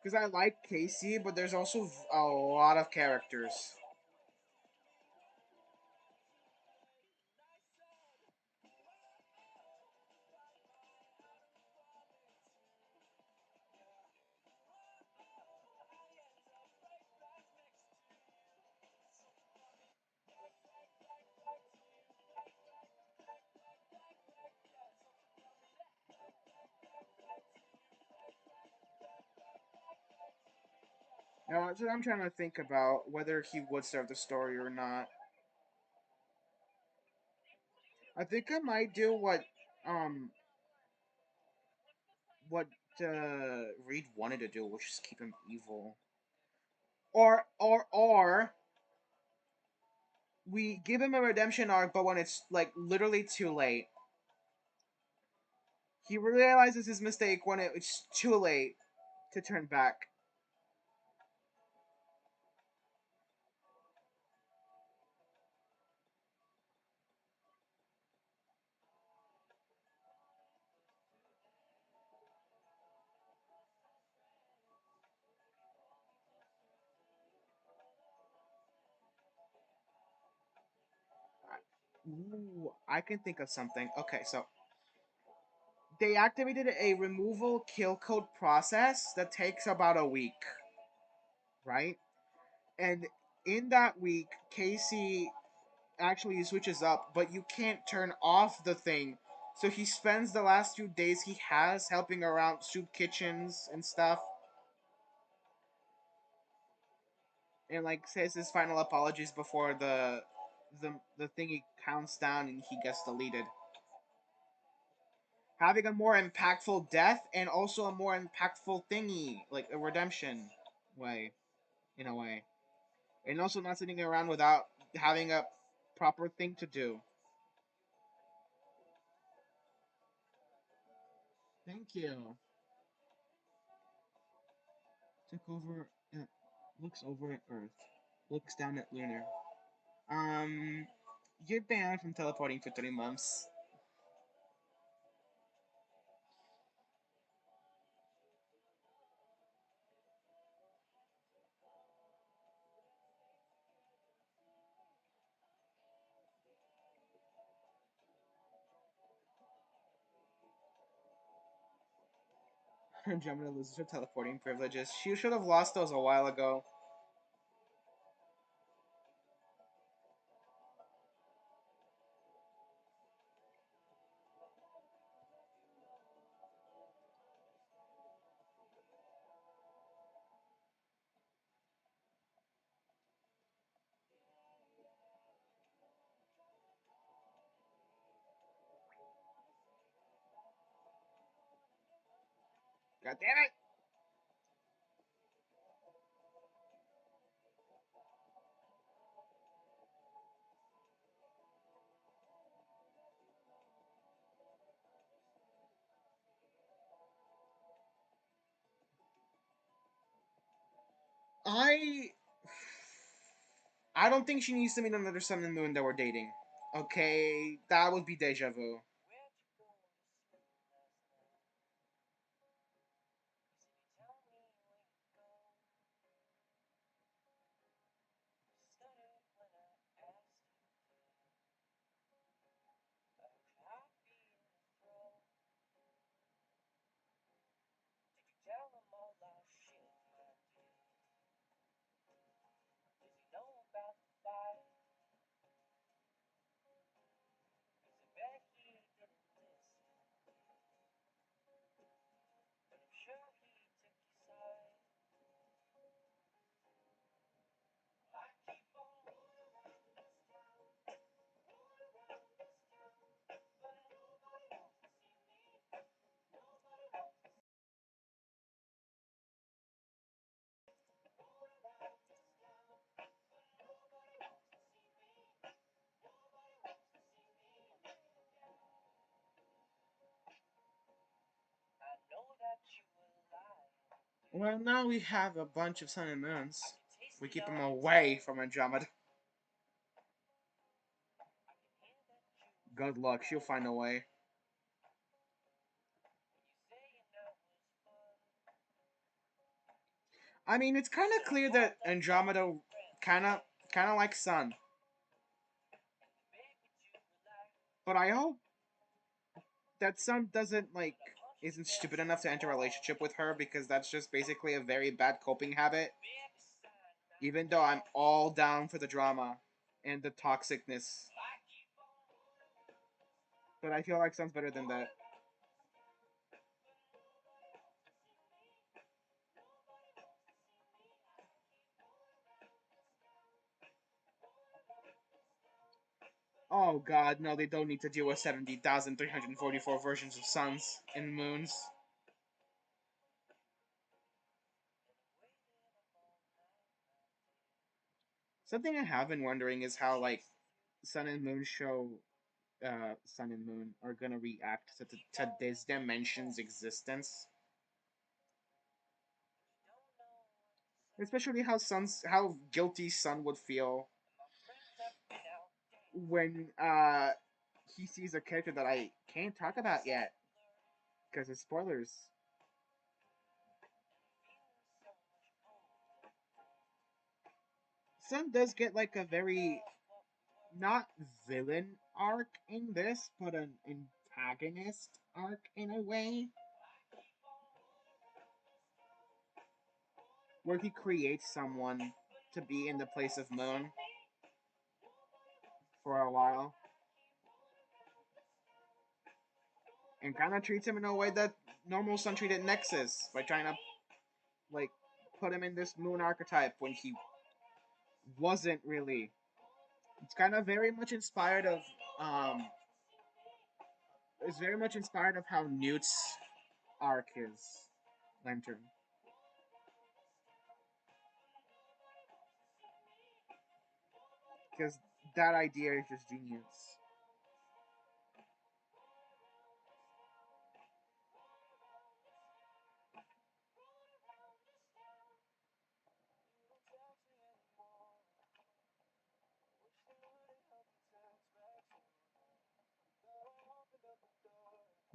Because I like Casey, but there's also a lot of characters. Now, so I'm trying to think about whether he would serve the story or not. I think I might do um what Reed wanted to do, which is keep him evil. Or we give him a redemption arc, but when it's like literally too late. He realizes his mistake when it's too late to turn back. Ooh, I can think of something. Okay, so they activated a removal kill code process that takes about a week, right? And in that week, Casey actually switches up, but you can't turn off the thing. So he spends the last few days he has helping around soup kitchens and stuff, and like says his final apologies before the thingy counts down and he gets deleted. Having a more impactful death and also a more impactful thingy, like a redemption way, in a way. And also not sitting around without having a proper thing to do. Thank you. Took over, looks over at Earth. Looks down at Lunar. Um, you're banned from teleporting for 3 months. Andromeda loses her teleporting privileges. She should have lost those a while ago. God damn it! I I don't think she needs to meet another sun and moon that were dating. Okay, that would be deja vu. Well, now we have a bunch of sun and moons. We keep them away from Andromeda. Good luck, she'll find a way. I mean, it's kind of clear that Andromeda kind of likes Sun, but I hope that Sun doesn't like isn't stupid enough to enter a relationship with her because that's just basically a very bad coping habit. Even though I'm all down for the drama and the toxicness, but I feel like Sun's better than that. Oh god, no, they don't need to deal with 70,344 versions of suns and moons. Something I have been wondering is how, like, Sun and Moon show sun and moon are gonna react to this dimension's existence. Especially how guilty Sun would feel when he sees a character that I can't talk about yet because it's spoilers. Sun does get like a very not villain arc in this, but an antagonist arc in a way, where he creates someone to be in the place of Moon for a while, and kind of treats him in a way that normal Sun treated Nexus by trying to like put him in this Moon archetype when he wasn't really. It's kind of very much inspired of um. It's very much inspired of how Newt's arc is, Lantern. Because that idea is just genius.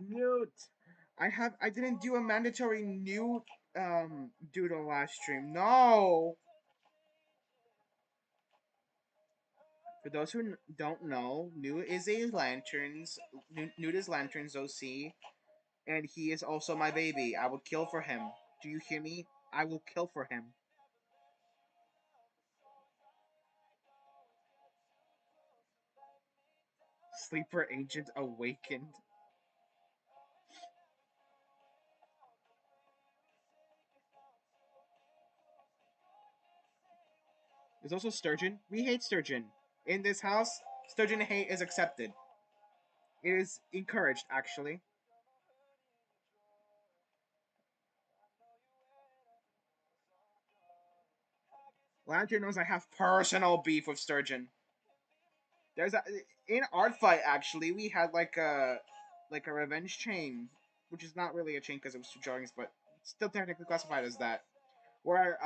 Newt. I didn't do a mandatory Newt doodle last stream. No. For those who don't know, Newt is a lanterns. Newt is lanterns OC, and he is also my baby. I would kill for him. Do you hear me? I will kill for him. Sleeper agent awakened. There's also Sturgeon. We hate Sturgeon. In this house, Sturgeon hate is accepted. It is encouraged, actually. Lantern knows I have personal beef with Sturgeon. There's a in art fight actually we had like a revenge chain, which is not really a chain because it was two drawings, but still technically classified as that. Where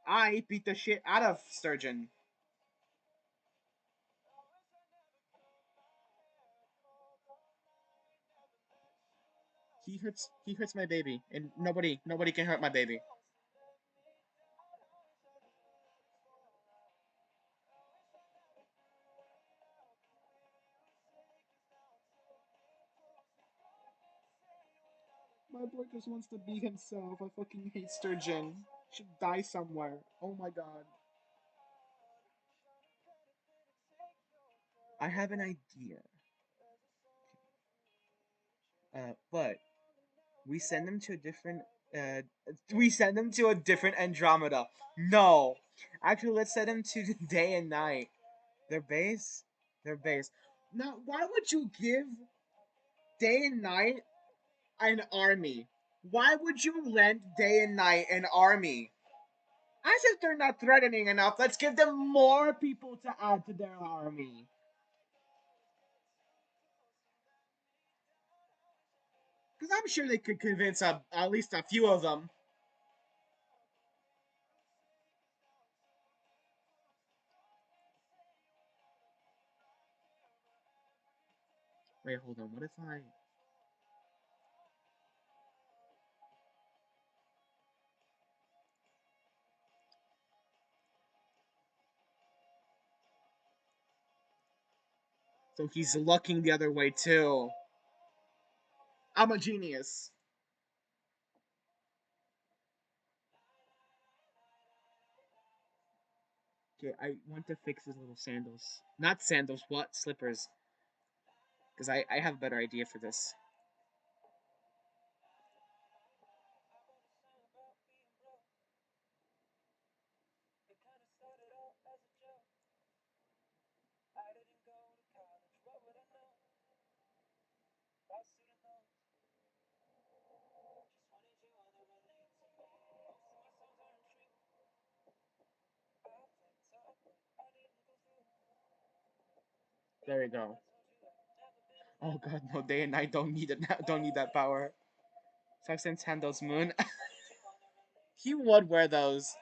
I beat the shit out of Sturgeon. He hurts my baby, and nobody can hurt my baby. My boy just wants to be himself. I fucking hate Sturgeon. Should die somewhere. Oh my god. I have an idea. But we send them to a different. We send them to a different Andromeda. No, actually, let's send them to day and night. Their base, their base. Now, why would you give day and night an army? Why would you lend day and night an army? As if they're not threatening enough, let's give them more people to add to their army. Because I'm sure they could convince at least a few of them. Wait, hold on. What if I. So he's looking the other way too. I'm a genius. Okay, I want to fix his little sandals. Not sandals, what? Slippers. Because I have a better idea for this. There we go. Oh god, no, day and night don't need it. Don't need that power. So since handles moon, he would wear those.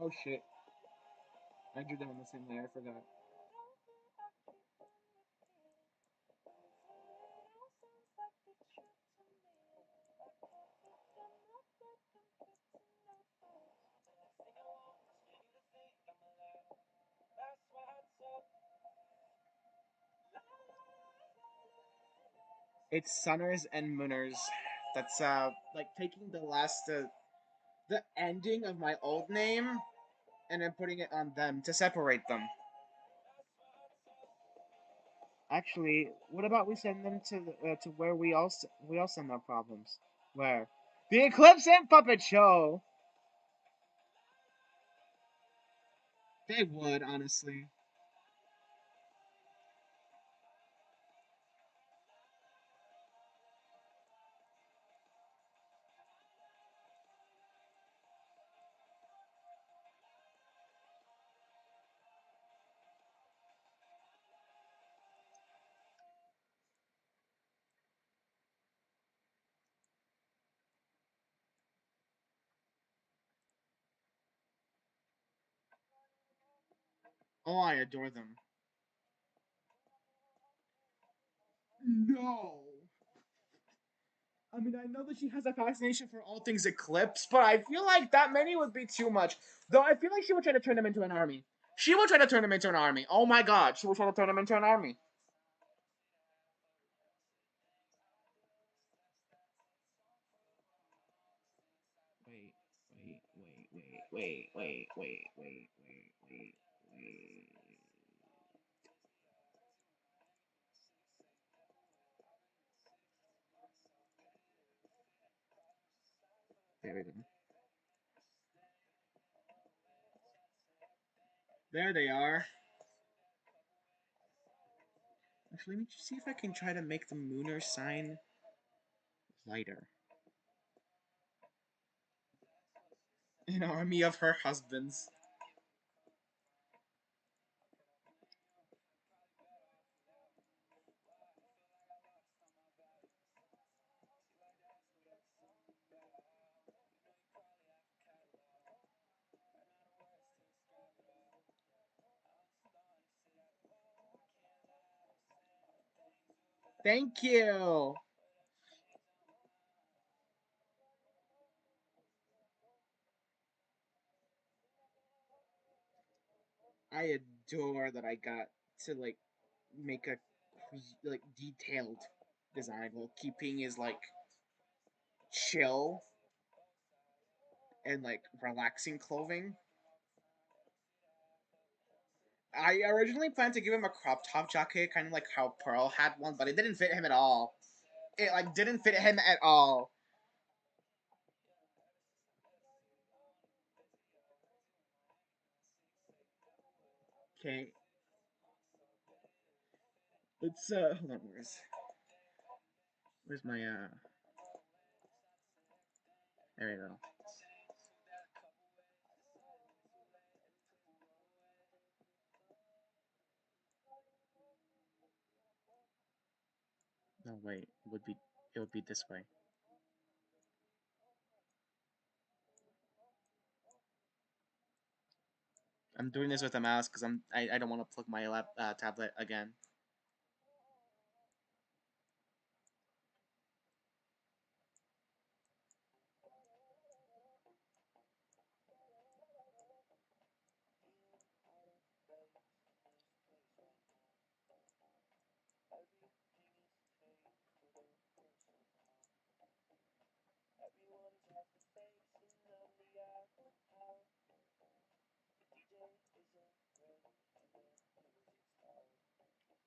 Oh shit. I drew them on the same layer, I forgot. It's Sunners and Mooners. That's like taking the ending of my old name and then putting it on them to separate them. Actually, what about we send them to where we all send our problems? Where? The Eclipse and Puppet Show. They would, honestly. Oh, I adore them. No. I mean, I know that she has a fascination for all things Eclipse, but I feel like that many would be too much. Though I feel like she would try to turn them into an army. She would try to turn them into an army. Oh my god, she would try to turn them into an army. Wait, wait. There we go. There they are. Actually, let me just see if I can try to make the Mooner sign lighter. An army of her husbands. Thank you! I adore that I got to, like, make a, like, detailed design while keeping his, like, chill and, like, relaxing clothing. I originally planned to give him a crop top jacket, kind of like how Pearl had one, but it didn't fit him at all. It, like, didn't fit him at all. Okay. Let's, hold on, where's my, there we go. wait, it would be this way. I'm doing this with a mouse because I don't want to plug my tablet again.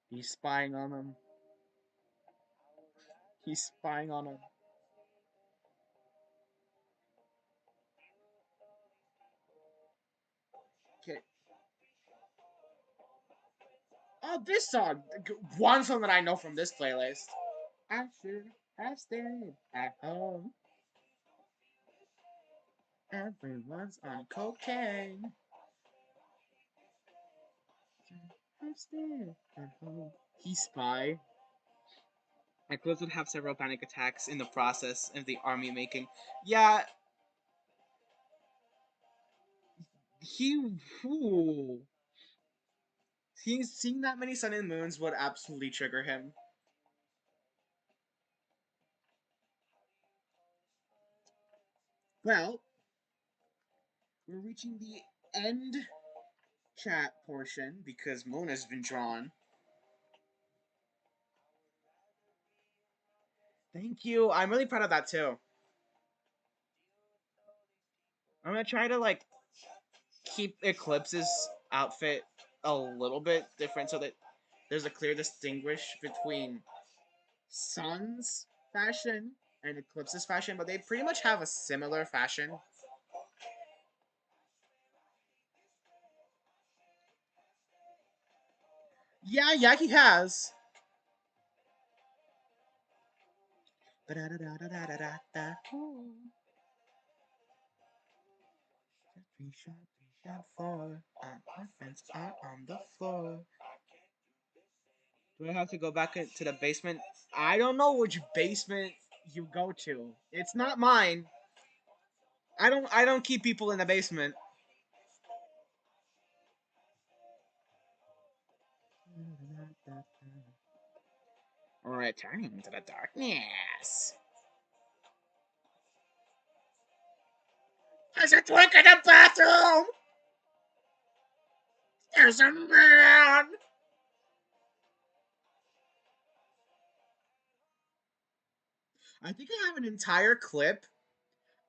He's spying on him. He's spying on him. Okay. Oh, this song! One song that I know from this playlist. I should have stayed at home. Everyone's on cocaine. Have stayed at home. He's spy. My clothes would have several panic attacks in the process of the army making. Yeah, he. Ooh. Seeing that many sun and moons would absolutely trigger him. Well, we're reaching the end chat portion because Moon has been drawn. Thank you. I'm really proud of that too. I'm gonna try to like keep Eclipse's outfit a little bit different so that there's a clear distinguish between Sun's fashion and Eclipse's fashion, but they pretty much have a similar fashion. Yeah, he has. Three shot, 4. My friends are on the floor. Do I have to go back into the basement? I don't know which basement you go to. It's not mine. I don't keep people in the basement. Returning to the darkness. There's a twink in the bathroom! There's a man! I think I have an entire clip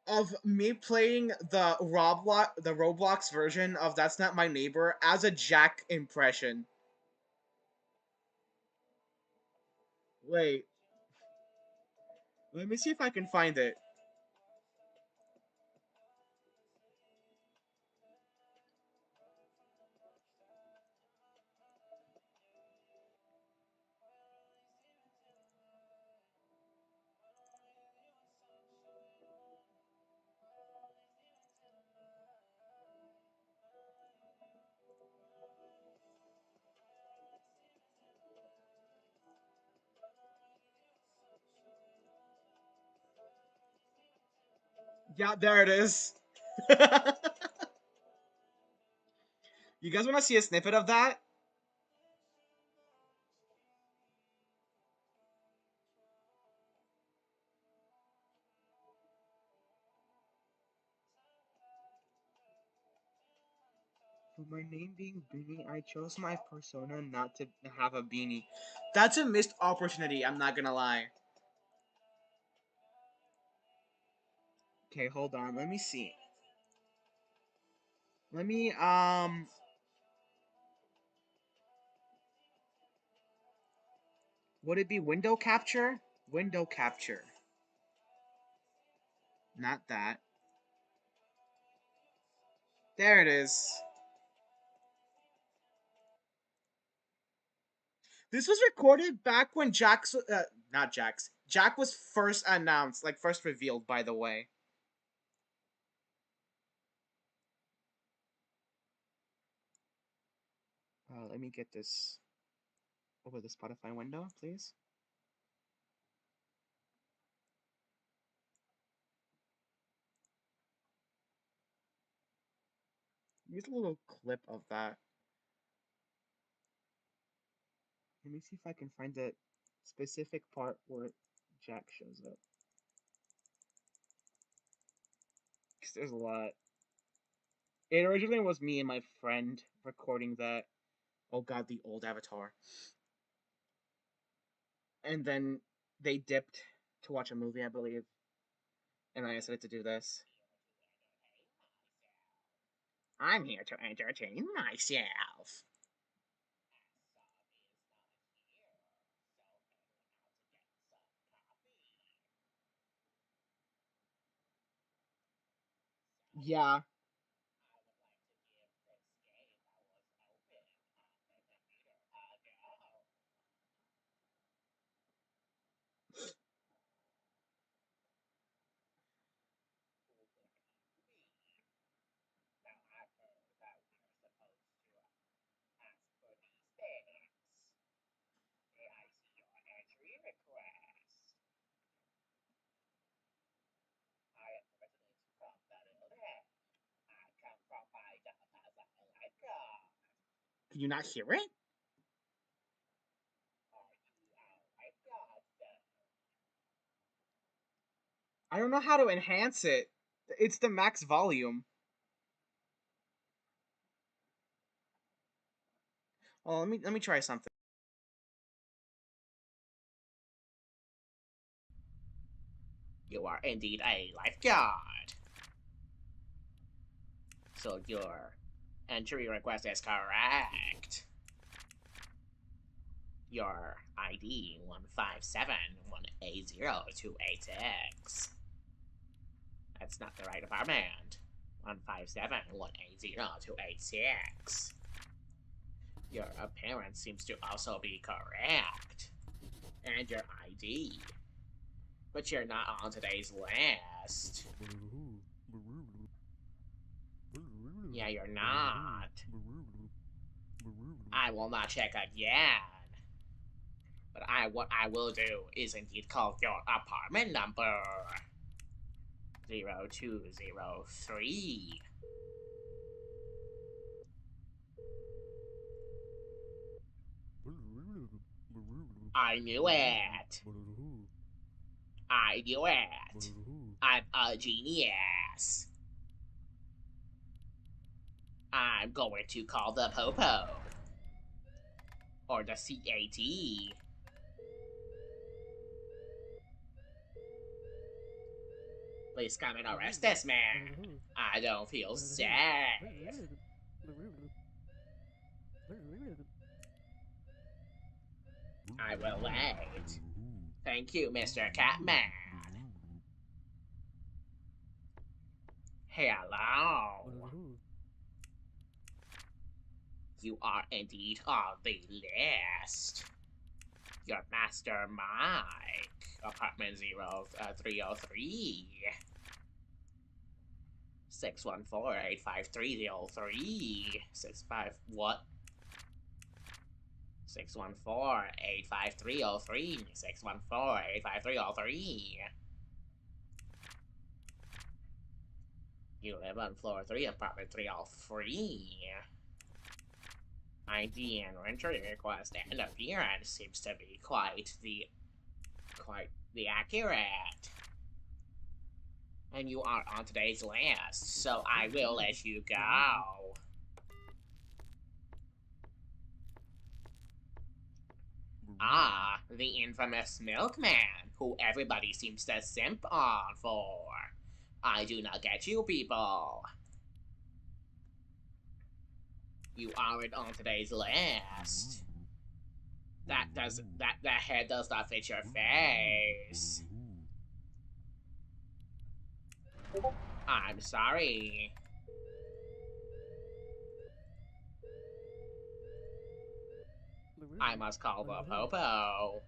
of me playing the Roblox version of That's Not My Neighbor as a Jack impression. Wait. Let me see if I can find it. Yeah, there it is. You guys want to see a snippet of that? For my name being Beanie, I chose my persona not to have a beanie. That's a missed opportunity, I'm not gonna lie. Okay, hold on, let me see. Let me, would it be window capture? Window capture. Not that. There it is. This was recorded back when not Jax. Jack was first announced, like first revealed, by the way. Let me get this over the Spotify window, please. Here's a little clip of that. Let me see if I can find the specific part where Jack shows up. Because there's a lot. It originally was me and my friend recording that. Oh god, the old Avatar. And then they dipped to watch a movie, I believe. And I decided to do this. I'm here to entertain myself. Yeah. Can you not hear it? I don't know how to enhance it. It's the max volume. Well, let me try something. You are indeed a lifeguard. So your entry request is correct. Your ID 157-180-286. That's not the right apartment. 157-180-286. Your appearance seems to also be correct. And your ID. But you're not on today's list. Yeah, you're not. I will not check again. But what I will do is indeed call your apartment number. 0203. I knew it. I knew it. I'm a genius. I'm going to call the Popo. Or the CAT. Please come and arrest this man. I don't feel safe. I will wait. Thank you, Mr. Catman. Hello. You are indeed on the list. Your Master Mike, apartment 0303. 614-853-03. 65 what? 614-853-03. 614-853-03. You live on floor 3, apartment 303. ID and entry request and appearance seems to be quite the accurate. And you are on today's list, so I will let you go. Ah, the infamous milkman, who everybody seems to simp on for. I do not get you people. You aren't on today's list. That head does not fit your face. I'm sorry. I must call the Popo.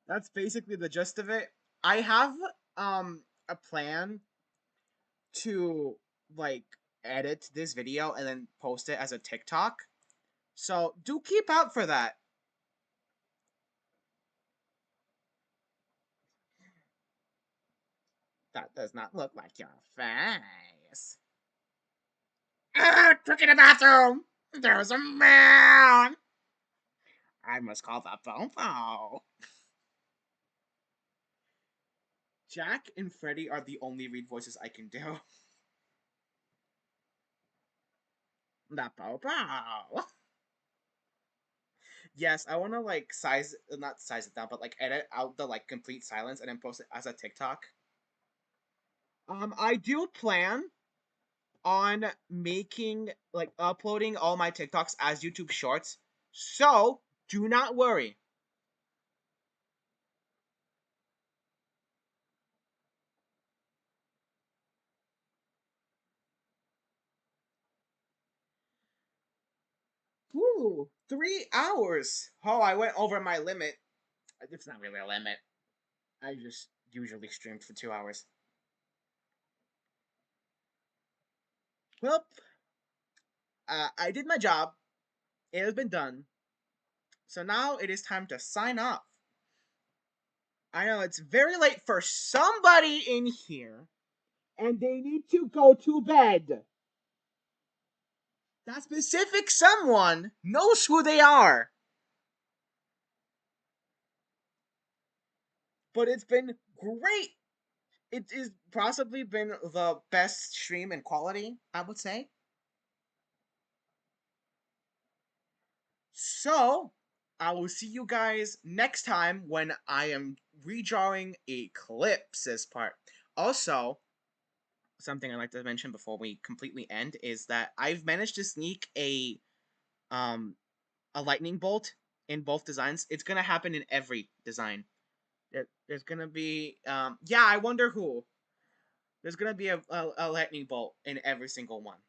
That's basically the gist of it. I have a plan to like edit this video and then post it as a TikTok. So do keep out for that. That does not look like your face. Quick in the bathroom! There's a man! I must call the popo. Jack and Freddy are the only read voices I can do. The popo. Yes, I want to like not size it down, but like edit out the like complete silence and then post it as a TikTok. I do plan on making like uploading all my TikToks as YouTube Shorts, so do not worry. Ooh, 3 hours. Oh, I went over my limit. It's not really a limit. I just usually streamed for 2 hours. Well, I did my job. It has been done. So now it is time to sign off. I know it's very late for somebody in here, and they need to go to bed. That specific someone knows who they are. But it's been great. It has possibly been the best stream in quality, I would say. So, I will see you guys next time when I am redrawing Eclipse's part. Also, something I'd like to mention before we completely end is that I've managed to sneak a lightning bolt in both designs. It's gonna happen in every design. There's gonna be yeah, I wonder who. There's gonna be a lightning bolt in every single one.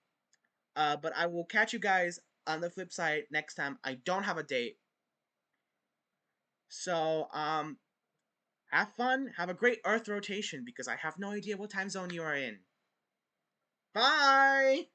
But I will catch you guys on the flip side next time. I don't have a date. So have fun. Have a great Earth rotation because I have no idea what time zone you are in. Bye!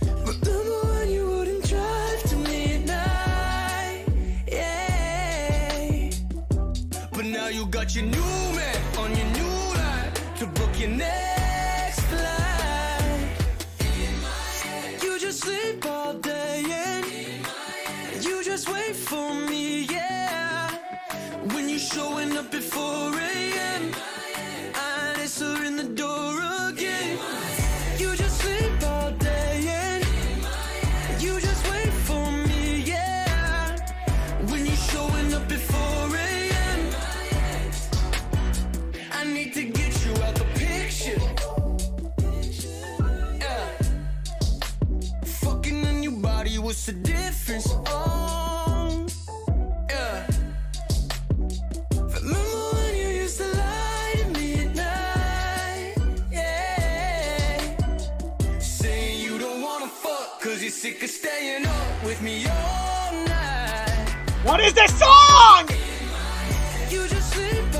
Remember when you wouldn't drive to midnight? Yeah. But now you got your new man on your new line to book your next flight. You just sleep all day and you just wait for me, yeah. When you showing up at 4 a.m. I answer in the door again. You just sleep all day and you just wait for me, yeah. When you showing up at 4 a.m. I need to get you out the picture. Yeah. Fucking on your body, what's the difference? Oh, yeah. Remember when you used to lie to me at night? Yeah. Saying you don't wanna fuck cause you're sick of staying up with me all night. What is this song? You just sleep